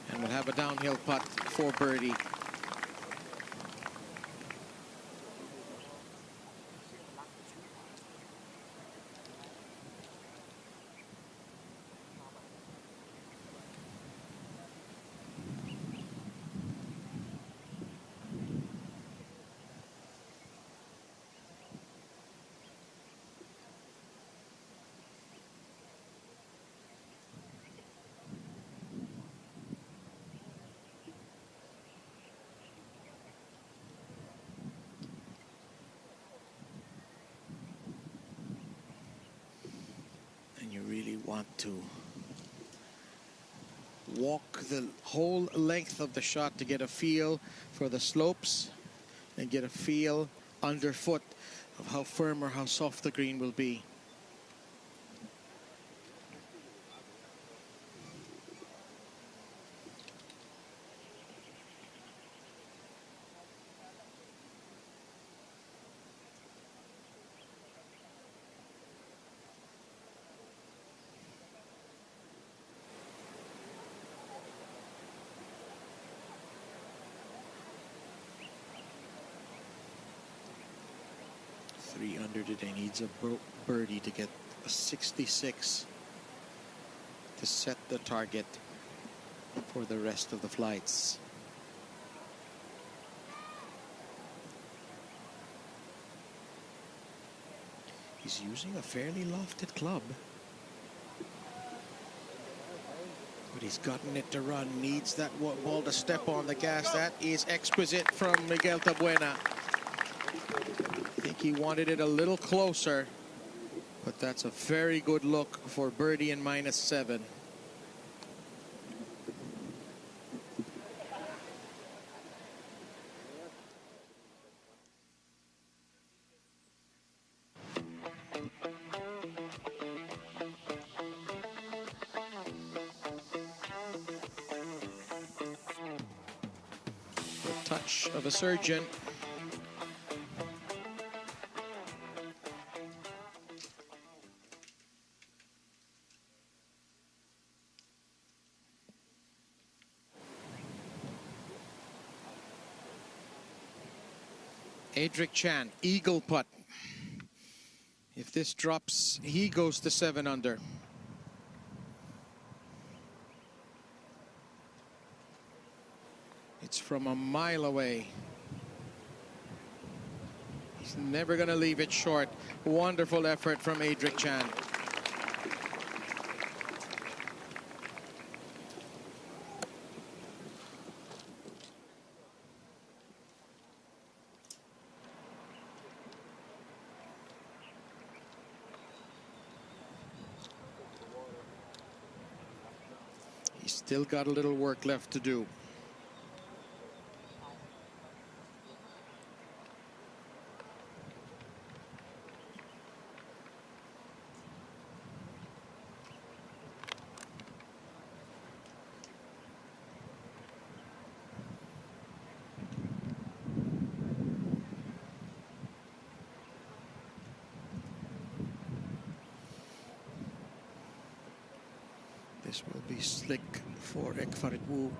and will have a downhill putt for birdie. Want to walk the whole length of the shot to get a feel for the slopes and get a feel underfoot of how firm or how soft the green will be. Under today, needs a birdie to get a 66 to set the target for the rest of the flights. He's using a fairly lofted club, but he's gotten it to run. Needs that ball to step on the gas. That is exquisite from Miguel Tabuena. I think he wanted it a little closer, but that's a very good look for birdie and -7. The touch of a surgeon. Adric Chan, eagle putt. If this drops, he goes to 7 under. It's from a mile away. He's never going to leave it short. Wonderful effort from Adric Chan. Still got a little work left to do. This will be slick for Ekfarit Wu.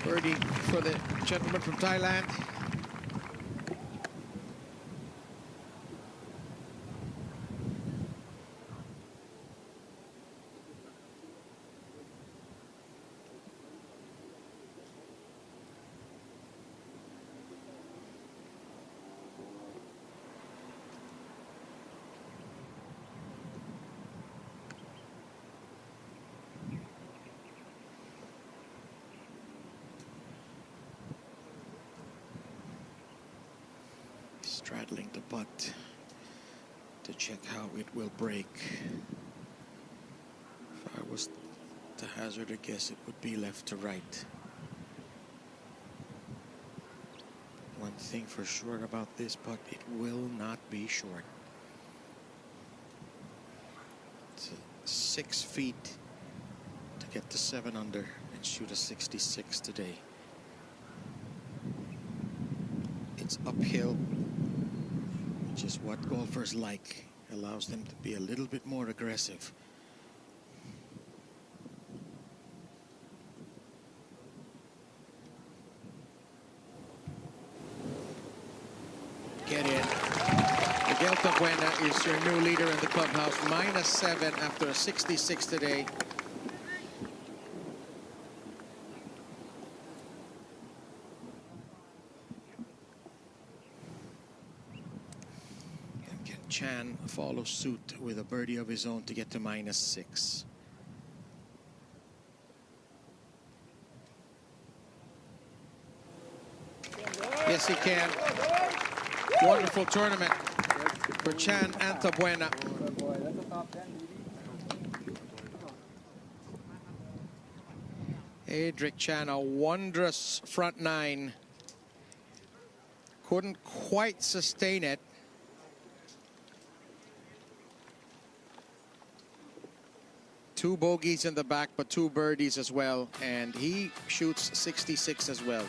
Birdie for the gentleman from Thailand. Straddling the putt to check how it will break. If I was to hazard a guess, it would be left to right. One thing for sure about this putt, it will not be short. It's 6 feet to get to 7 under and shoot a 66 today. It's uphill, which is what golfers like. Allows them to be a little bit more aggressive. Get in. Miguel Tabuena is your new leader in the clubhouse. -7 after a 66 today. Chan follows suit with a birdie of his own to get to -6. Yes, he can. Wonderful tournament for Chan and Tabuena. Adric Chan, a wondrous front nine. Couldn't quite sustain it. Two bogeys in the back, but 2 birdies as well. And he shoots 66 as well.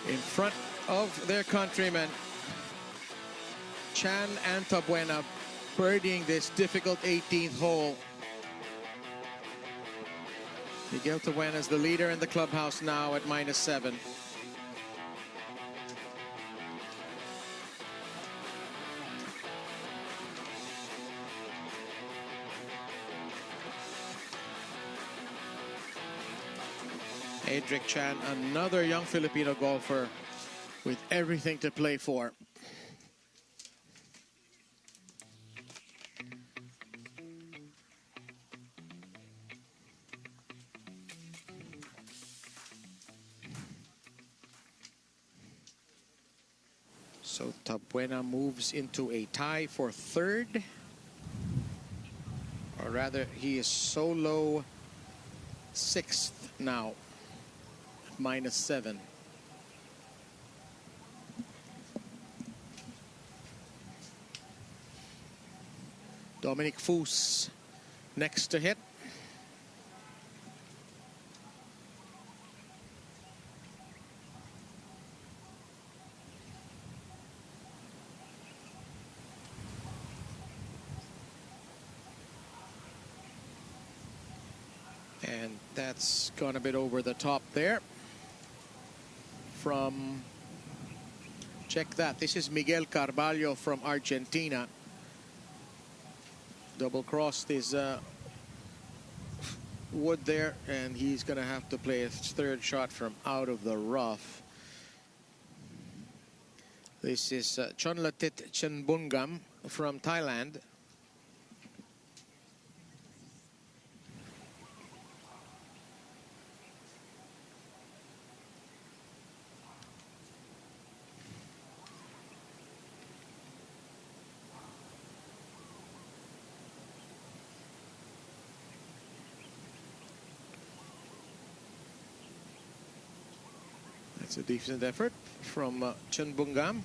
In front of their countrymen, Chan and Tabuena birdieing this difficult 18th hole. Miguel Tabuena is the leader in the clubhouse now at -7. Adric Chan, another young Filipino golfer with everything to play for. So Tabuena moves into a tie for 3rd. Or rather, he is solo 6th now. -7. Dominic Foos next to hit. And that's gone a bit over the top there. From, check that, this is Miguel Carvalho from Argentina. Double crossed his wood there, and he's going to have to play his 3rd shot from out of the rough. This is Chonlatit Chenbungam from Thailand. It's a decent effort from Chen Bungam.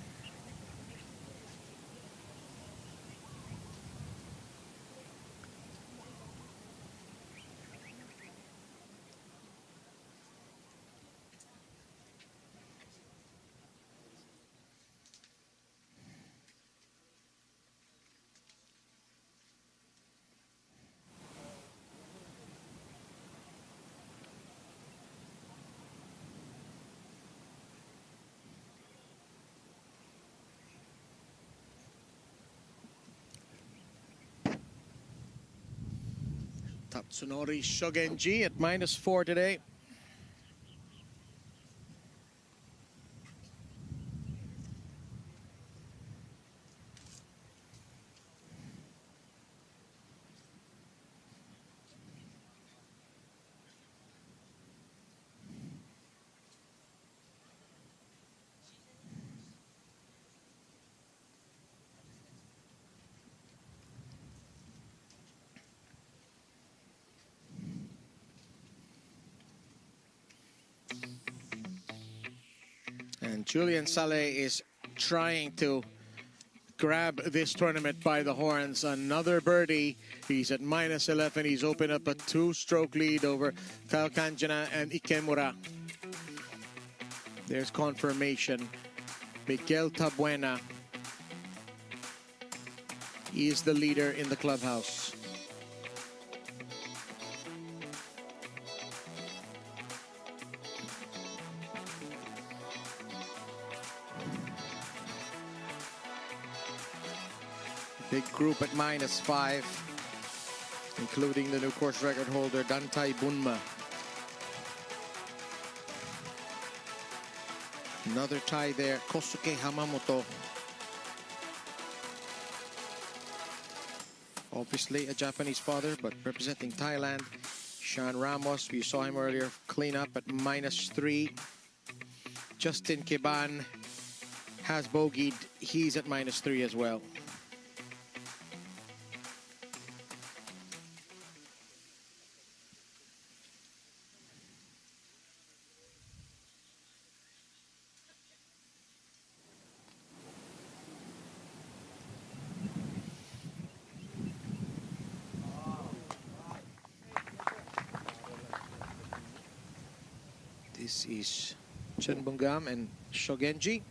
Tatsunori Shogenji at -4 today. And Julian Saleh is trying to grab this tournament by the horns. Another birdie. He's at -11. He's opened up a 2-stroke lead over Kyle Kanjana and Ikemura. There's confirmation. Miguel Tabuena is the leader in the clubhouse. Big group at -5, including the new course record holder, Dantai Bunma. Another tie there, Kosuke Hamamoto. Obviously a Japanese father, but representing Thailand. Sean Ramos, we saw him earlier, clean up at -3. Justin Kiban has bogeyed. He's at -3 as well. This is Chen Bungam and Shogenji.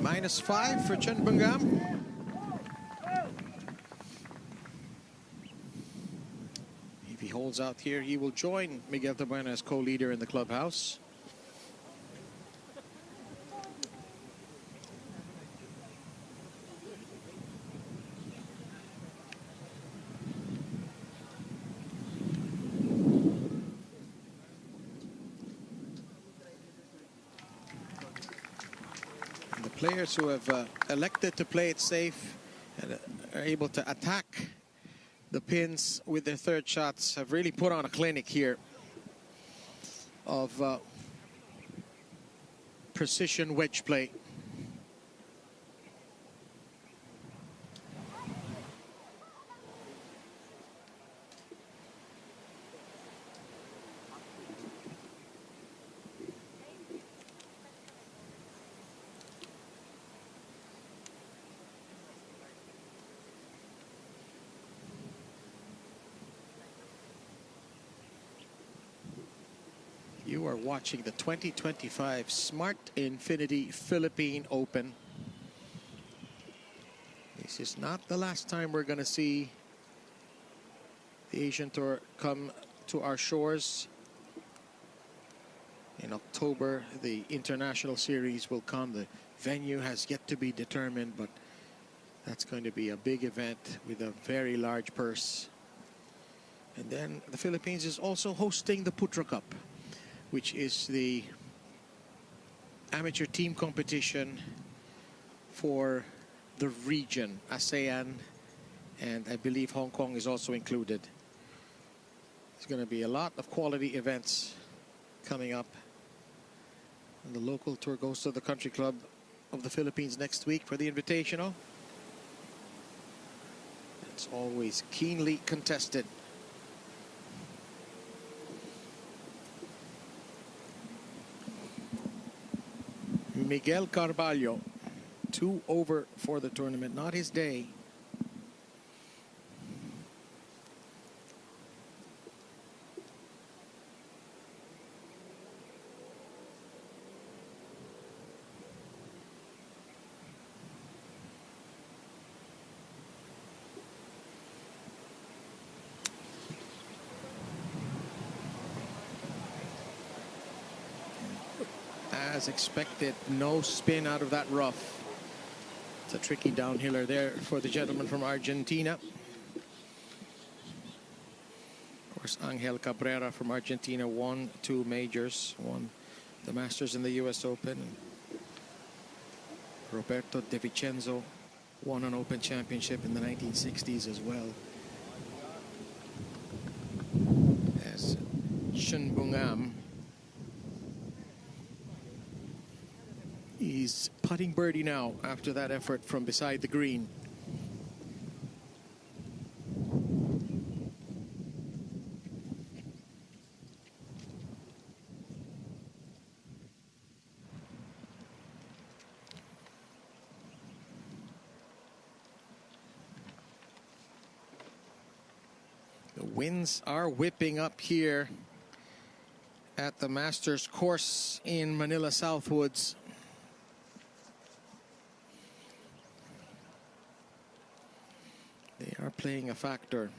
-5 for Chen Bungam. If he holds out here, he will join Miguel Tabuena as co-leader in the clubhouse. Players who have elected to play it safe and are able to attack the pins with their third shots have really put on a clinic here of precision wedge play. You are watching the 2025 Smart Infinity Philippine Open. This is not the last time we're going to see the Asian Tour come to our shores. In October, the International Series will come. The venue has yet to be determined, but that's going to be a big event with a very large purse. And then the Philippines is also hosting the Putra Cup, which is the amateur team competition for the region, ASEAN, and I believe Hong Kong is also included. There's going to be a lot of quality events coming up. And the local tour goes to the Country Club of the Philippines next week for the Invitational. It's always keenly contested. Miguel Carvalho, 2 over for the tournament. Not his day. As expected, no spin out of that rough. It's a tricky downhiller there for the gentleman from Argentina. Of course, Angel Cabrera from Argentina won 2 majors, won the Masters and the US Open. Roberto De Vicenzo won an Open Championship in the 1960s as well. As Chun Bungam, he's putting birdie now after that effort from beside the green. The winds are whipping up here at the Masters course in Manila Southwoods. They are playing a factor.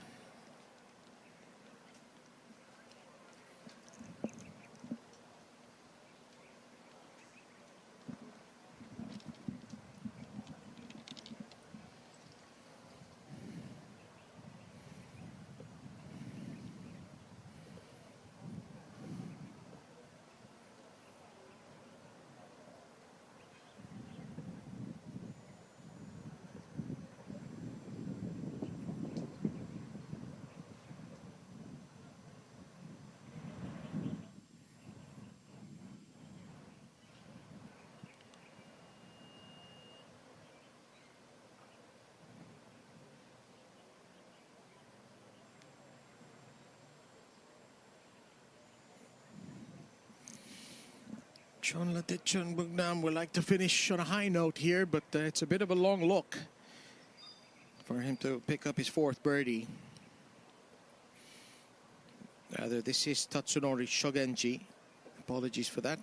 Chun Bugnam would like to finish on a high note here, but it's a bit of a long look for him to pick up his 4th birdie. Rather, this is Tatsunori Shogenji. Apologies for that.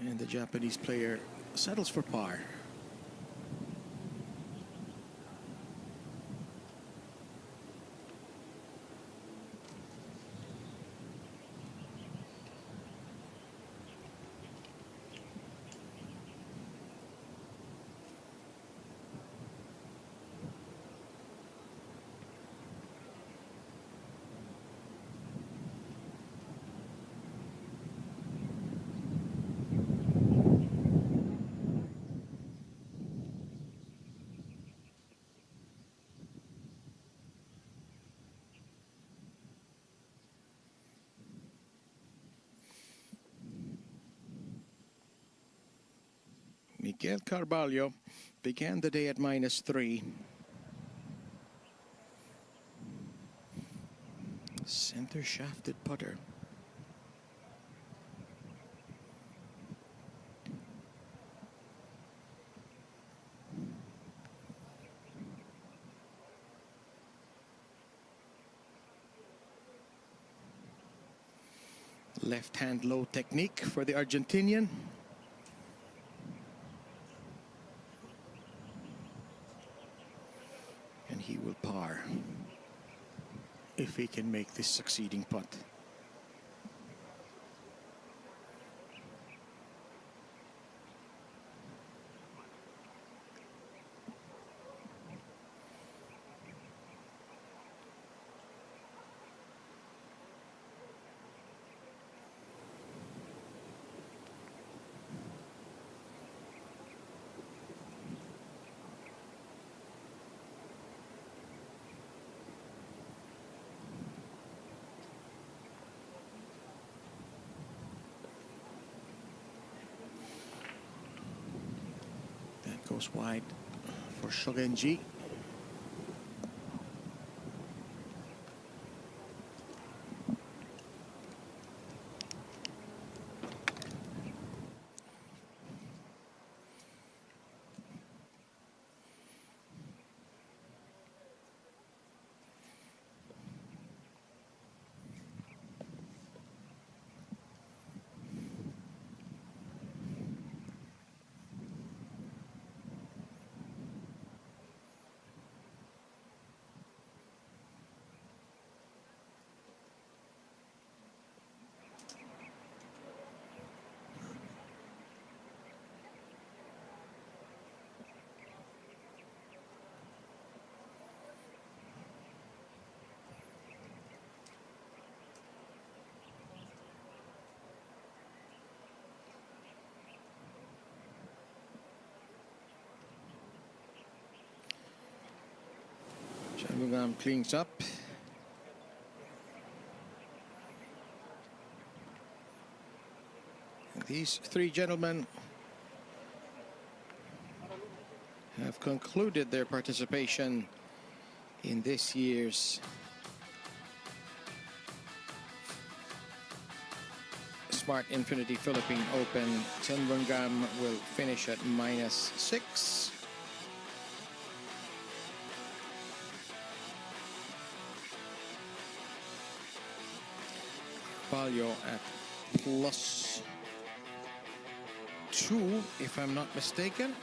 And the Japanese player settles for par. Miguel Carvalho began the day at -3. Center shafted putter. Left hand low technique for the Argentinian. And he will par if he can make this succeeding putt. Goes wide for Shogenji. Shanmugam cleans up. And these three gentlemen have concluded their participation in this year's Smart Infinity Philippine Open. Shanmugam will finish at -6. Palio at +2, if I'm not mistaken.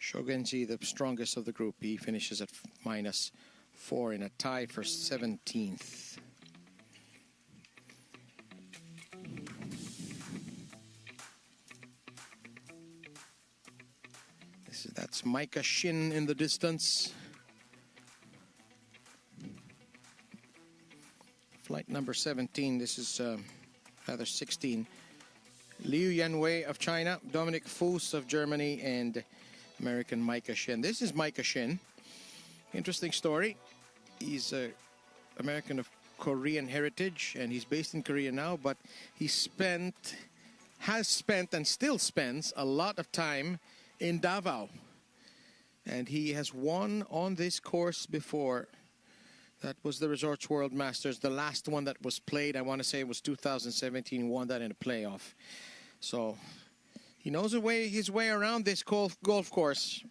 Shogenji, the strongest of the group, he finishes at -4 in a tie for 17th. That's Micah Shin in the distance. Flight number 17. This is rather 16. Liu Yanwei of China, Dominic Fuss of Germany, and American Micah Shin. This is Micah Shin. Interesting story. He's an American of Korean heritage, and he's based in Korea now, but he has spent and still spends a lot of time in Davao. And he has won on this course before. That was the Resorts World Masters. The last one that was played, I want to say it was 2017. He won that in a playoff. So he knows his way around this golf course.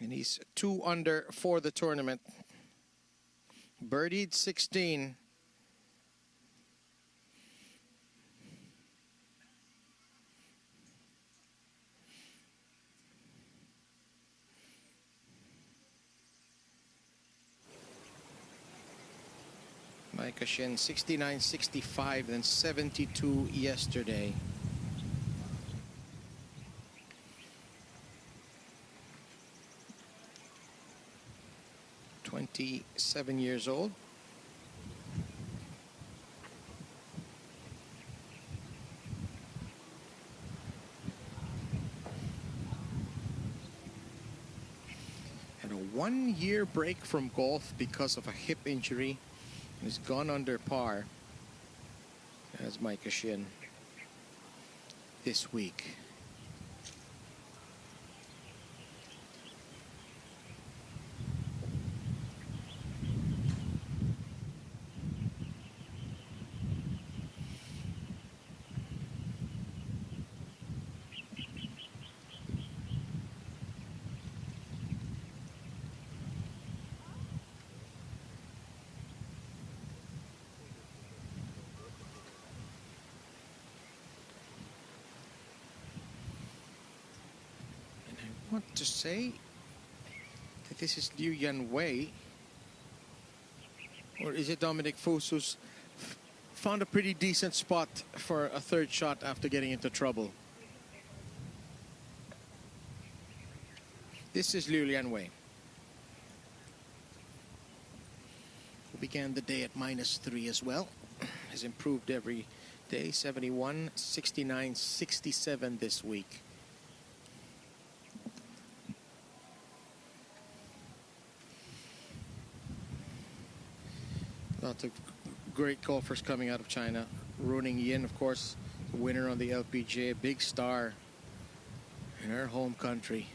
And he's 2 under for the tournament. Birdied 16. Micah Shin, 69, 65, then 72 yesterday. "27 years old. Had a 1-year break from golf because of a hip injury. He's gone under par as Micah Shin this week. I want to say that this is Liu Yanwei, or is it Dominic Fuss, who's found a pretty decent spot for a third shot after getting into trouble. This is Liu Yanwei, who began the day at -3 as well. Has improved every today, 71, 69, 67 this week. Lots of great golfers coming out of China. Runing Yin, of course, winner on the LPGA, big star in her home country.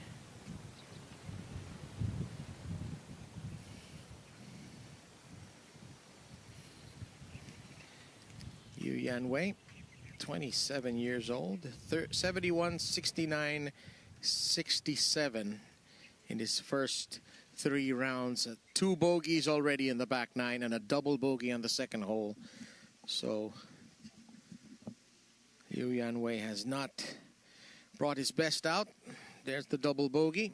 Yu Yanwei, 27 years old, 71, 69, 67 in his first 3 rounds. 2 bogeys already in the back 9 and a double bogey on the second hole. So Yu Yanwei has not brought his best out. There's the double bogey.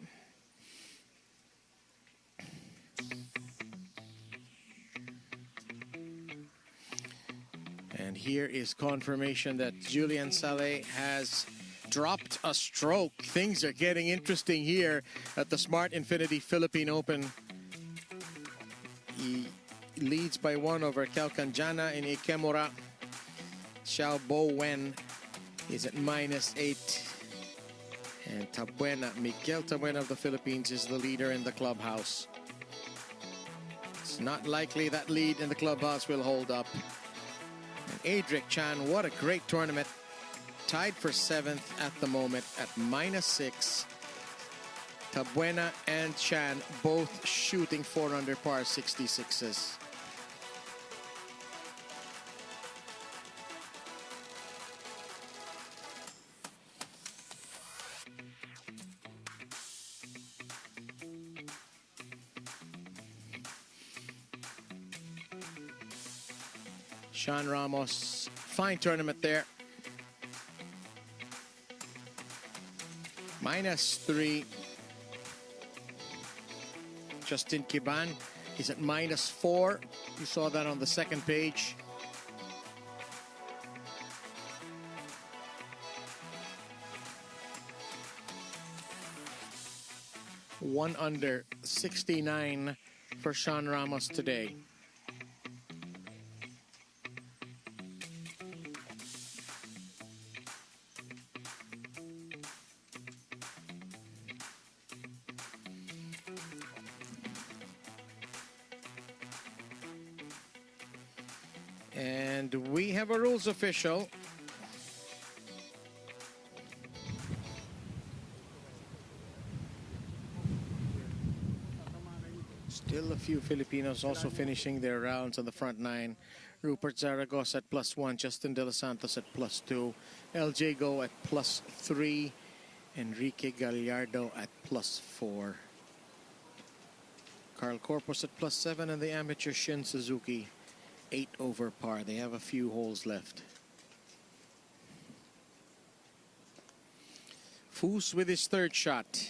And here is confirmation that Julian Saleh has dropped a stroke. Things are getting interesting here at the Smart Infinity Philippine Open. He leads by 1 over Kalkanjana in Ikemura. Xiao Bo Wen is at -8. And Tabuena, Miguel Tabuena of the Philippines, is the leader in the Clubhouse. It's not likely that lead in the Clubhouse will hold up. And Adric Chan, what a great tournament. Tied for 7th at the moment at -6. Tabuena and Chan both shooting 4 under par 66s. Sean Ramos, fine tournament there. -3. Justin Kiban is at -4. You saw that on the second page. One under, 69 for Sean Ramos today. And we have a rules official. Still a few Filipinos also finishing their rounds on the front 9. Rupert Zaragoza at +1, Justin De Los Santos at +2, LJ Go at +3, Enrique Gallardo at +4. Carl Corpus at +7, and the amateur Shin Suzuki 8 over par. They have a few holes left. Foos with his 3rd shot.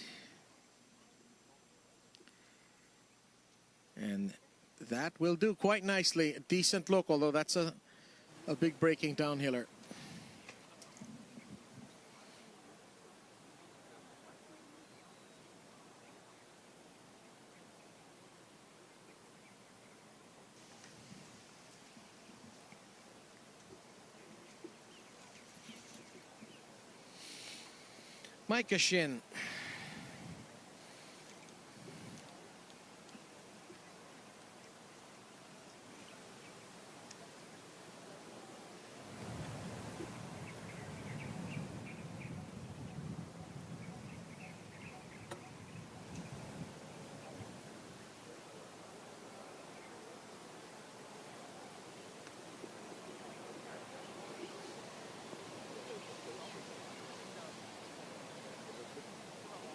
And that will do quite nicely. A decent look, although that's a big breaking downhiller. Micah Shin.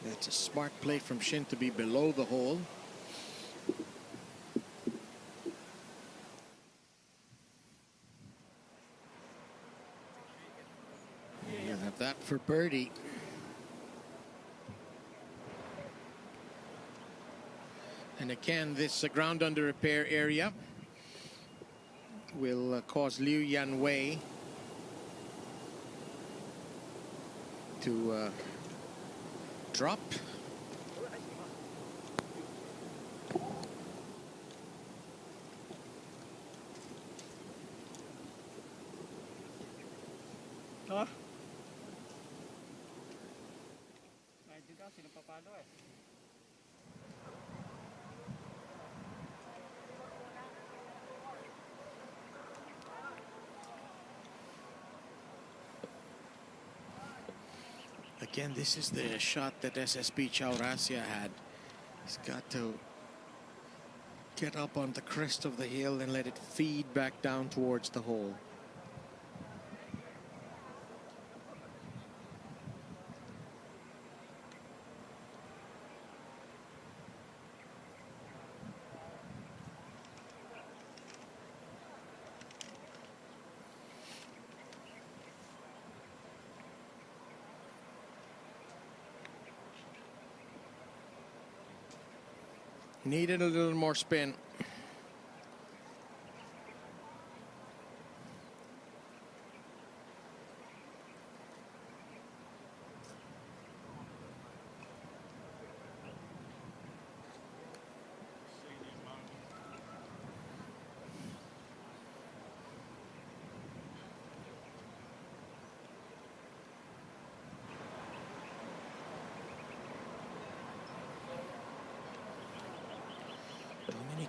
That's a smart play from Shin to be below the hole. You'll have that for birdie. And again, this ground under repair area will cause Liu Yanwei to drop. Ha? Kahit din kasi napapalo eh. Again, this is the shot that SSB Chaurasia had. He's got to get up on the crest of the hill and let it feed back down towards the hole. Needed a little more spin.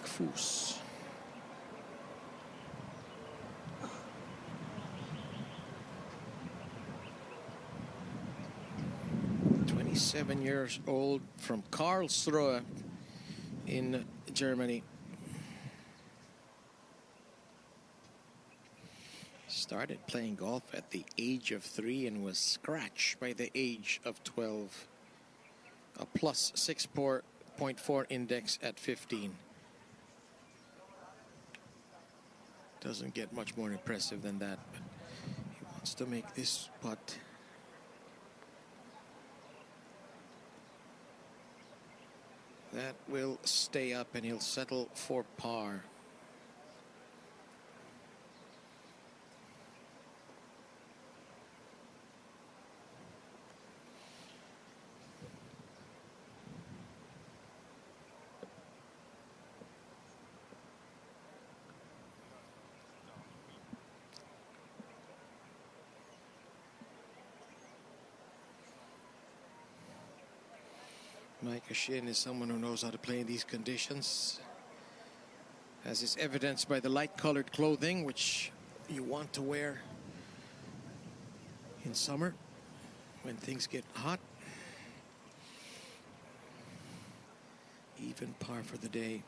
Foos. 27 years old from Karlsruhe in Germany. Started playing golf at the age of 3 and was scratched by the age of 12. A plus 6.4 index at 15. Doesn't get much more impressive than that, but he wants to make this putt. That will stay up and he'll settle for par. Micah Shin is someone who knows how to play in these conditions, as is evidenced by the light-colored clothing, which you want to wear in summer when things get hot. Even par for the day.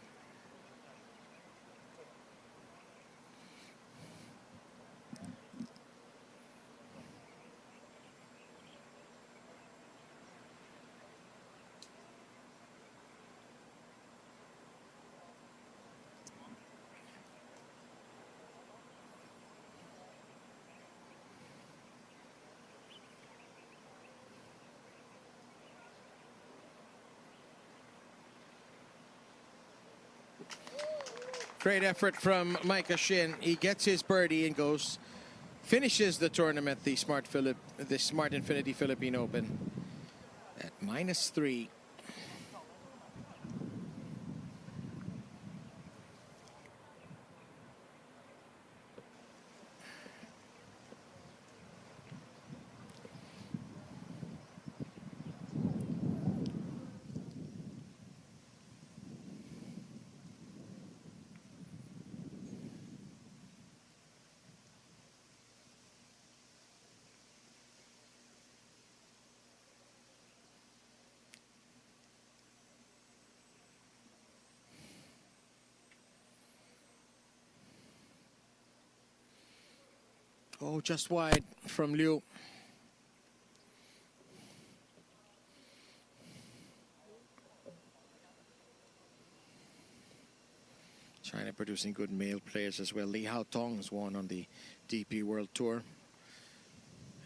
Great effort from Micah Shin. He gets his birdie and finishes the tournament, the Smart Infinity Philippine Open at -3. Oh, just wide from Liu. China producing good male players as well. Li Hao Tong has won on the DP World Tour.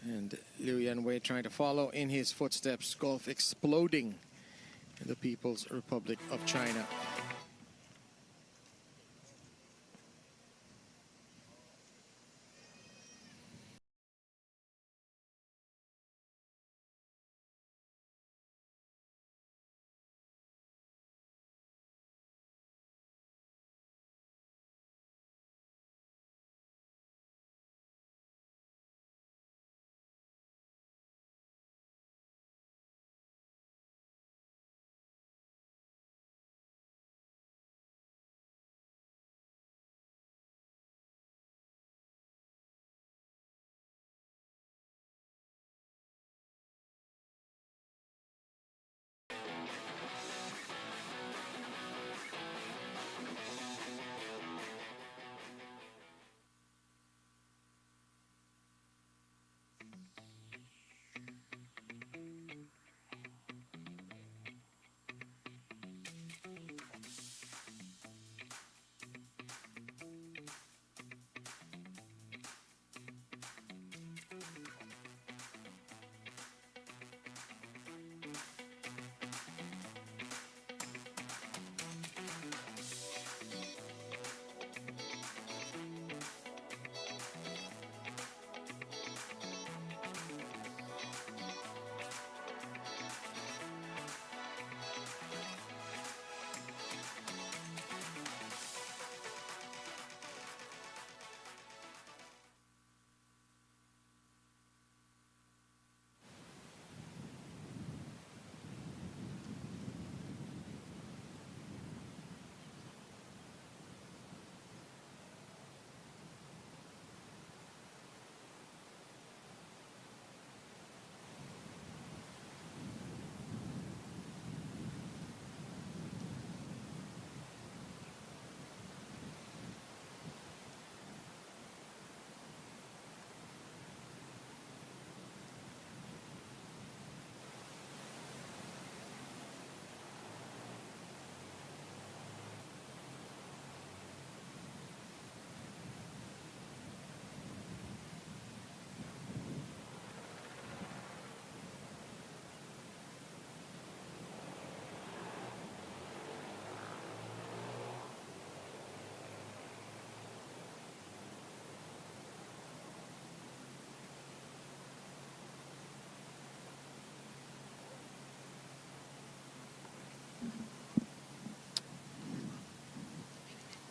And Liu Yanwei trying to follow in his footsteps. Golf exploding in the People's Republic of China.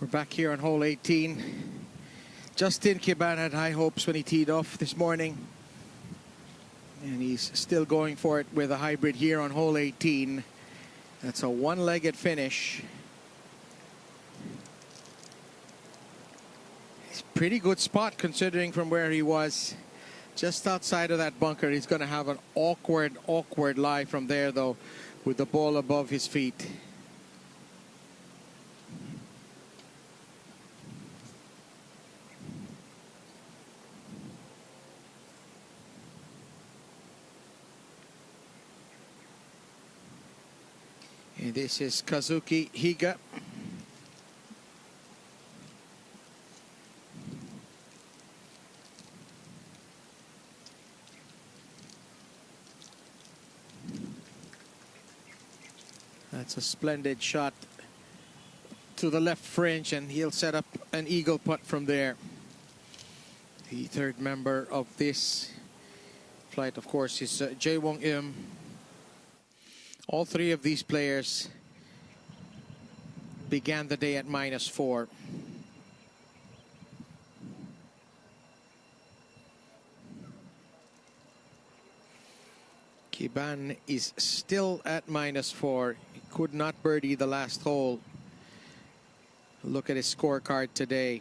We're back here on hole 18. Justin Kiban had high hopes when he teed off this morning. And he's still going for it with a hybrid here on hole 18. That's a one-legged finish. It's a pretty good spot considering from where he was. Just outside of that bunker. He's going to have an awkward lie from there, though, with the ball above his feet. And this is Kazuki Higa. That's a splendid shot to the left fringe, and he'll set up an eagle putt from there. The third member of this flight, of course, is Jae-Wong Im. All three of these players began the day at -4. Kiban is still at -4. He could not birdie the last hole. Look at his scorecard today.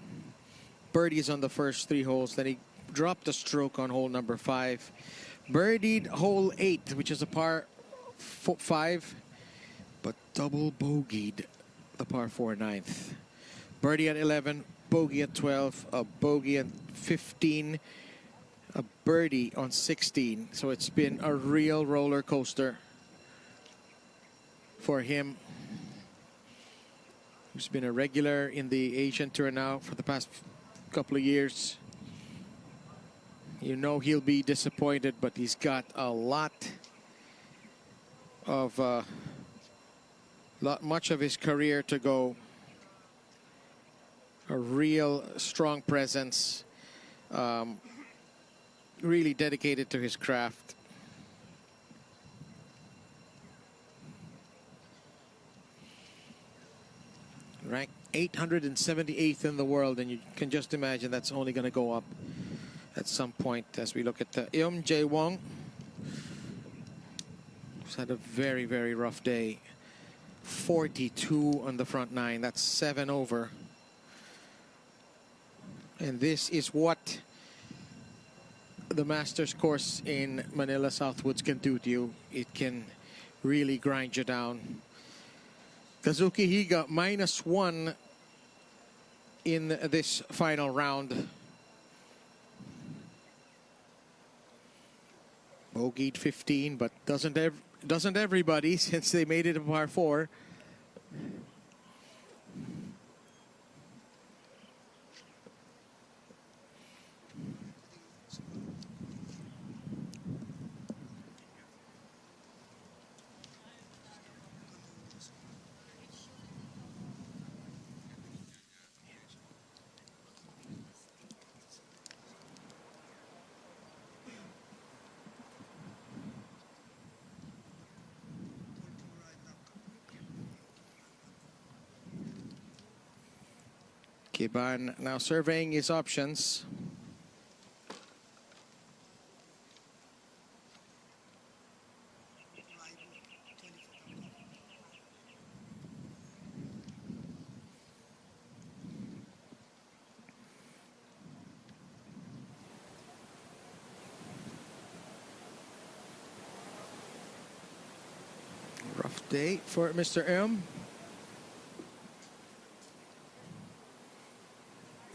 Birdies on the first 3 holes. Then he dropped a stroke on hole number 5. Birdied hole 8, which is a par 5, but double bogeyed the par 4 ninth. Birdie at 11, bogey at 12, a bogey at 15, a birdie on 16. So it's been a real roller coaster for him. He's been a regular in the Asian Tour now for the past couple of years. You know he'll be disappointed, but he's got a lot of much of his career to go. A real strong presence, really dedicated to his craft. Ranked 878th in the world, and you can just imagine that's only going to go up at some point as we look at the Im Jae-Wong. He's had a very, very rough day. 42 on the front 9. That's 7 over. And this is what the Masters course in Manila Southwoods can do to you. It can really grind you down. Kazuki Higa -1 in this final round. Bogeyed 15, but doesn't everybody, since they made it a par 4. Kiban now surveying his options. Rough day for Mr. M.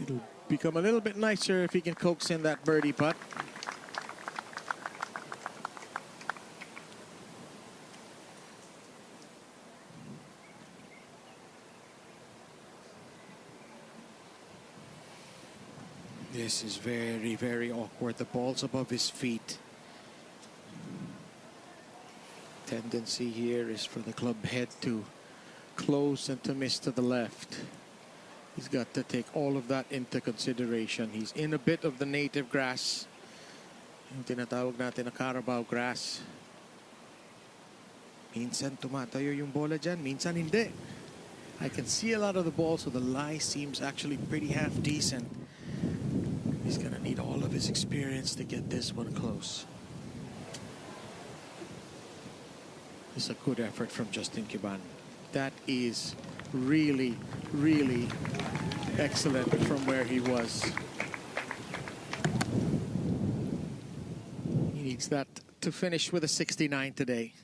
It'll become a little bit nicer if he can coax in that birdie putt. This is very, very awkward. The ball's above his feet. Tendency here is for the club head to close and to miss to the left. He's got to take all of that into consideration. He's in a bit of the native grass. Yung tinatawag natin na Carabao grass. Minsan tumatayo yung bola dyan, minsan hindi. I can see a lot of the ball, so the lie seems actually pretty half decent. He's going to need all of his experience to get this one close. It's a good effort from Justin Kiban. That is really, really excellent from where he was. He needs that to finish with a 69 today.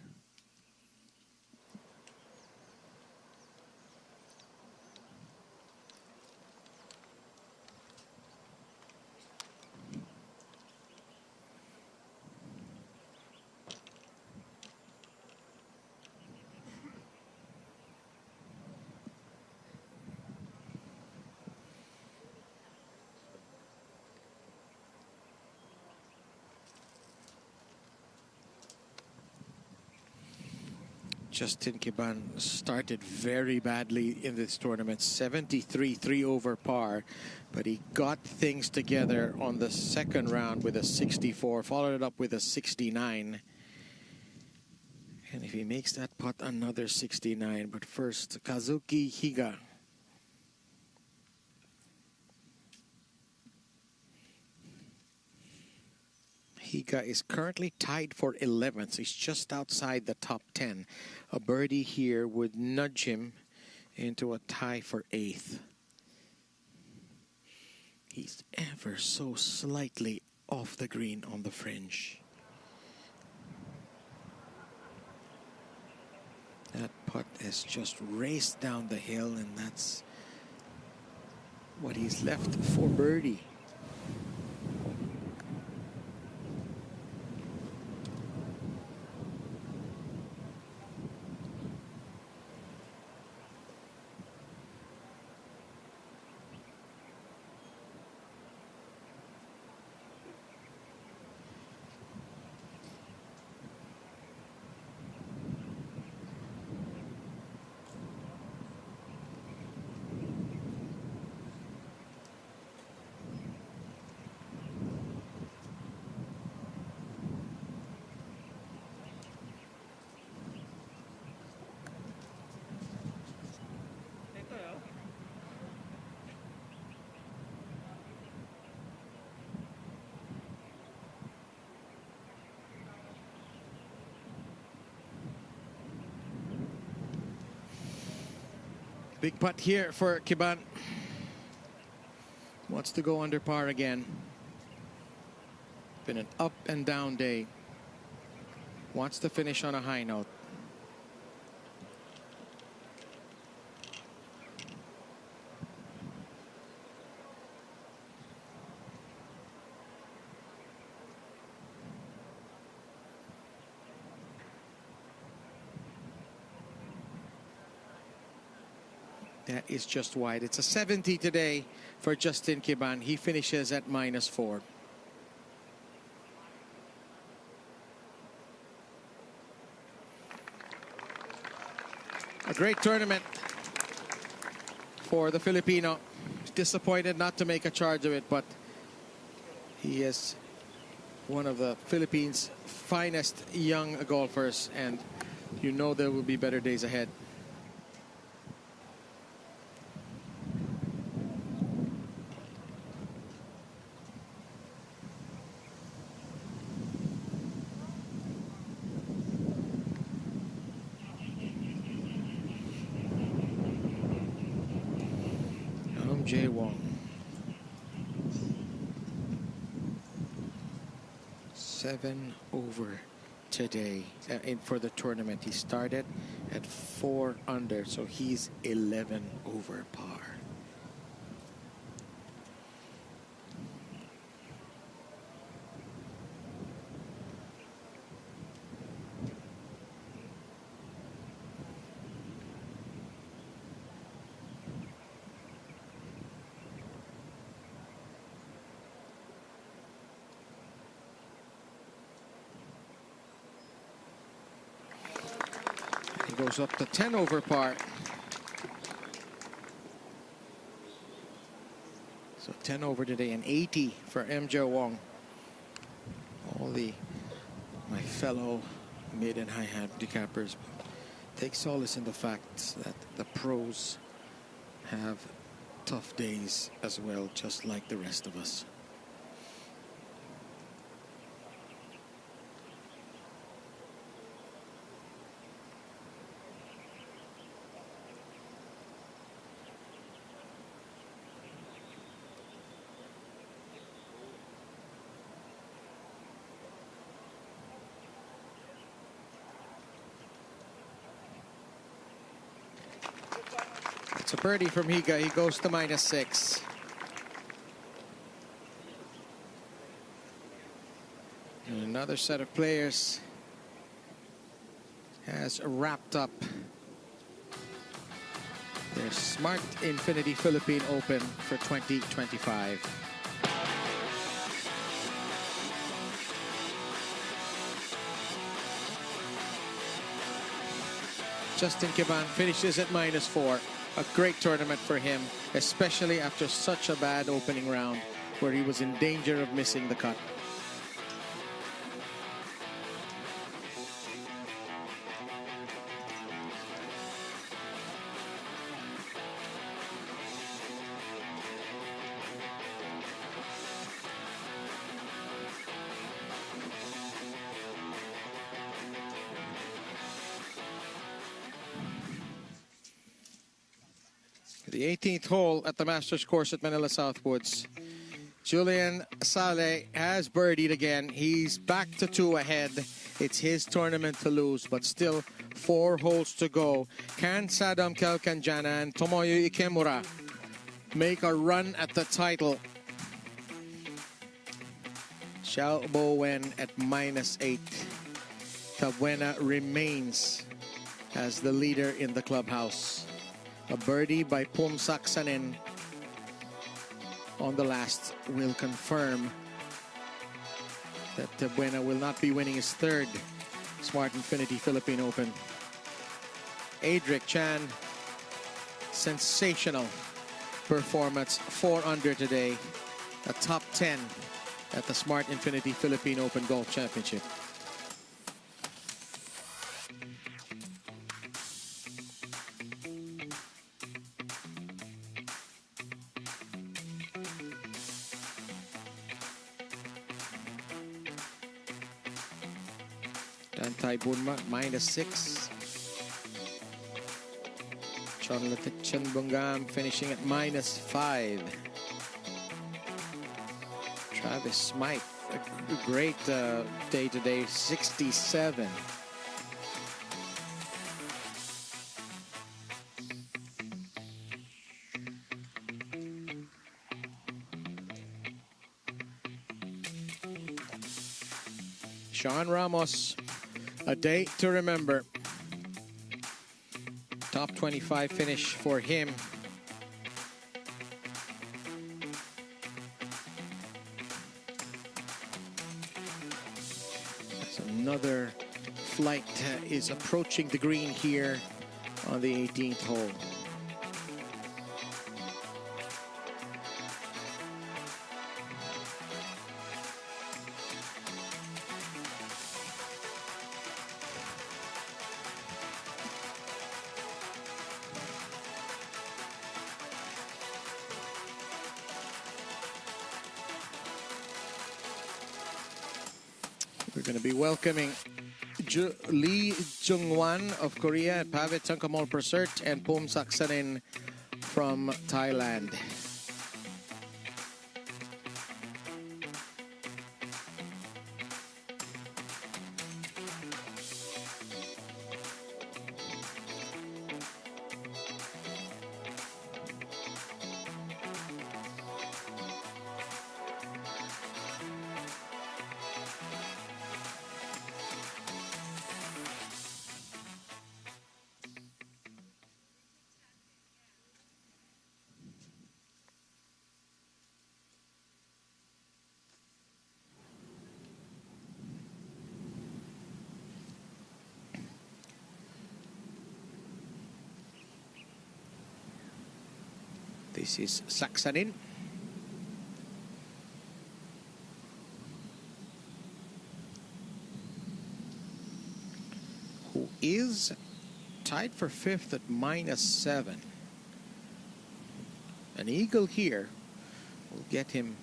Justin Kiban started very badly in this tournament, 73, 3 over par, but he got things together on the second round with a 64, followed it up with a 69. And if he makes that putt, another 69. But first, Kazuki Higa. Higa is currently tied for 11th. So he's just outside the top 10. A birdie here would nudge him into a tie for 8th. He's ever so slightly off the green on the fringe. That putt has just raced down the hill, and that's what he's left for birdie. Big putt here for Kiban. Wants to go under par again. Been an up and down day. Wants to finish on a high note. That is just wide. It's a 70 today for Justin Kiban. He finishes at -4. A great tournament for the Filipino. Disappointed not to make a charge of it, but he is one of the Philippines' finest young golfers, and you know there will be better days ahead. Jay Wong. 7 over today for the tournament. He started at 4 under, so he's 11 over par. Goes up to 10 over par. So 10 over today and 80 for MJ Wong. All my fellow mid and high handicappers take solace in the fact that the pros have tough days as well, just like the rest of us. It's a birdie from Higa. He goes to -6. And another set of players has wrapped up their Smart Infinity Philippine Open for 2025. Justin Kiban finishes at -4. A great tournament for him, especially after such a bad opening round where he was in danger of missing the cut. The 18th hole at the Masters course at Manila Southwoods. Julian Sale has birdied again. He's back to 2 ahead. It's his tournament to lose, but still 4 holes to go. Can Sadam Kelkanjana and Tomoyo Ikemura make a run at the title? Xiao Bowen at -8. Tabuena remains as the leader in the clubhouse. A birdie by Pum Saksanen on the last will confirm that Tabuena will not be winning his 3rd Smart Infinity Philippine Open. Adric Chan, sensational performance, 4 under today, a top 10 at the Smart Infinity Philippine Open Golf Championship. Dantay Bunma, -6. Chonlatichan Bungam finishing at -5. Travis Smythe, a great day today, 67. Sean Ramos, a day to remember. Top 25 finish for him. As another flight is approaching the green here on the 18th hole. We're going to be welcoming Lee Jungwan of Korea, Pavit Tangkamol Persert, and Pum Saksanen from Thailand. This is Saksanen. Who is tied for 5th at -7. An eagle here will get him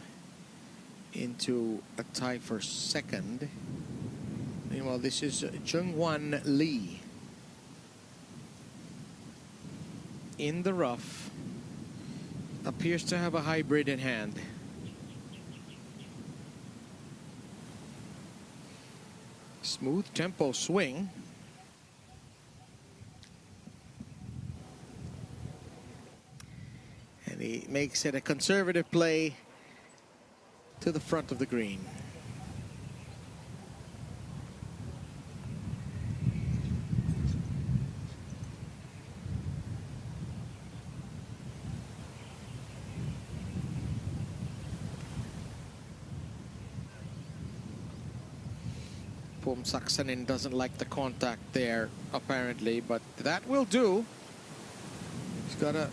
into a tie for 2nd. Meanwhile, this is Jungwon Lee in the rough. Appears to have a hybrid in hand. Smooth tempo swing. And he makes it a conservative play to the front of the green. Saksanin doesn't like the contact there, apparently, but that will do. He's got a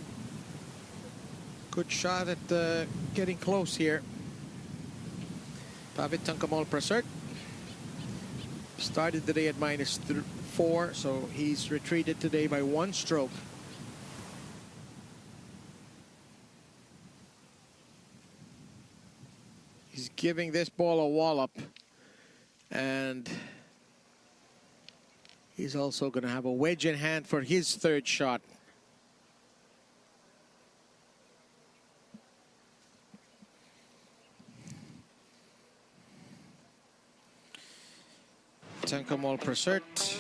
good shot at getting close here. Pavitt Tangkamal Prasert started the day at -4, so he's retreated today by 1 stroke. He's giving this ball a wallop, and he's also going to have a wedge in hand for his 3rd shot. Tangkamal Prasert,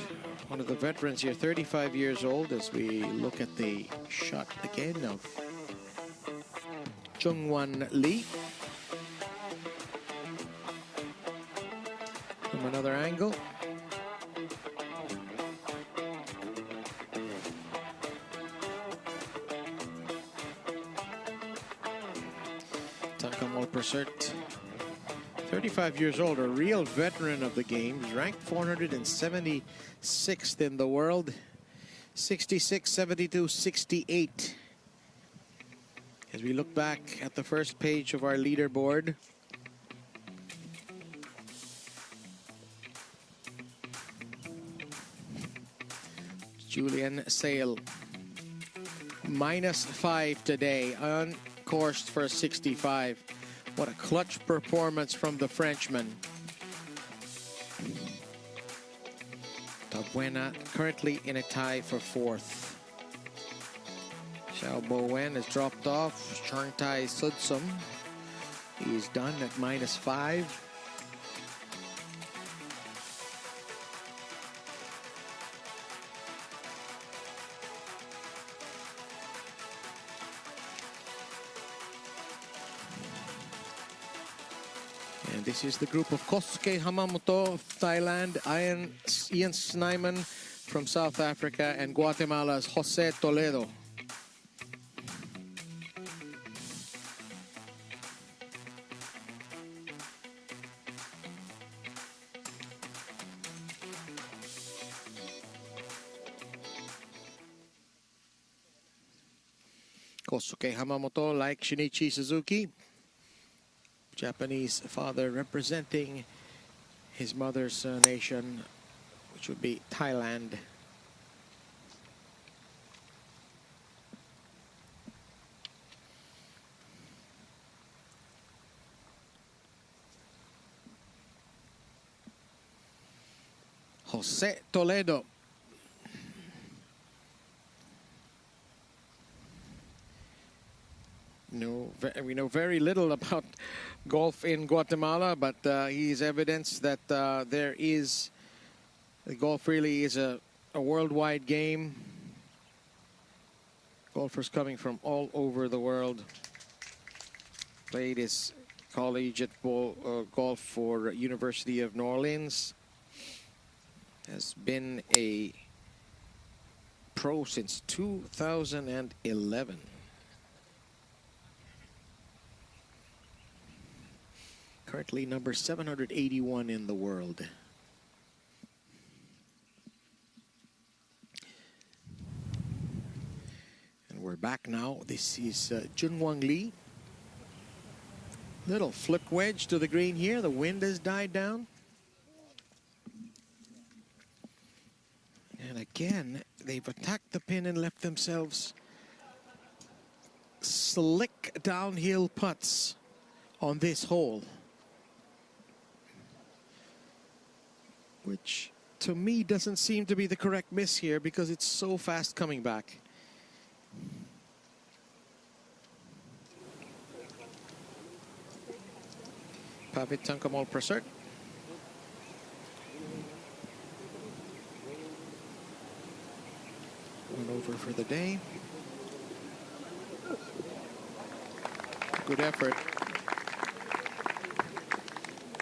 one of the veterans here, 35 years old, as we look at the shot again of Jungwon Lee. From another angle. Tangkamal Prasert, 35 years old, a real veteran of the game. He's ranked 476th in the world. 66, 72, 68. As we look back at the first page of our leaderboard. Julian Sale, -5 today, on course for 65. What a clutch performance from the Frenchman. Tabuena currently in a tie for 4th. Xiao Bowen has dropped off. Changtai Sudsum, he's done at -5. And this is the group of Kosuke Hamamoto of Thailand, Ian Snyman from South Africa, and Guatemala's Jose Toledo. Kosuke Hamamoto, like Shinichi Suzuki, Japanese father representing his mother's nation, which would be Thailand. Jose Toledo. We know very little about golf in Guatemala, but he's evidence that golf really is a worldwide game. Golfers coming from all over the world. Played his collegiate golf for University of New Orleans. Has been a pro since 2011. Currently number 781 in the world. And we're back now. This is Jungwon Lee. Little flip wedge to the green here. The wind has died down. And again, they've attacked the pin and left themselves slick downhill putts on this hole, which to me doesn't seem to be the correct miss here because it's so fast coming back. Pavit Tangkamal Prasert. One over for the day. Good effort.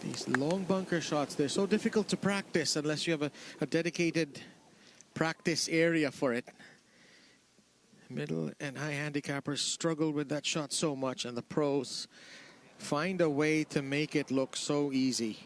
These long bunker shots, they're so difficult to practice unless you have a dedicated practice area for it. Middle and high handicappers struggle with that shot so much, and the pros find a way to make it look so easy.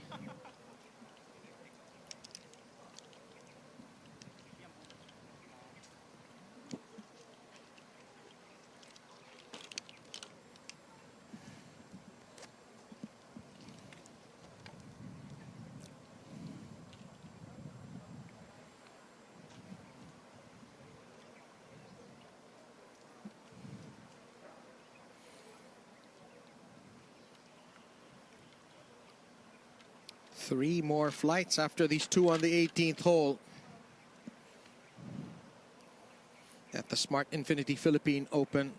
Three more flights after these two on the 18th hole at the Smart Infinity Philippine Open.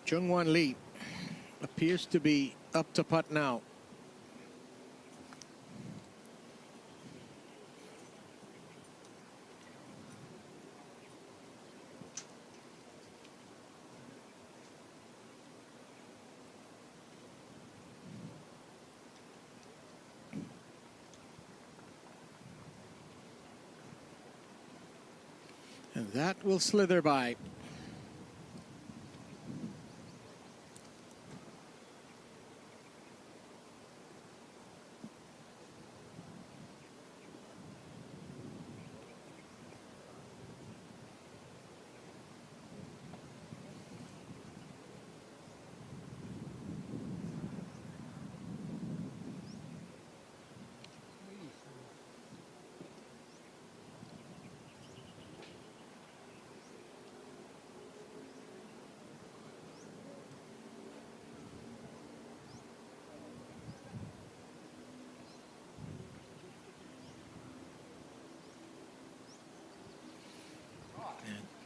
Jungwon Lee appears to be up to putt now. And that will slither by.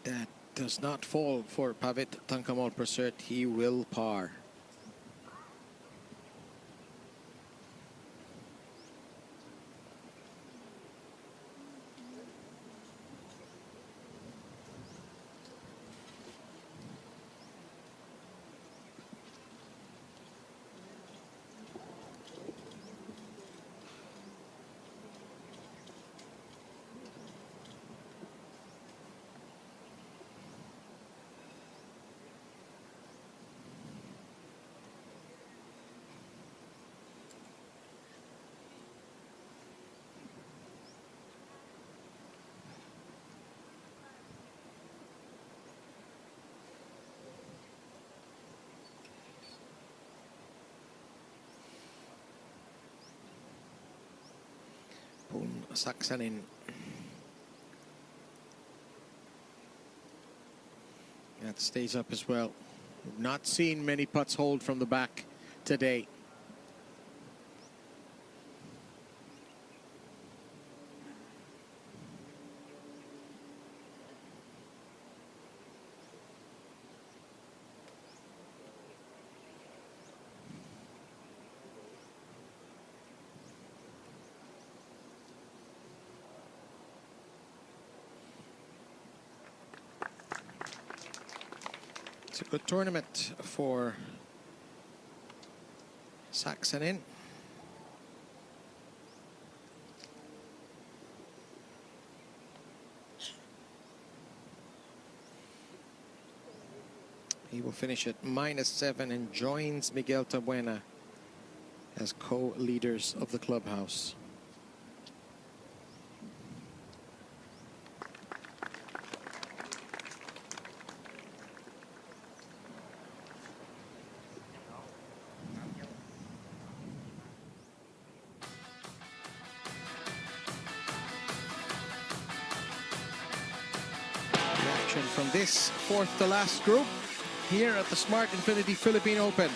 That does not fall for Pavit Tangkamal Prasert. He will par. Saksanin. That stays up as well. We've not seen many putts hold from the back today. It's a good tournament for Saxonin. He will finish at -7 and joins Miguel Tabuena as co-leaders of the Clubhouse. Reaction from this fourth to last group here at the Smart Infinity Philippine Open.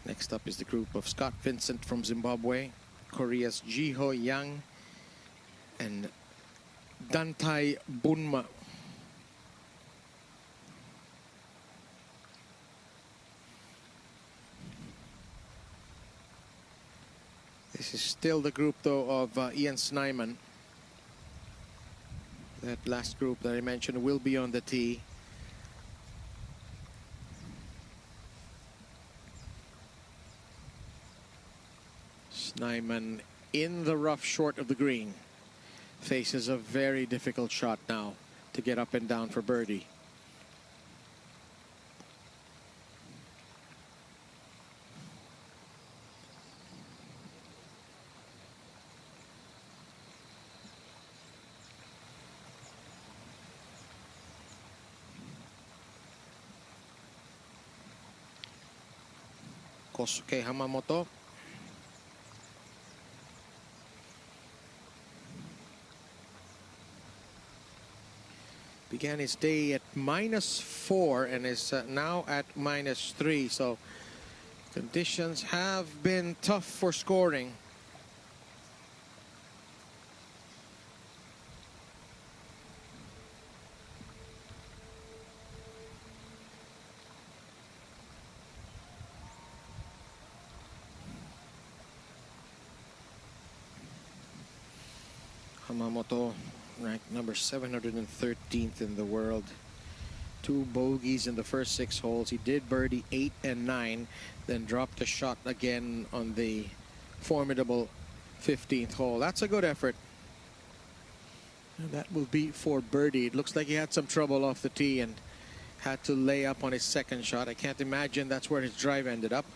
Next up is the group of Scott Vincent from Zimbabwe, Korea's Jiho Yang, and Dantai Bunma. This is still the group, though, of Ian Snyman. That last group that I mentioned will be on the tee. Snyman in the rough short of the green. Faces a very difficult shot now to get up and down for birdie. Kosuke Hamamoto. Began his day at -4 and is now at -3. So conditions have been tough for scoring. Hamamoto ranked number 713th in the world. 2 bogeys in the first 6 holes. He did birdie 8 and 9, then dropped a shot again on the formidable 15th hole. That's a good effort. And that will be for birdie. It looks like he had some trouble off the tee and had to lay up on his second shot. I can't imagine that's where his drive ended up.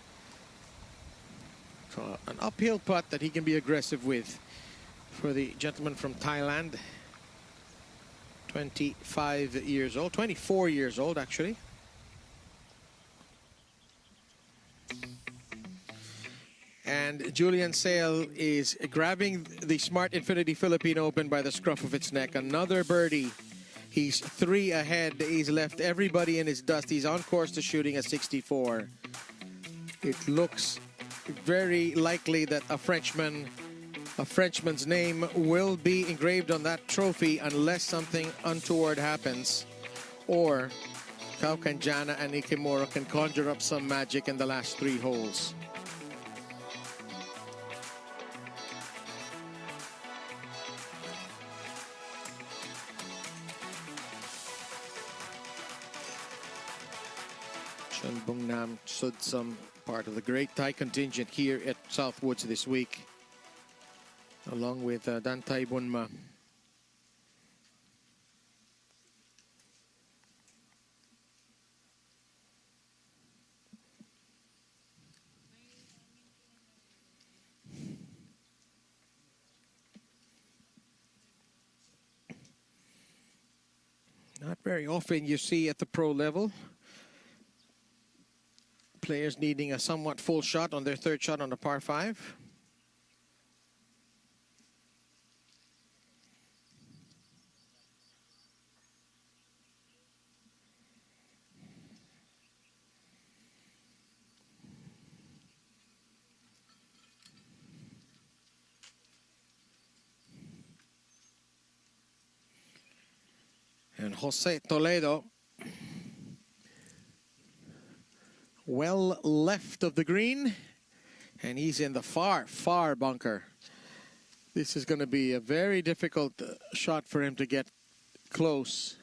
So an uphill putt that he can be aggressive with for the gentleman from Thailand. 25 years old, 24 years old actually. And Julian Sale is grabbing the Smart Infinity Philippine Open by the scruff of its neck. Another birdie. He's 3 ahead. He's left everybody in his dust. He's on course to shooting a 64. It looks very likely that a Frenchman's name will be engraved on that trophy unless something untoward happens, or Kau Kanjana and Ikemura can conjure up some magic in the last 3 holes. Chun Bung Nam Sudsum, part of the great Thai contingent here at Southwoods this week, along with Dantai Bunma. Not very often you see at the pro level Players needing a somewhat full shot on their third shot on the par 5. And Jose Toledo, well left of the green, and he's in the far, far bunker. This is going to be a very difficult shot for him to get close.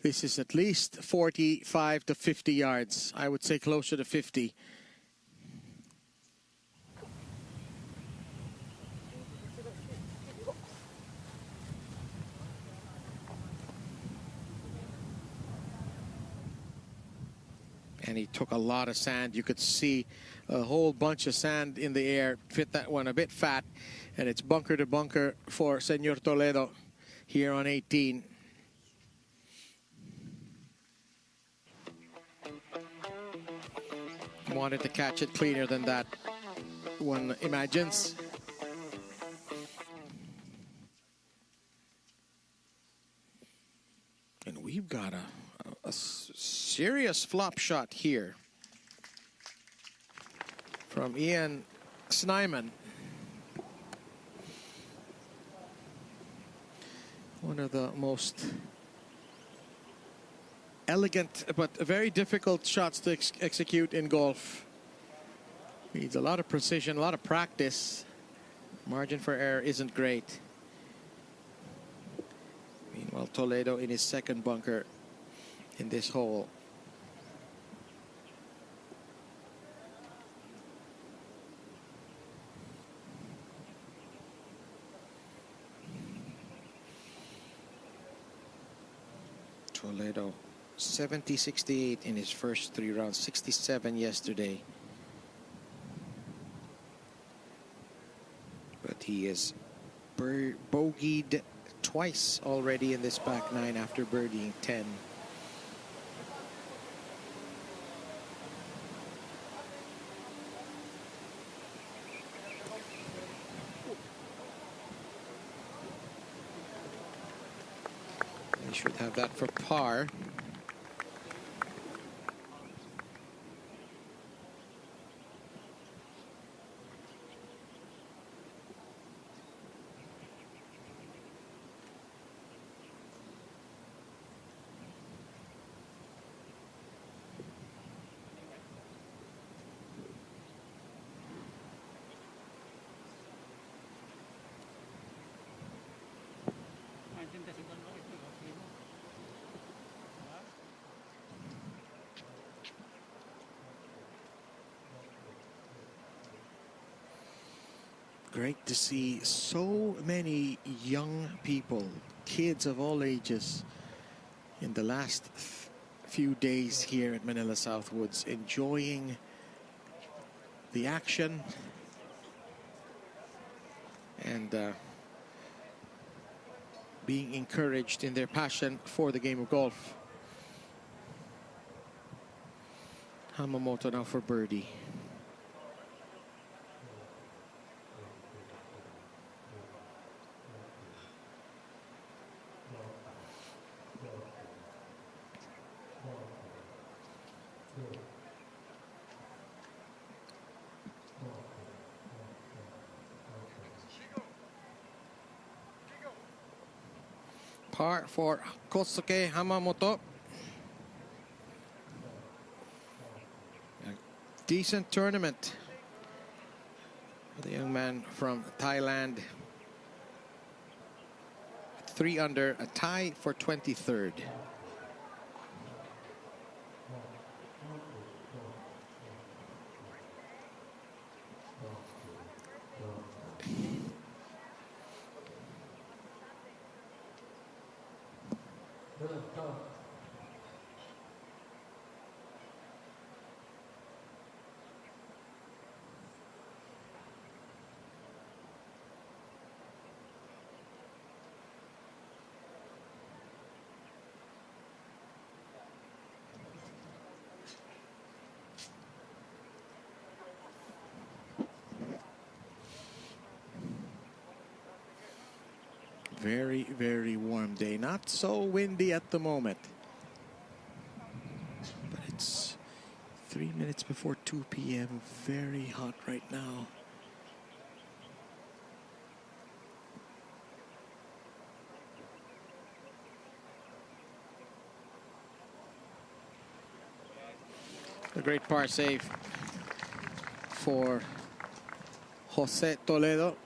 This is at least 45 to 50 yards. I would say closer to 50. And he took a lot of sand. You could see a whole bunch of sand in the air. Fit that one a bit fat. And it's bunker to bunker for Senor Toledo here on 18. Wanted to catch it cleaner than that, one imagines. And we've got a serious flop shot here from Ian Snyman. One of the most elegant but very difficult shots to execute in golf. Needs a lot of precision, a lot of practice. Margin for error isn't great. Meanwhile, Toledo in his second bunker in this hole. Toledo 70-68 in his first 3 rounds, 67 yesterday. But he is bogeyed twice already in this back 9 after birdieing 10. He should have that for par. Great to see so many young people, kids of all ages, in the last few days here at Manila Southwoods, enjoying the action and being encouraged in their passion for the game of golf. Hamamoto now for birdie. Par for Kosuke Hamamoto. A decent tournament for the young man from Thailand. 3 under, a tie for 23rd. Very, very warm day. Not so windy at the moment. But it's 3 minutes before 2 p.m. Very hot right now. A great par save for Jose Toledo.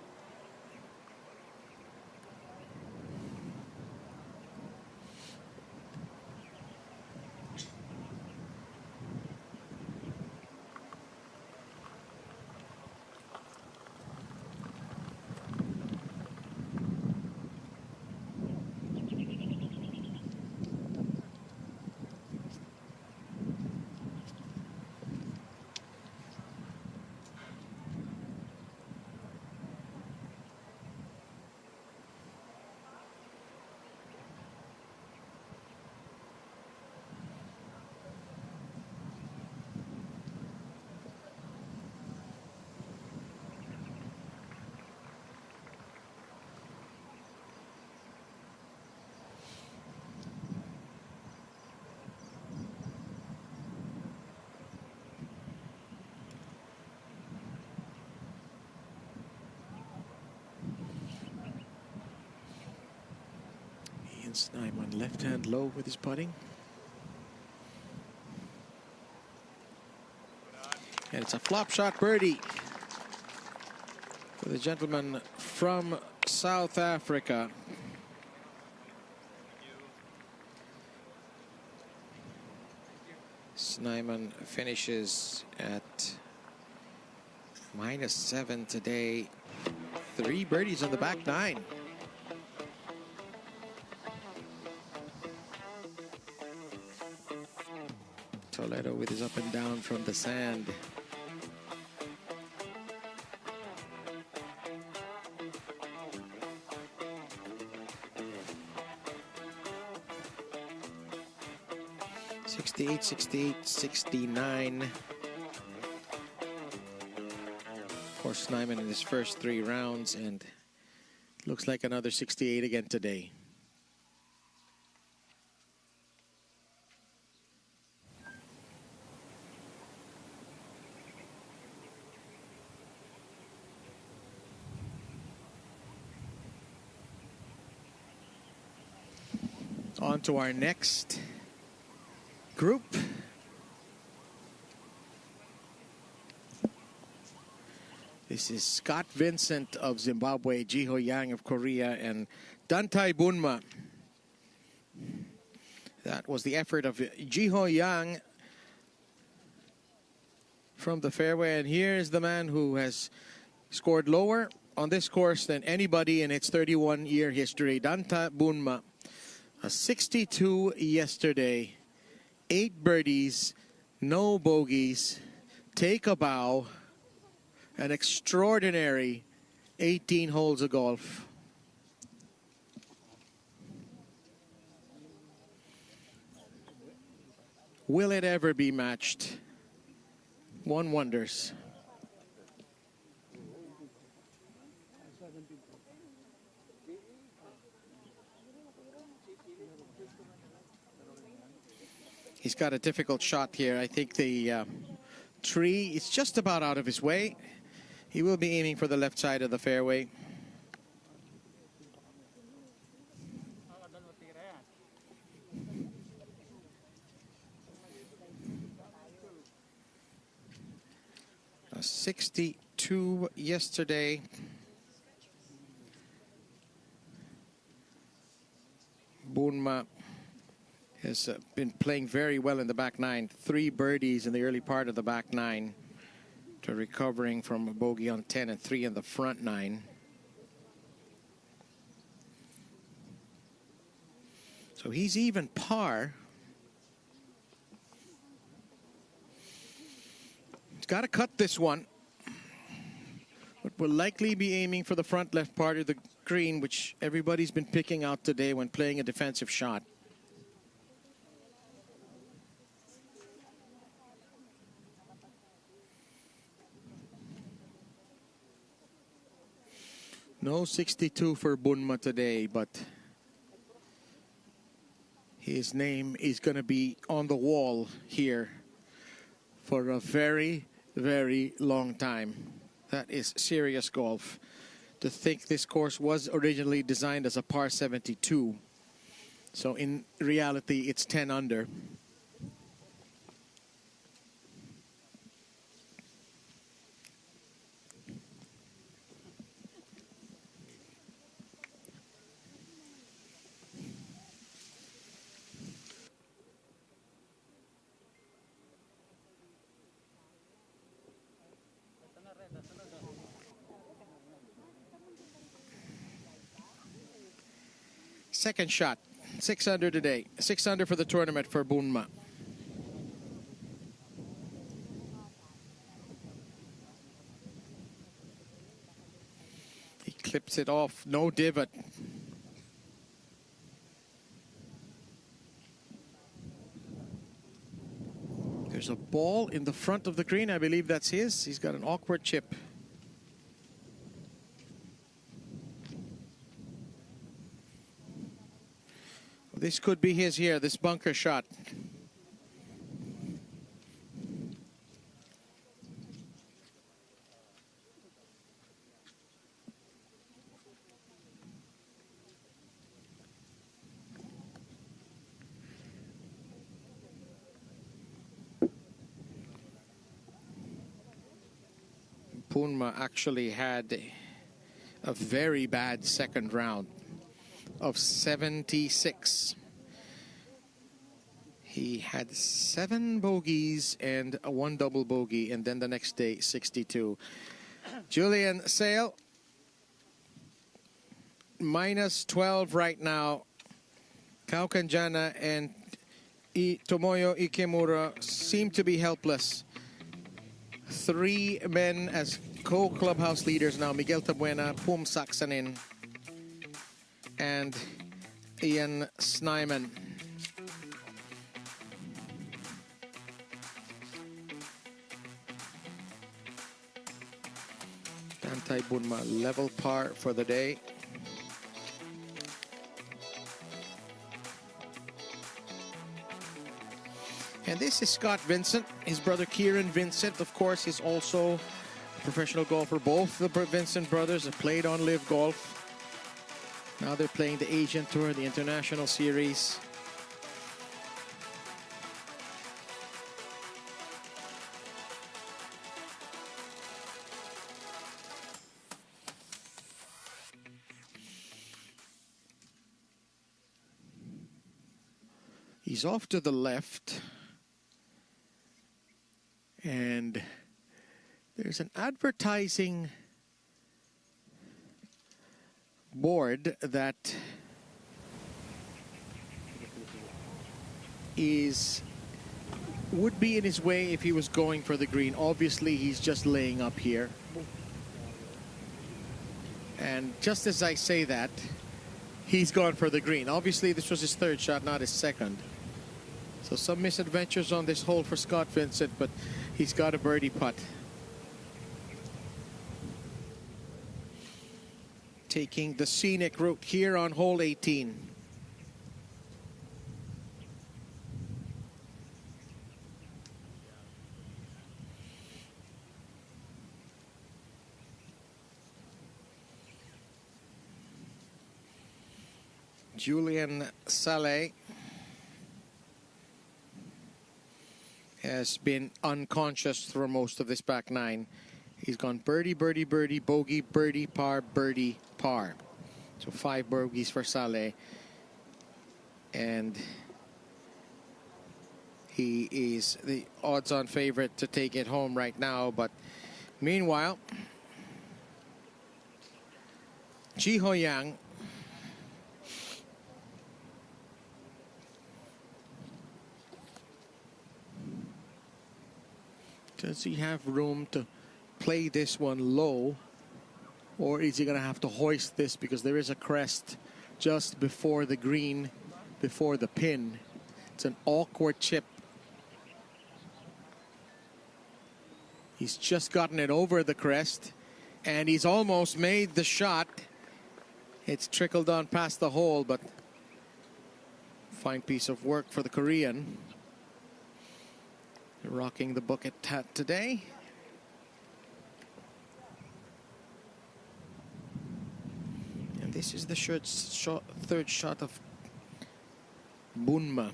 Snyman left hand low with his putting. And it's a flop shot birdie for the gentleman from South Africa. Snyman finishes at -7 today. 3 birdies on the back 9. Toledo with his up and down from the sand. '68, '68, '69. For Snyman in his first 3 rounds, and looks like another 68 again today. On to our next group. This is Scott Vincent of Zimbabwe, Jiho Yang of Korea, and Dantai Bunma. That was the effort of Jiho Yang from the fairway, and here's the man who has scored lower on this course than anybody in its 31-year history, Dantai Bunma. A 62 yesterday, 8 birdies, no bogeys, take a bow, an extraordinary 18 holes of golf. Will it ever be matched? One wonders. He's got a difficult shot here. I think the tree is just about out of his way. He will be aiming for the left side of the fairway. A 62 yesterday. Bunma has been playing very well in the back 9. 3 birdies in the early part of the back 9 to recovering from a bogey on 10 and 3 in the front 9. So he's even par. He's got to cut this one, but will likely be aiming for the front left part of the green, which everybody's been picking out today when playing a defensive shot. No 62 for Bunma today, but his name is going to be on the wall here for a very, very long time. That is serious golf. To think this course was originally designed as a par 72. So in reality, it's 10 under. Second shot, 6 under today. 6 under for the tournament for Bunma. He clips it off, no divot. There's a ball in the front of the green. I believe that's his. He's got an awkward chip. This could be his here, this bunker shot. Bunma actually had a very bad second round of 76. He had 7 bogeys and a 1 double bogey, and then the next day 62. Julian Sale minus 12 right now. Kao Kanjana and Tomoyo Ikemura seem to be helpless. 3 men as co-clubhouse leaders now. Miguel Tabuena, Pum Saksanin, and Ian Snyman. Dantay Bunma level par for the day. And this is Scott Vincent. His brother Kieran Vincent, of course, is also a professional golfer. Both the Vincent brothers have played on Live Golf. Now they're playing the Asian Tour, the International Series. He's off to the left. And there's an advertising board that would be in his way if he was going for the green. Obviously, he's just laying up here. And just as I say that, he's gone for the green. Obviously, this was his third shot, not his second. So some misadventures on this hole for Scott Vincent, but he's got a birdie putt. Taking the scenic route here on hole 18. Julian Saleh has been unconscious for most of this back nine. He's gone birdie, birdie, birdie, bogey, birdie, par, birdie, par. So 5 bogeys for Saleh. And he is the odds-on favorite to take it home right now. But meanwhile, Ji Ho Yang does he have room to play this one low, or is he going to have to hoist this because there is a crest just before the green, before the pin? It's an awkward chip. He's just gotten it over the crest, and he's almost made the shot. It's trickled on past the hole, but fine piece of work for the Korean. Rocking the bucket hat today. And this is the third shot of Bunma.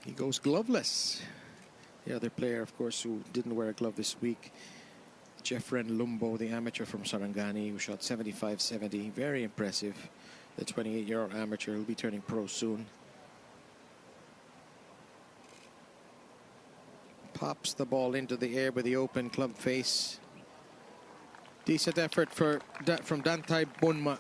He goes gloveless. The other player, of course, who didn't wear a glove this week, Jeffren Lumbo, the amateur from Sarangani, who shot 75-70. Very impressive. The 28-year-old amateur will be turning pro soon. Pops the ball into the air with the open club face. Decent effort from Dantay Bunma.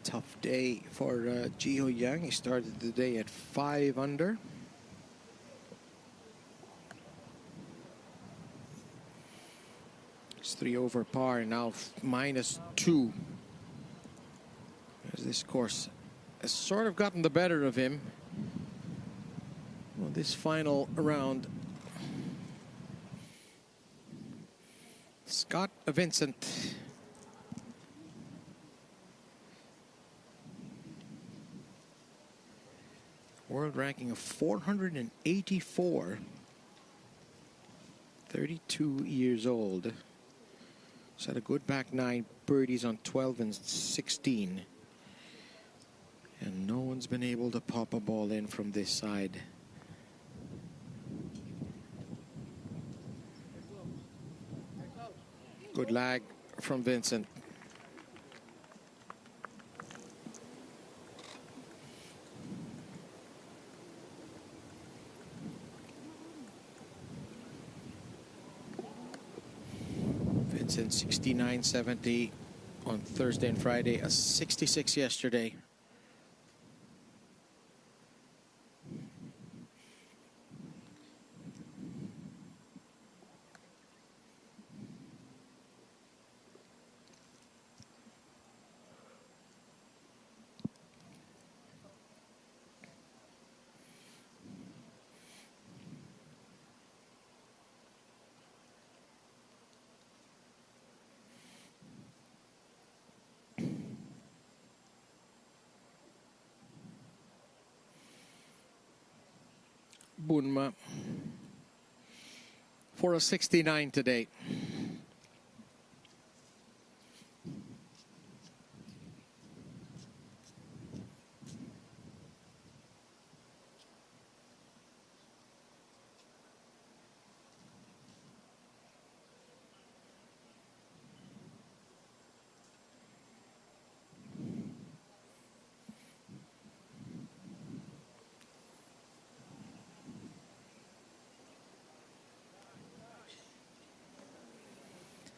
Tough day for Jiho Yang. He started the day at 5 under. It's 3 over par, now -2. As this course has sort of gotten the better of him. Well, this final round, Scott Vincent. World ranking of 484. 32 years old. He's had a good back 9, birdies on 12 and 16. And no one's been able to pop a ball in from this side. Good lag from Vincent. Vincent 69-70 on Thursday and Friday, a 66 yesterday. Bunma for a 69 today.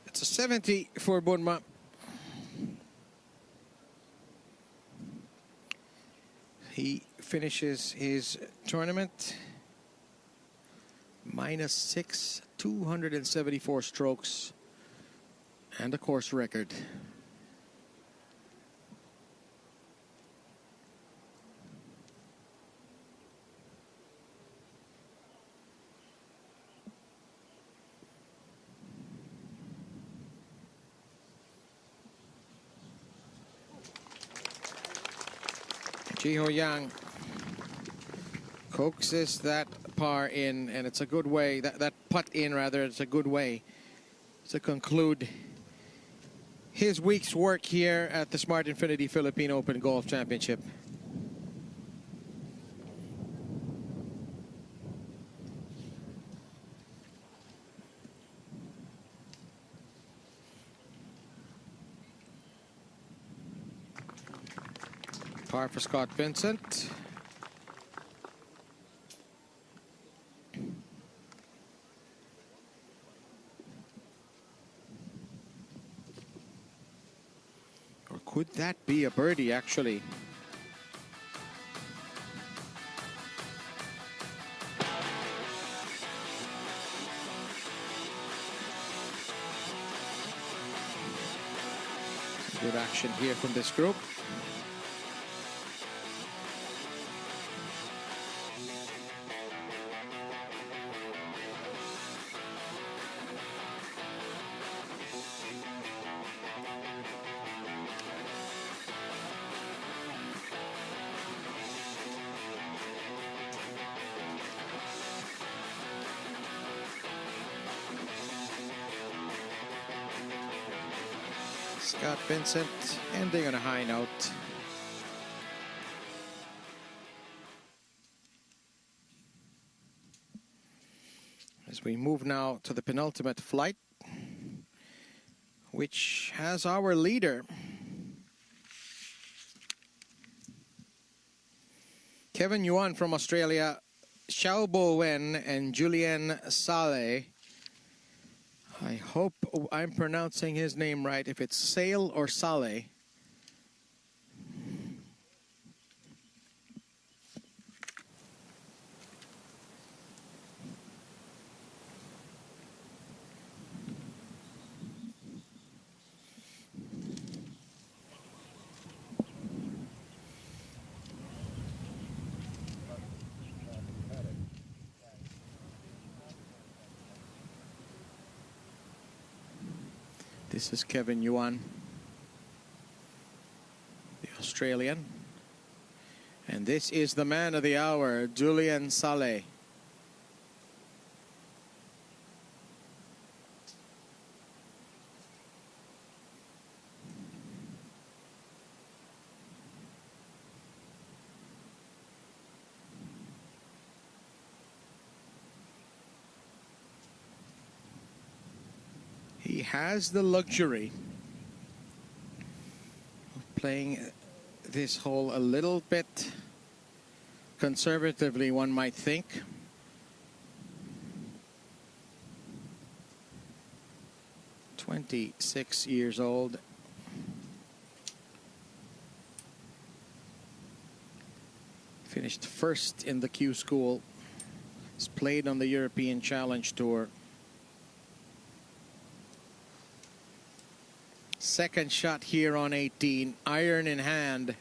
It's a 70 for Bunma. He finishes his tournament -6, 274 strokes, and a course record. Jiho Yang coaxes that par in, and it's a good way, that putt in rather, it's a good way to conclude his week's work here at the Smart Infinity Philippine Open Golf Championship. Par for Scott Vincent. Or could that be a birdie, actually? Good action here from this group. Scott Vincent ending on a high note. As we move now to the penultimate flight, which has our leader, Kevin Yuan from Australia, Xiao Bo Wen and Julian Saleh. I hope I'm pronouncing his name right, if it's Sale or Saleh. This is Kevin Yuan, the Australian. And this is the man of the hour, Julian Saleh. He has the luxury of playing this hole a little bit conservatively, one might think. "26 years old. Finished first in the Q School. He's played on the European Challenge Tour. Second shot here on 18, iron in hand.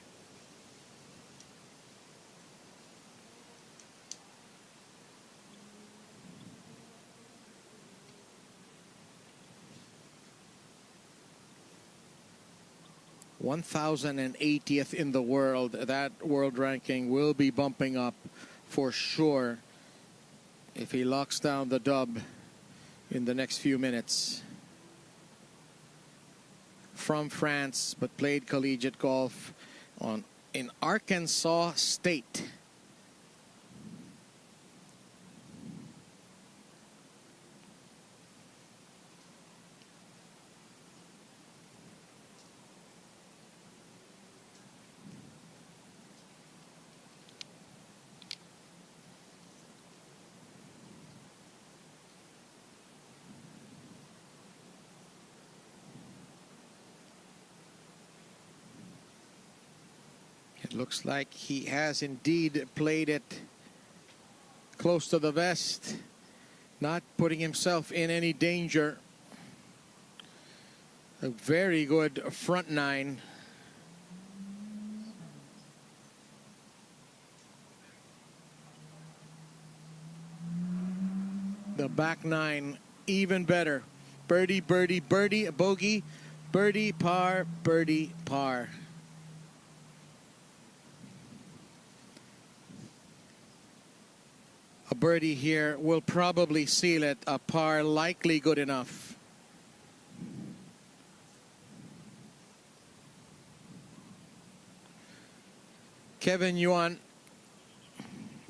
(1,080th) in the world. That world ranking will be bumping up for sure if he locks down the dub in the next few minutes. From France, but played collegiate golf in Arkansas State. It looks like he has indeed played it close to the vest, not putting himself in any danger. A very good front nine. The back nine, even better. Birdie, birdie, birdie, bogey, birdie, par, birdie, par. A birdie here will probably seal it. A par likely good enough. Kevin Yuan,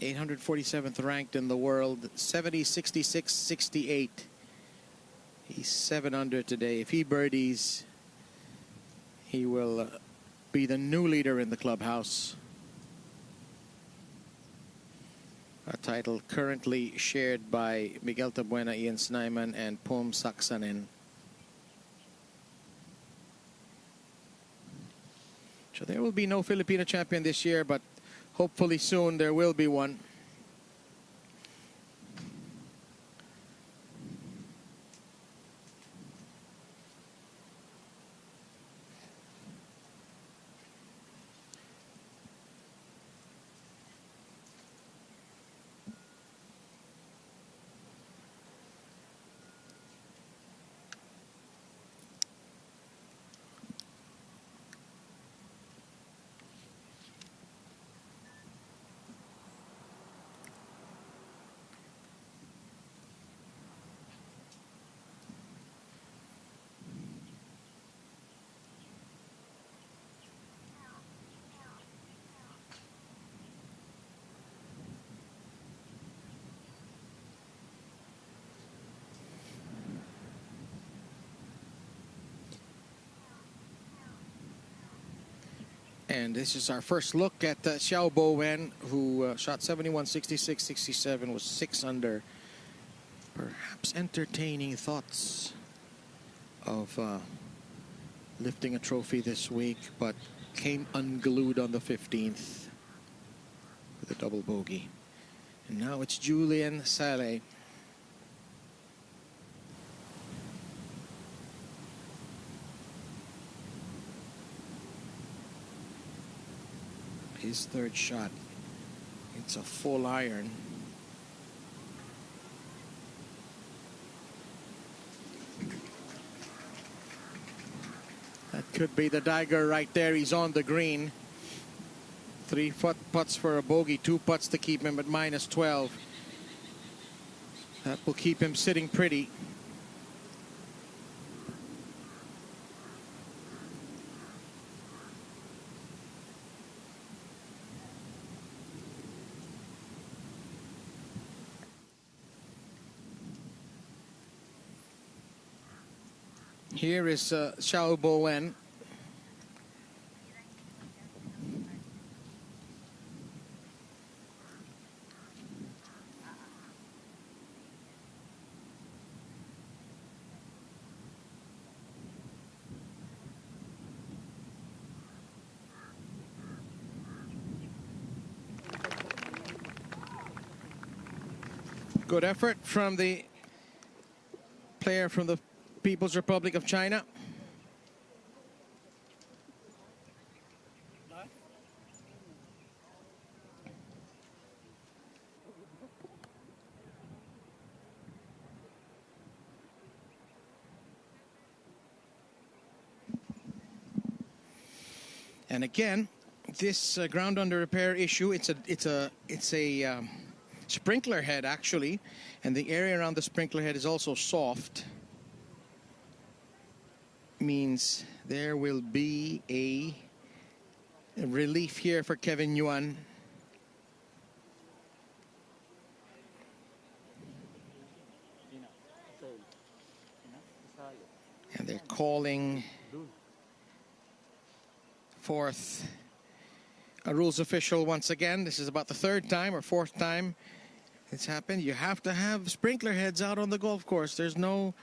847th ranked in the world, 70, 66, 68. He's 7 under today. If he birdies, he will be the new leader in the clubhouse. A title currently shared by Miguel Tabuena, Ian Snyman, and Pum Saksanen. So there will be no Filipino champion this year, but hopefully soon there will be one. And this is our first look at Xiao Bo Wen, who shot 71, 66, 67, was 6 under. Perhaps entertaining thoughts of lifting a trophy this week, but came unglued on the 15th with a double bogey. And now it's Julian Saleh. His third shot. It's a full iron. That could be the dagger right there. He's on the green. 3 putts for a bogey, 2 putts to keep him at minus 12. That will keep him sitting pretty. Here is Xiao Bo Wen. Good effort from the player from the People's Republic of China. And again, this ground under repair issue, it's a sprinkler head actually, and the area around the sprinkler head is also soft. Means there will be a relief here for Kevin Yuan. And they're calling forth a rules official once again. This is about the 3rd time or 4th time it's happened. You have to have sprinkler heads out on the golf course. There's no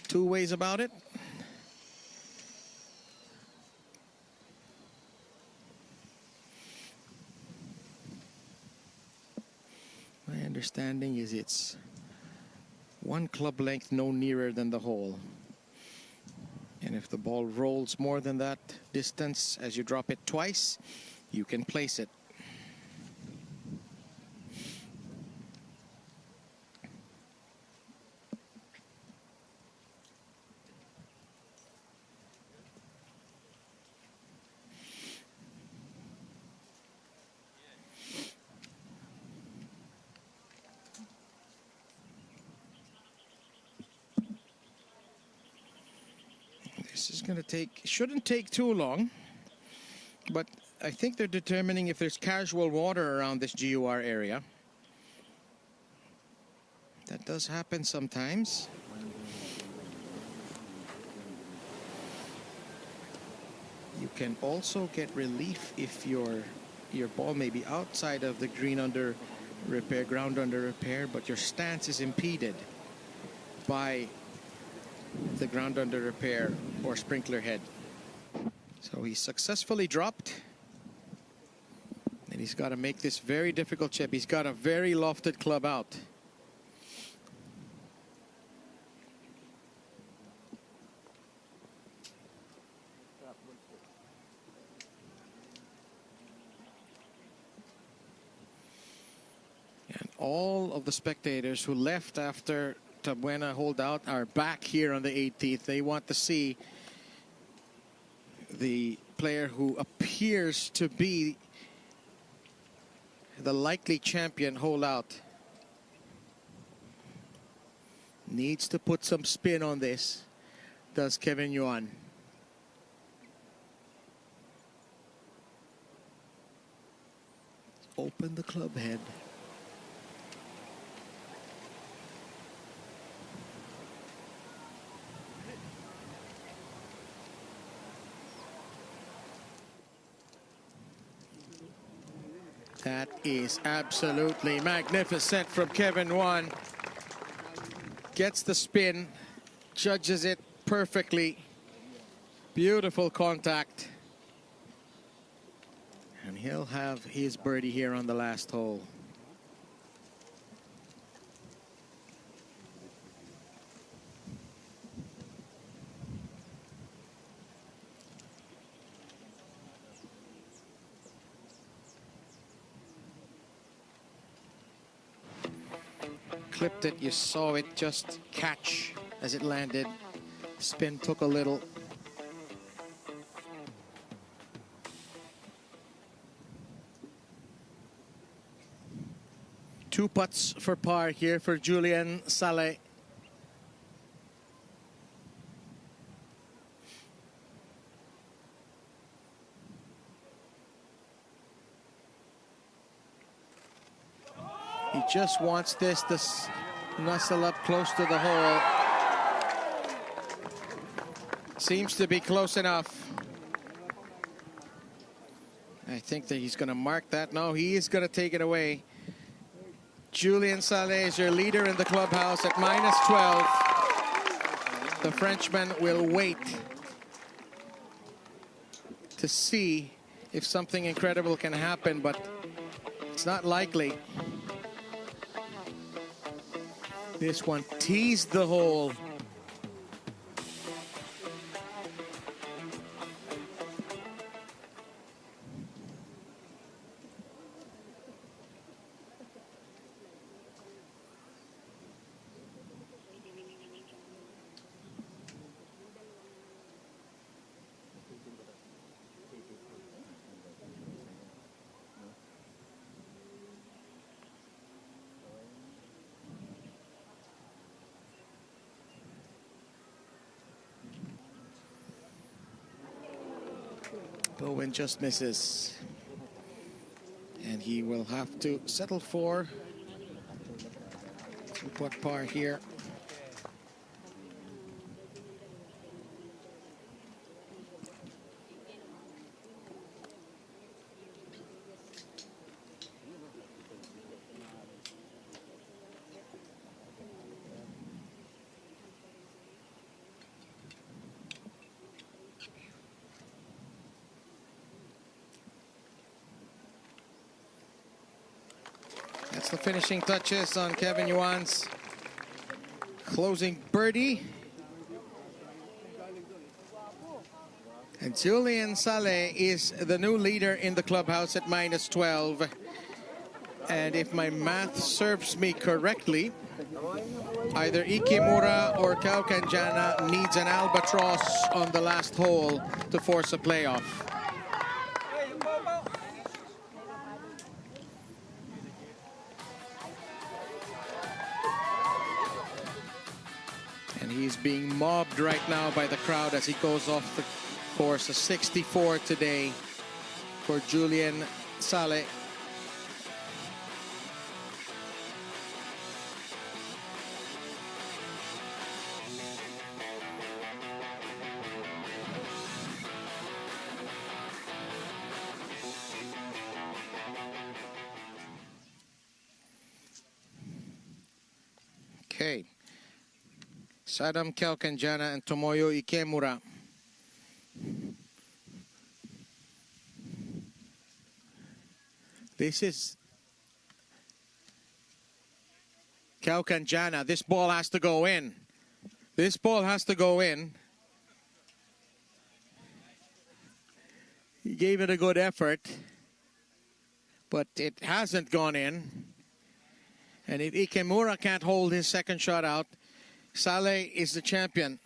two ways about it. My understanding is it's 1 club length no nearer than the hole. And if the ball rolls more than that distance as you drop it twice, you can place it. This is going to take, shouldn't take too long, but I think they're determining if there's casual water around this GUR area. That does happen sometimes. You can also get relief if your ball may be outside of the green under repair, ground under repair, but your stance is impeded by the ground under repair or sprinkler head. So he successfully dropped, and he's got to make this very difficult chip. He's got a very lofted club out. And all of the spectators who left after Tabuena holdout are back here on the 18th. They want to see the player who appears to be the likely champion holdout. Needs to put some spin on this, does Kevin Yuan. Open the club head. That is absolutely magnificent from Kevin Yuan. Gets the spin, judges it perfectly. Beautiful contact. And he'll have his birdie here on the last hole. Clipped it, you saw it just catch as it landed. Spin took a little. Two putts for par here for Julian Saleh. He just wants this to nuzzle up close to the hole. Seems to be close enough. I think that he's going to mark that. No, he is going to take it away. Julian Saleh is your leader in the clubhouse at -12. The Frenchman will wait to see if something incredible can happen, but it's not likely. This one teased the hole. Bowen just misses. And he will have to settle for 2-putt par here. That's the finishing touches on Kevin Yuan's closing birdie. And Julian Saleh is the new leader in the clubhouse at -12. And if my math serves me correctly, either Ikemura or Kaukanjana needs an albatross on the last hole to force a playoff. And he's being mobbed right now by the crowd as he goes off the course. A 64 today for Julian Saleh. Sadam Kalkanjana and Tomoyo Ikemura. This is Kalkanjana. This ball has to go in. This ball has to go in. He gave it a good effort, but it hasn't gone in. And if Ikemura can't hold his second shot out, Saleh is the champion.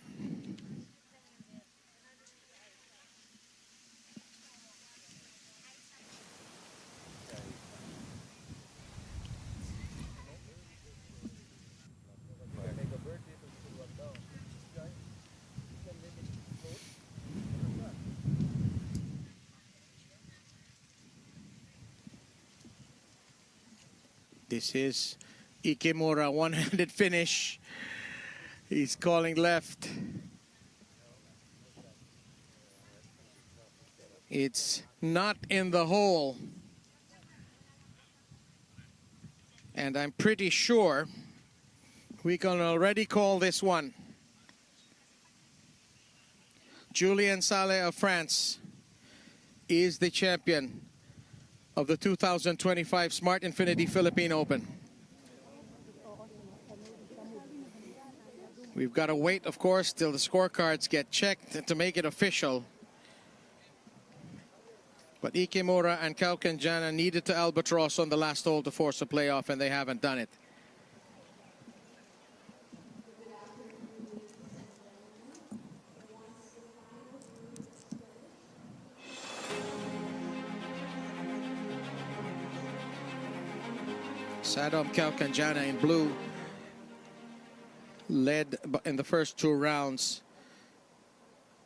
This is Ikemura, one-handed finish. He's calling left. It's not in the hole. And I'm pretty sure we can already call this one. Julien Saleh of France is the champion of the 2025 Smart Infinity Philippine Open. We've got to wait, of course, till the scorecards get checked to make it official. But Ikemura and Kalkanjana needed to albatross on the last hole to force a playoff, and they haven't done it. Sadam Kalkanjana in blue led in the first two rounds.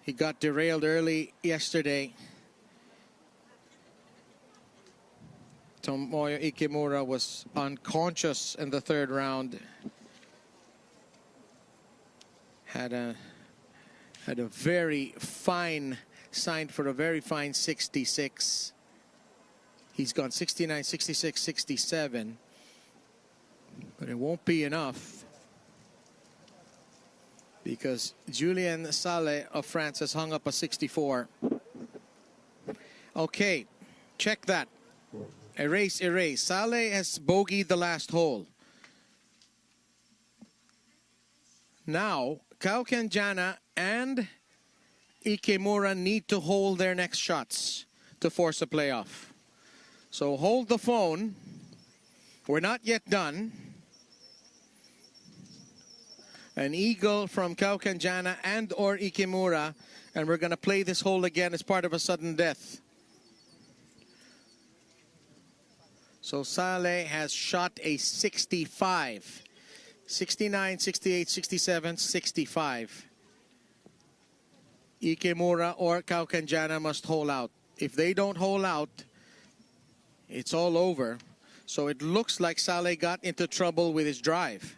He got derailed early yesterday. Tomoyo Ikemura was unconscious in the third round. Had a very fine, signed for a very fine 66. He's gone 69, 66, 67. But it won't be enough, because Julien Saleh of France has hung up a 64. Okay, check that. Erase, erase. Saleh has bogeyed the last hole. Now, Kalkanjana and Ikemura need to hold their next shots to force a playoff. So hold the phone. We're not yet done. An eagle from Kalkanjana and or Ikemura, and we're going to play this hole again as part of a sudden death. So Saleh has shot a 65. 69, 68, 67, 65. Ikemura or Kalkanjana must hole out. If they don't hole out, it's all over. So it looks like Saleh got into trouble with his drive.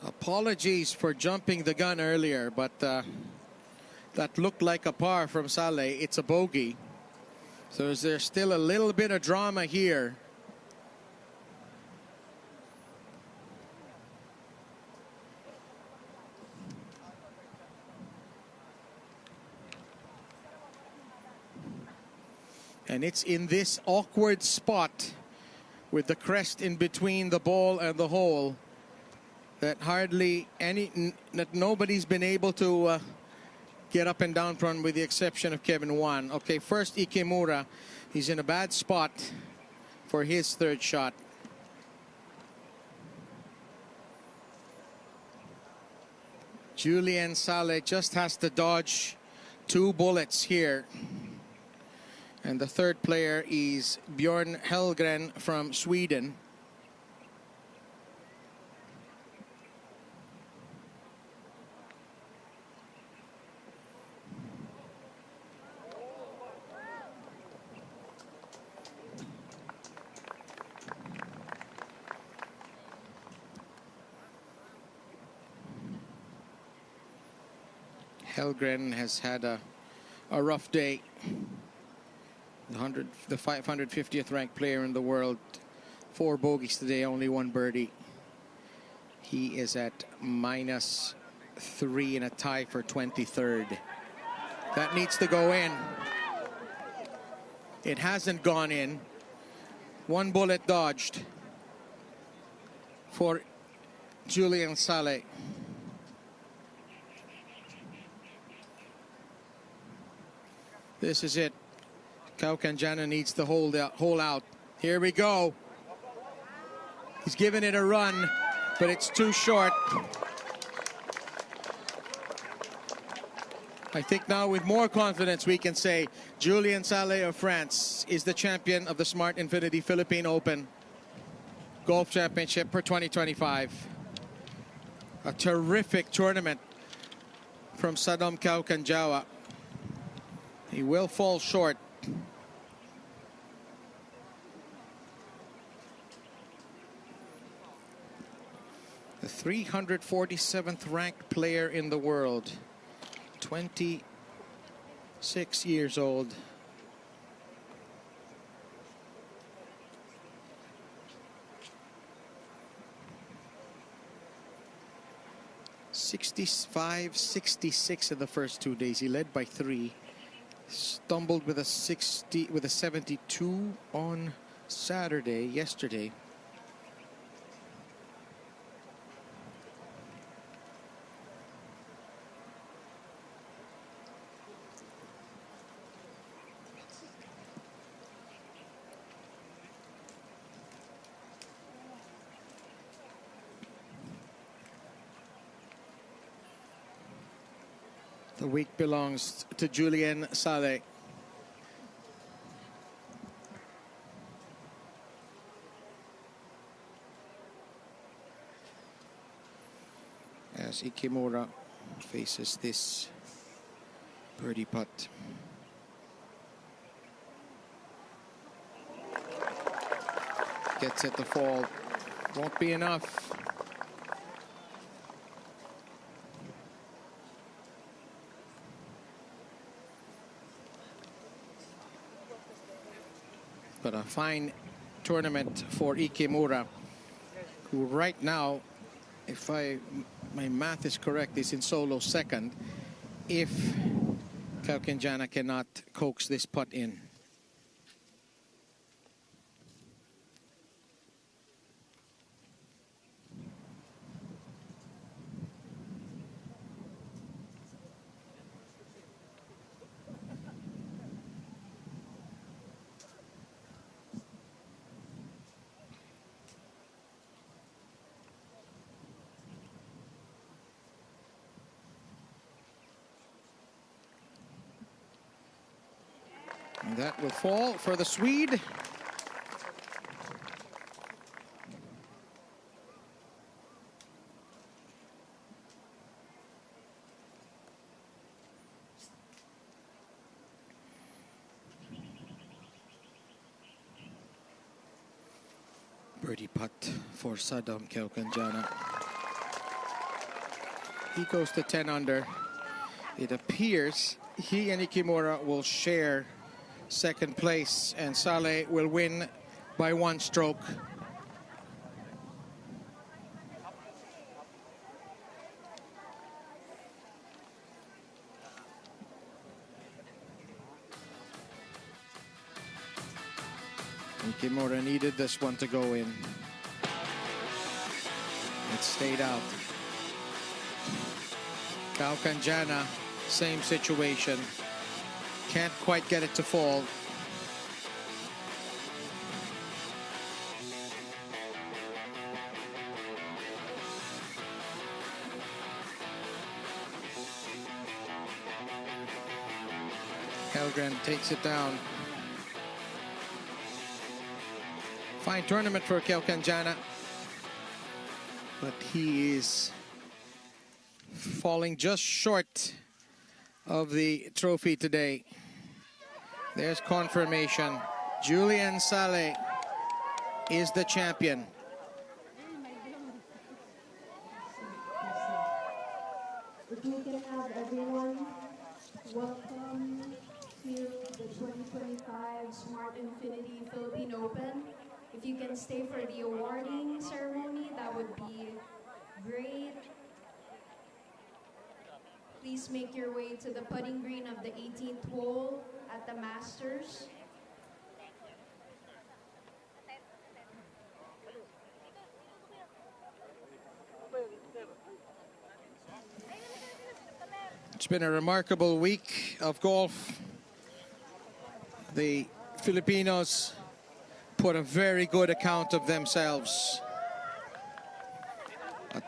Apologies for jumping the gun earlier, but that looked like a par from Saleh. It's a bogey. So there's still a little bit of drama here. And it's in this awkward spot with the crest in between the ball and the hole that nobody's been able to get up and down from, with the exception of Kevin Wan. Okay, first Ikemura. He's in a bad spot for his third shot. Julien Saleh just has to dodge two bullets here. And the third player is Bjorn Hellgren from Sweden. Hellgren has had a a rough day. The 550th ranked player in the world. 4 bogeys today, only 1 birdie. He is at -3 in a tie for 23rd. That needs to go in. It hasn't gone in. 1 bullet dodged for Julian Saleh. This is it. Kaukanjana needs to hole out. Here we go. He's giving it a run, but it's too short. I think now with more confidence we can say Julian Saleh of France is the champion of the Smart Infinity Philippine Open Golf Championship for 2025. A terrific tournament from Saddam Kaukanjawa. He will fall short. The 347th ranked player in the world. 26 years old. .65-66 in the first 2 days. He led by 3. Stumbled with a 72 on yesterday. The week belongs to Julian Saleh. As Ikemura faces this birdie putt. Gets it to fall. Won't be enough. But a fine tournament for Ikemura, who right now, if my math is correct, is in solo second if Kaukanjana cannot coax this putt in. And that will fall for the Swede. Birdie putt for Saddam Kaukanjana. He goes to 10 under. It appears he and Ikemura will share second place, and Saleh will win by 1 stroke. Ikemura needed this one to go in. It stayed out. Kaukanjana, same situation. Can't quite get it to fall. Helgren takes it down. Fine tournament for Kaukanjana, but he is falling just short of the trophy today. There's confirmation. Julian Saleh is the champion. If we can have everyone welcome 2025 Smart Infinity Philippine Open. If you can stay for the awarding ceremony, that would be great. Please make your way to the putting green of the 18th hole at the Masters. It's been a remarkable week of golf. The Filipinos put a very good account of themselves. A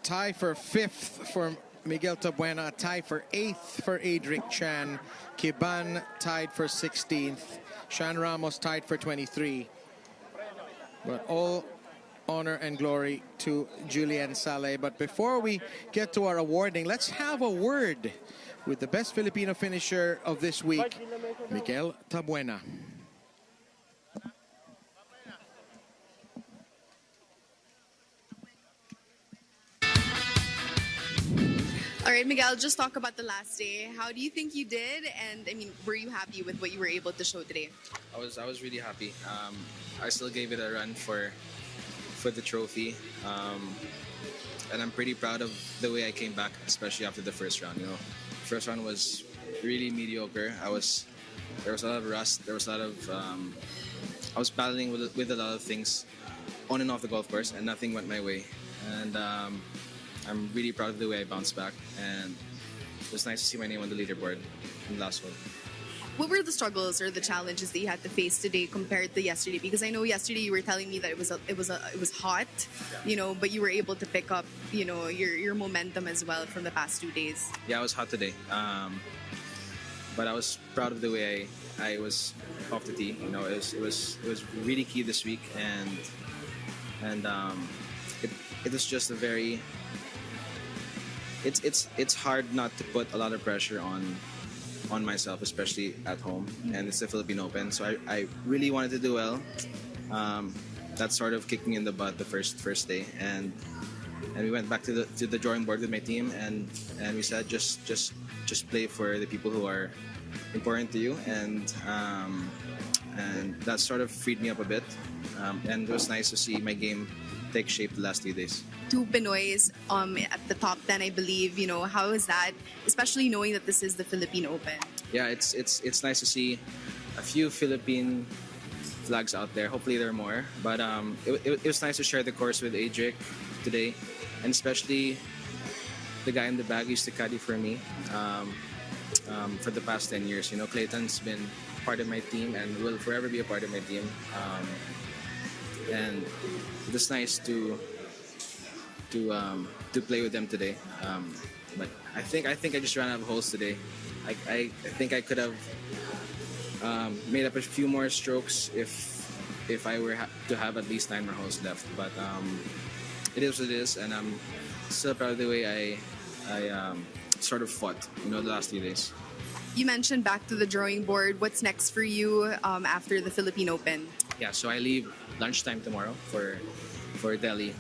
tie for 5th for Miguel Tabuena, a tie for 8th for Adric Chan. Kiban tied for 16th. Shan Ramos tied for 23. But all honor and glory to Julian Saleh. But before we get to our awarding, let's have a word with the best Filipino finisher of this week, Miguel Tabuena. All right, Miguel, just talk about the last day. How do you think you did? And I mean, were you happy with what you were able to show today? I was really happy. I still gave it a run for the trophy, and I'm pretty proud of the way I came back, especially after the first round. You know, first round was really mediocre. There was a lot of rust. There was a lot of I was battling with a lot of things on and off the golf course, and nothing went my way. And I'm really proud of the way I bounced back, and it was nice to see my name on the leaderboard in the last one. What were the struggles or the challenges that you had to face today compared to yesterday? Because I know yesterday you were telling me that it was hot, you know, but you were able to pick up, you know, your momentum as well from the past 2 days. Yeah, it was hot today, but I was proud of the way I was off the tee. You know, it was really key this week, and it was just a very. It's hard not to put a lot of pressure on myself, especially at home, and it's the Philippine Open. So I really wanted to do well. That sort of kicked me in the butt the first day, and we went back to the drawing board with my team, and we said just play for the people who are important to you, and that sort of freed me up a bit, and it was nice to see my game take shape the last 2 days. 2 Pinoys at the top 10, I believe. You know, how is that, especially knowing that this is the Philippine Open? Yeah, it's nice to see a few Philippine flags out there. Hopefully there are more, but it was nice to share the course with Adric today, and especially the guy in the bag used to caddy for me for the past 10 years. You know, Clayton's been part of my team and will forever be a part of my team, and it was nice to play with them today. But I think I just ran out of holes today. I think I could have made up a few more strokes if I were to have at least 9 more holes left. But it is what it is, and I'm still proud of the way I sort of fought, you know, the last 3 days. You mentioned back to the drawing board. What's next for you after the Philippine Open? Yeah, so I leave lunchtime tomorrow for Delhi.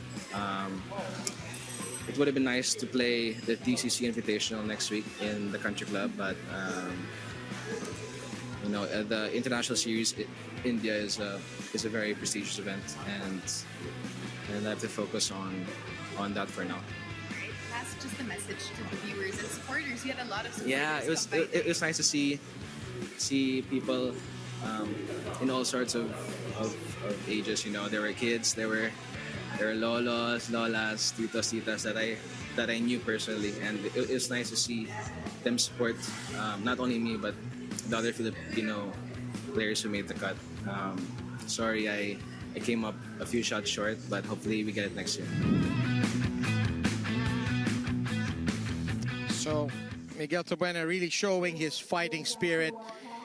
It would have been nice to play the TCC Invitational next week in the country club, but you know, the international series in India is a very prestigious event, and I have to focus on that for now. That's just a message to the viewers and supporters. You had a lot of supporters. Yeah, it was nice to see people in all sorts of ages. You know, there were kids, there were lolos, lolas, titos, titas that I knew personally, and it was nice to see them support not only me but the other Filipino players who made the cut. Sorry, I came up a few shots short, but hopefully we get it next year. So Miguel Tabuena really showing his fighting spirit,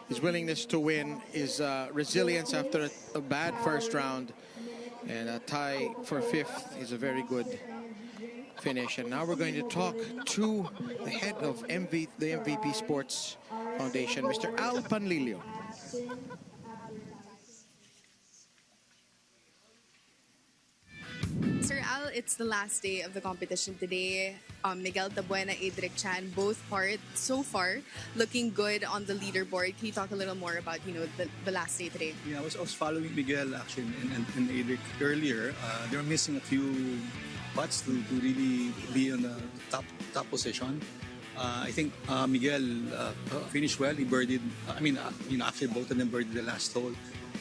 his willingness to win, his resilience after a bad first round. And a tie for 5th is a very good finish. And now we're going to talk to the head of the MVP Sports Foundation, Mr. Al Panlilio. Sir Al, it's the last day of the competition today. Miguel Tabuena, Adric Chan, both part so far looking good on the leaderboard. Can you talk a little more about the last day today? Yeah, I was following Miguel actually and Adric earlier. They were missing a few putts to really be on the top position. I think Miguel finished well. He birdied. Actually both of them birdied the last hole.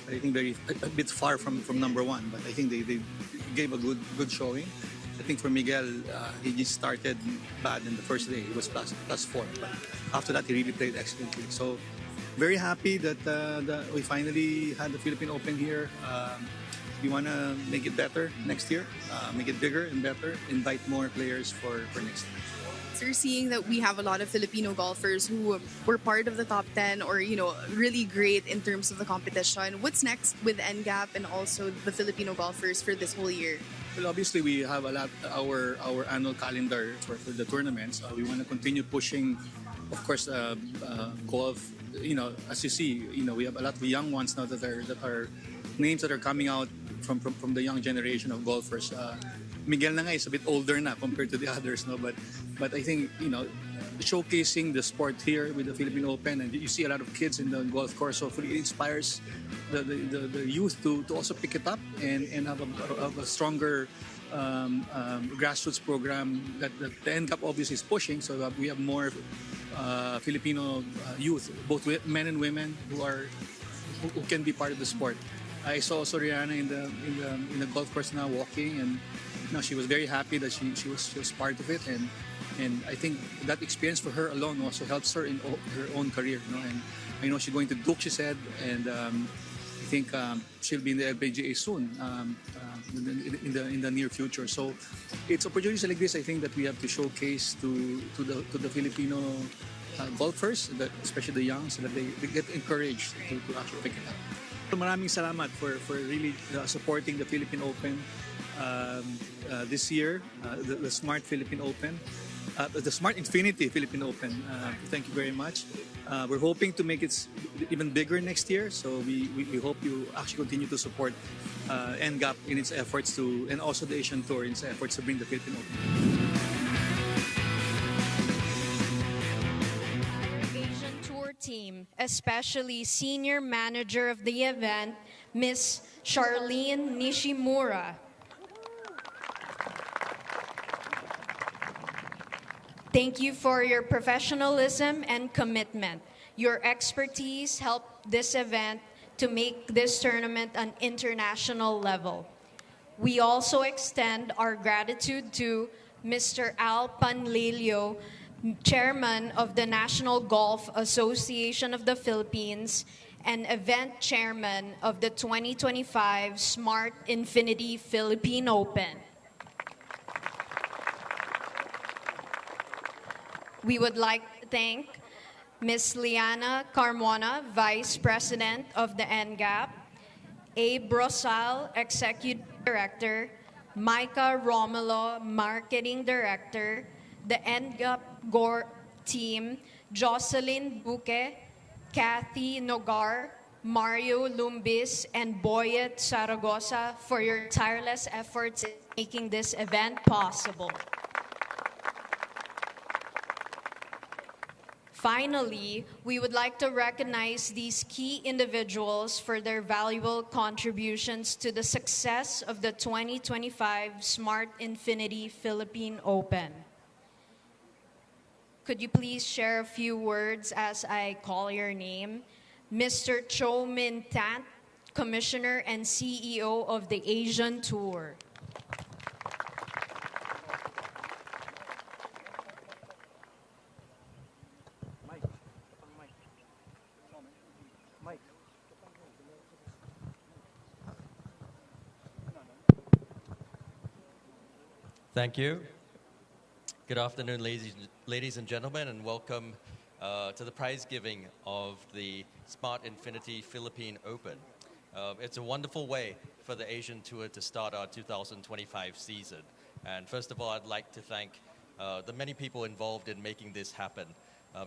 I think a bit far from number one, but I think they gave a good showing. I think for Miguel, he just started bad in the first day. He was plus 4, but after that he really played excellently. So very happy that we finally had the Philippine Open here. We want to make it better next year, make it bigger and better, invite more players for next year. Sir, seeing that we have a lot of Filipino golfers who were part of the top 10 or, really great in terms of the competition, what's next with NGAP and also the Filipino golfers for this whole year? Well, obviously, we have our annual calendar for the tournaments. We want to continue pushing, of course, golf. As you see, we have a lot of young ones now that are names that are coming out from the young generation of golfers. Miguel na nga is a bit older na compared to the others, no? But I think showcasing the sport here with the Philippine Open, and you see a lot of kids in the golf course. Hopefully, it inspires the youth to also pick it up and have a stronger grassroots program that the NCAP obviously is pushing. So that we have more Filipino youth, both men and women, who can be part of the sport. I saw also Rihanna in the golf course now walking, and she was very happy that she was part of it, and I think that experience for her alone also helps her in her own career. And I know she's going to Duke, she said, and I think she'll be in the LPGA soon, in the near future. So it's opportunities like this, I think, that we have to showcase to the Filipino golfers, especially the young, so that they get encouraged to actually pick it up. Maraming salamat for really supporting the Philippine Open this year, the Smart Philippine Open, the Smart Infinity Philippine Open. Thank you very much. We're hoping to make it even bigger next year, so we hope you actually continue to support NGAP in its efforts and also the Asian Tour in its efforts to bring the Philippine Open. Team, especially Senior Manager of the event, Ms. Charlene Nishimura. Thank you for your professionalism and commitment. Your expertise helped this event to make this tournament an international level. We also extend our gratitude to Mr. Al Panlilio, Chairman of the National Golf Association of the Philippines and Event Chairman of the 2025 Smart Infinity Philippine Open. We would like to thank Ms. Liana Carmona, Vice President of the NGAP, Abe Rosal, Executive Director, Micah Romulo, Marketing Director, the NGAP Gore team, Jocelyn Buque, Kathy Nogar, Mario Lumbis, and Boyet Saragosa for your tireless efforts in making this event possible. Finally, we would like to recognize these key individuals for their valuable contributions to the success of the 2025 Smart Infinity Philippine Open. Could you please share a few words as I call your name? Mr. Cho Min Tant, Commissioner and CEO of the Asian Tour. Thank you. Good afternoon, ladies and gentlemen, and welcome to the prize giving of the Smart Infinity Philippine Open. It's a wonderful way for the Asian Tour to start our 2025 season. And first of all, I'd like to thank the many people involved in making this happen.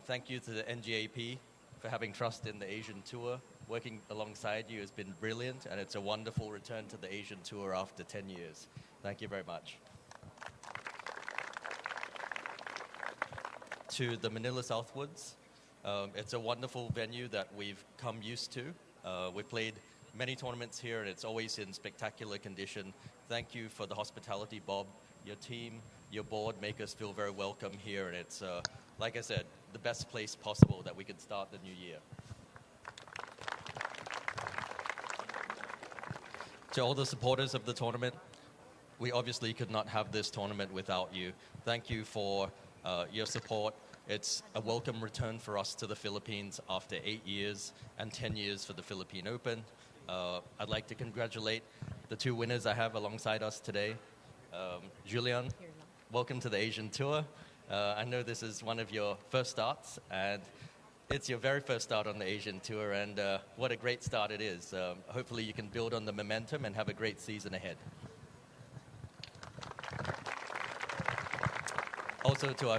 Thank you to the NGAP for having trust in the Asian Tour. Working alongside you has been brilliant, and it's a wonderful return to the Asian Tour after 10 years. Thank you very much. To the Manila Southwoods, it's a wonderful venue that we've come used to. We've played many tournaments here, and it's always in spectacular condition. Thank you for the hospitality, Bob. Your team, your board make us feel very welcome here, and it's, like I said, the best place possible that we could start the new year. To all the supporters of the tournament, we obviously could not have this tournament without you. Thank you for your support. It's a welcome return for us to the Philippines after 8 years and 10 years for the Philippine Open. I'd like to congratulate the two winners I have alongside us today. Julian, welcome to the Asian Tour. I know this is one of your first starts, and it's your very first start on the Asian Tour, and what a great start it is. Hopefully you can build on the momentum and have a great season ahead. Also to our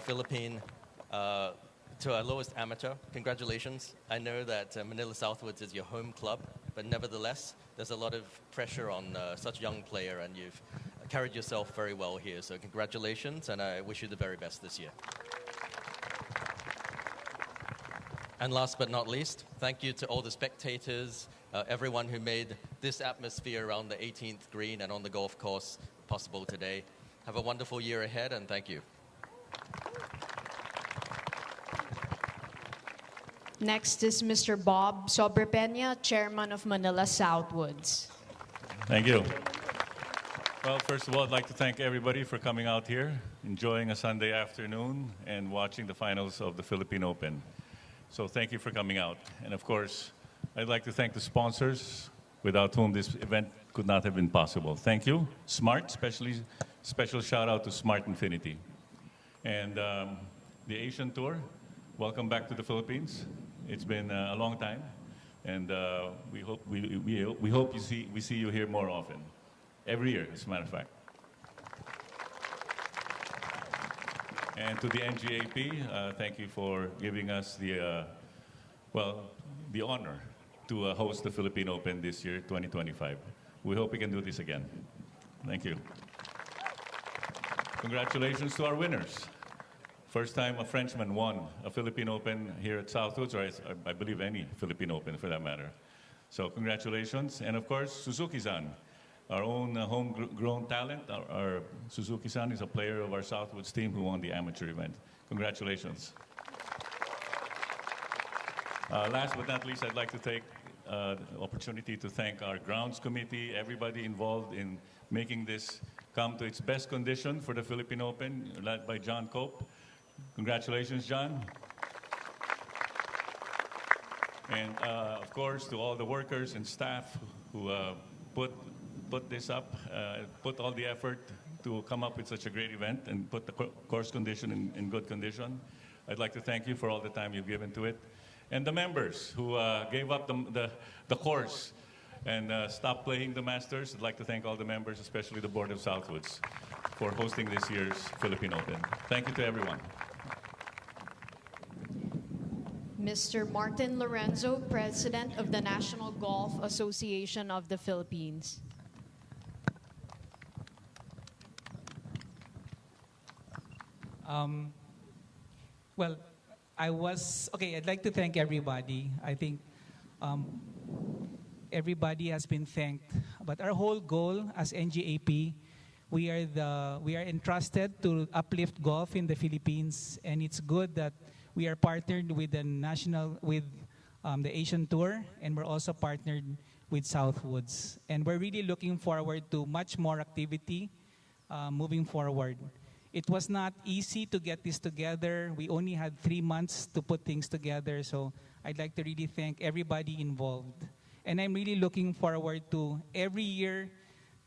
to our lowest amateur, congratulations. I know that Manila Southwoods is your home club, but nevertheless, there's a lot of pressure on such a young player, and you've carried yourself very well here. So congratulations, and I wish you the very best this year. And last but not least, thank you to all the spectators, everyone who made this atmosphere around the 18th green and on the golf course possible today. Have a wonderful year ahead, and thank you. Next is Mr. Bob Sobrepeña, Chairman of Manila Southwoods. Thank you. Well, first of all, I'd like to thank everybody for coming out here, enjoying a Sunday afternoon, and watching the finals of the Philippine Open. So thank you for coming out. And of course, I'd like to thank the sponsors without whom this event could not have been possible. Thank you. Smart, special shout out to Smart Infinity. And the Asian Tour, welcome back to the Philippines. It's been a long time, and we hope we see you here more often, every year, as a matter of fact. And to the NGAP, thank you for giving us the honor to host the Philippine Open this year, 2025. We hope we can do this again. Thank you. Congratulations to our winners. First time a Frenchman won a Philippine Open here at Southwoods, or I believe any Philippine Open for that matter. So congratulations. And of course, Suzuki-san, our own homegrown talent. Our Suzuki-san is a player of our Southwoods team who won the amateur event. Congratulations. Last but not least, I'd like to take the opportunity to thank our grounds committee, everybody involved in making this come to its best condition for the Philippine Open, led by John Cope. Congratulations, John. And of course, to all the workers and staff who put this up, put all the effort to come up with such a great event and put the course condition in good condition. I'd like to thank you for all the time you've given to it. And the members who gave up the course and stopped playing the Masters. I'd like to thank all the members, especially the Board of Southwoods, for hosting this year's Philippine Open. Thank you to everyone. Mr. Martin Lorenzo, President of the National Golf Association of the Philippines. Well, I'd like to thank everybody. I think everybody has been thanked. But our whole goal as NGAP, we are entrusted to uplift golf in the Philippines, and it's good that we are partnered with the Asian Tour, and we're also partnered with Southwoods. And we're really looking forward to much more activity moving forward. It was not easy to get this together. We only had 3 months to put things together, so I'd like to really thank everybody involved. And I'm really looking forward to every year,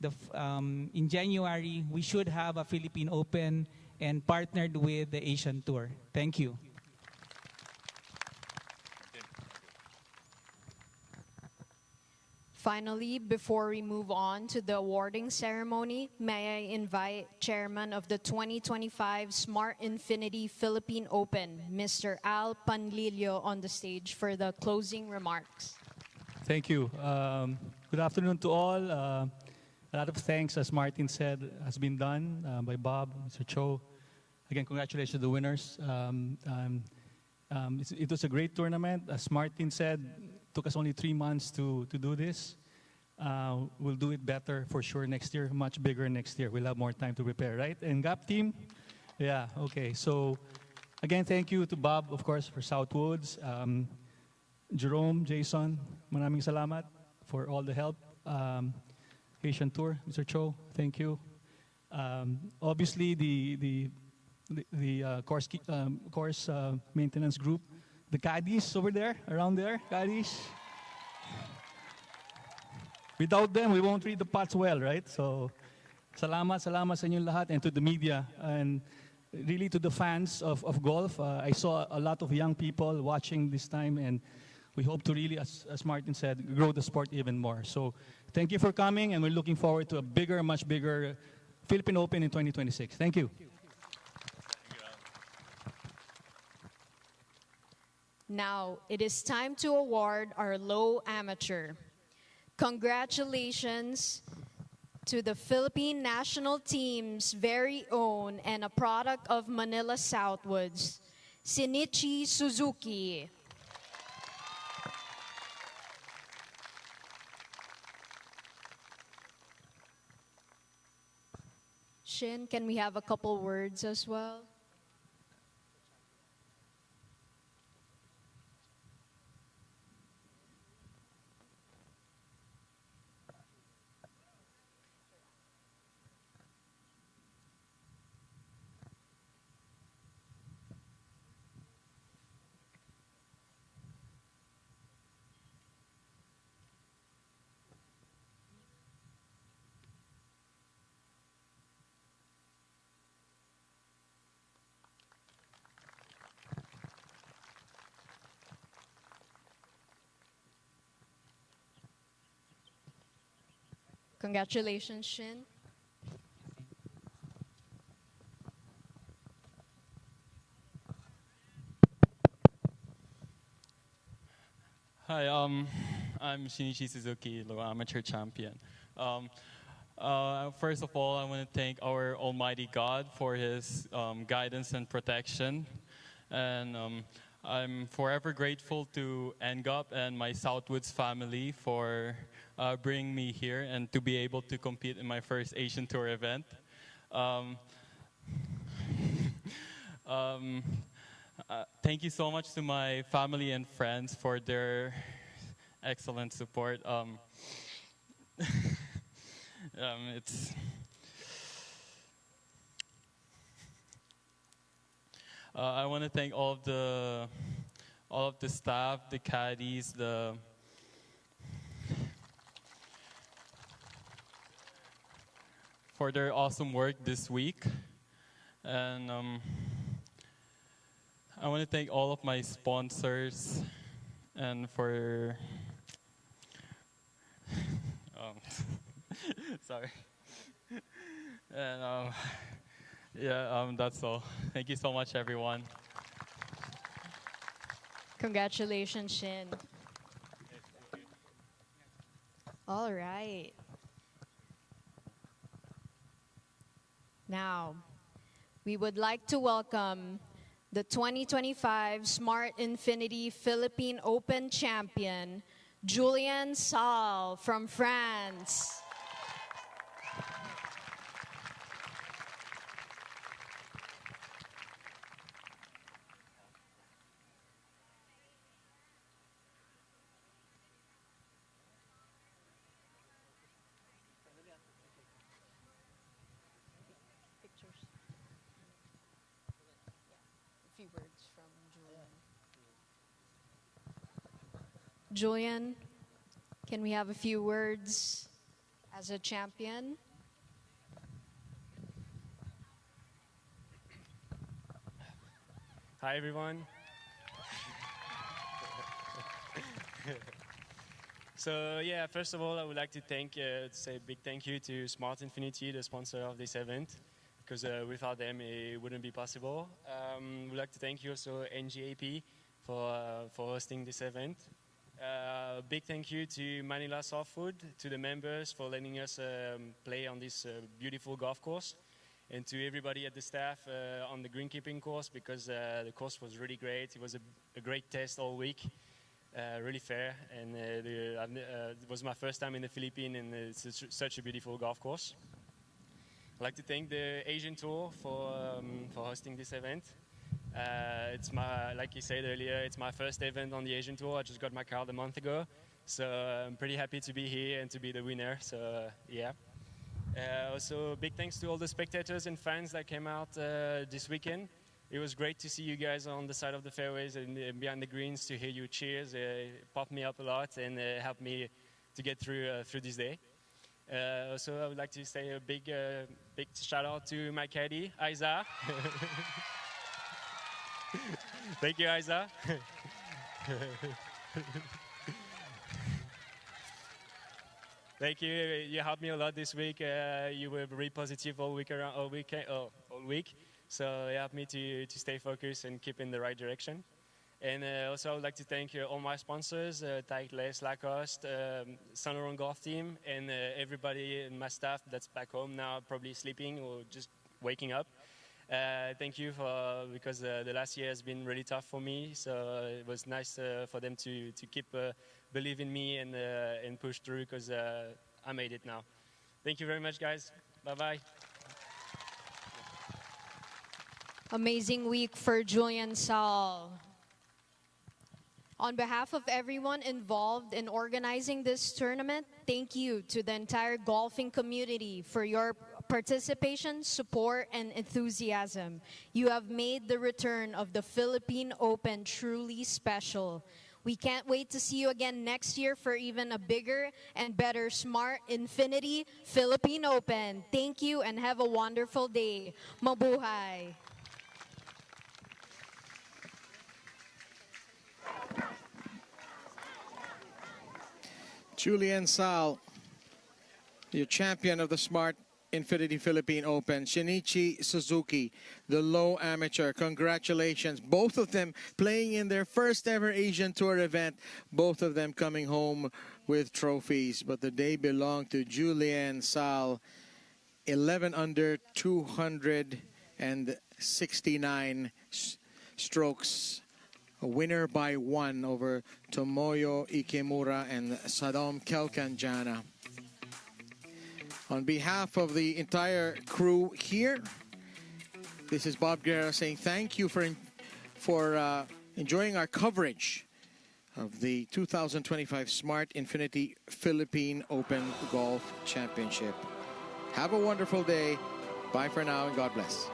in January, we should have a Philippine Open and partnered with the Asian Tour. Thank you. Finally, before we move on to the awarding ceremony, may I invite Chairman of the 2025 Smart Infinity Philippine Open, Mr. Al Panlilio, on the stage for the closing remarks. Thank you. Good afternoon to all. A lot of thanks, as Martin said, has been done by Bob, Mr. Cho. Again, congratulations to the winners. It was a great tournament. As Martin said, it took us only 3 months to do this. We'll do it better for sure next year, much bigger next year. We'll have more time to prepare, right? And GAP team? Yeah, okay. So, again, thank you to Bob, of course, for Southwoods. Jerome, Jason, maraming salamat for all the help. Asian Tour, Mr. Cho, thank you. Obviously, the course maintenance group, the caddies over there, around there, caddies. Without them, we won't read the pots well, right? So, salamat sa inyong lahat, and to the media, and really to the fans of golf. I saw a lot of young people watching this time, and we hope to really, as Martin said, grow the sport even more. So, thank you for coming, and we're looking forward to a bigger, much bigger Philippine Open in 2026. Thank you. Now, it is time to award our low amateur. Congratulations to the Philippine national team's very own and a product of Manila Southwoods, Shinichi Suzuki. Shin, can we have a couple words as well? Congratulations, Shin. Hi, I'm Shinichi Suzuki, low amateur champion. First of all, I want to thank our Almighty God for His guidance and protection, and I'm forever grateful to NGUP and my Southwoods family for bringing me here and to be able to compete in my first Asian Tour event. Thank you so much to my family and friends for their excellent support. I want to thank all of the staff, the caddies, for their awesome work this week, and I want to thank all of my sponsors and for sorry, and that's all. Thank you so much, everyone. Congratulations, Shin. All right. Now, we would like to welcome the 2025 Smart Infinity Philippine Open champion, Julien Salle from France. Julien, can we have a few words as a champion? Hi, everyone. So, yeah, first of all, I would like to say a big thank you to Smart Infinity, the sponsor of this event, because without them, it wouldn't be possible. We'd like to thank you also NGAP for hosting this event. Big thank you to Manila Southwoods, to the members for letting us play on this beautiful golf course, and to everybody at the staff on the greenkeeping course, because the course was really great. It was a great test all week, really fair, and it was my first time in the Philippines, and it's such a beautiful golf course. I'd like to thank the Asian Tour for hosting this event. It's like you said earlier, it's my first event on the Asian Tour. I just got my card a month ago, so I'm pretty happy to be here and to be the winner. So yeah. Also, big thanks to all the spectators and fans that came out this weekend. It was great to see you guys on the side of the fairways and behind the greens, to hear your cheers. Popped me up a lot and helped me to get through this day. Also, I would like to say a big shout out to my caddy, Aiza. Thank you, Aiza. Thank you. You helped me a lot this week. You were very positive all week. So it helped me to stay focused and keep in the right direction. And also, I would like to thank all my sponsors, Titleist, Lacoste, Sun Golf Team, and everybody in my staff that's back home now, probably sleeping or just waking up. Thank you because the last year has been really tough for me. So it was nice for them to keep believe in me and push through, because I made it now. Thank you very much, guys. Bye-bye. Amazing week for Julian Sal. On behalf of everyone involved in organizing this tournament, thank you to the entire golfing community for your participation, support, and enthusiasm. You have made the return of the Philippine Open truly special. We can't wait to see you again next year for even a bigger and better Smart Infinity Philippine Open. Thank you and have a wonderful day. Mabuhay! Julian Sal, your champion of the Smart Infinity Philippine Open. Shinichi Suzuki, the low amateur. Congratulations. Both of them playing in their first ever Asian Tour event. Both of them coming home with trophies. But the day belonged to Julian Sal. 11 under, 269 strokes. A winner by 1 over Tomoyo Ikemura and Sadom Kelkanjana. On behalf of the entire crew here, this is Bob Guerra saying thank you for enjoying our coverage of the 2025 Smart Infinity Philippine Open Golf Championship. Have a wonderful day. Bye for now and God bless.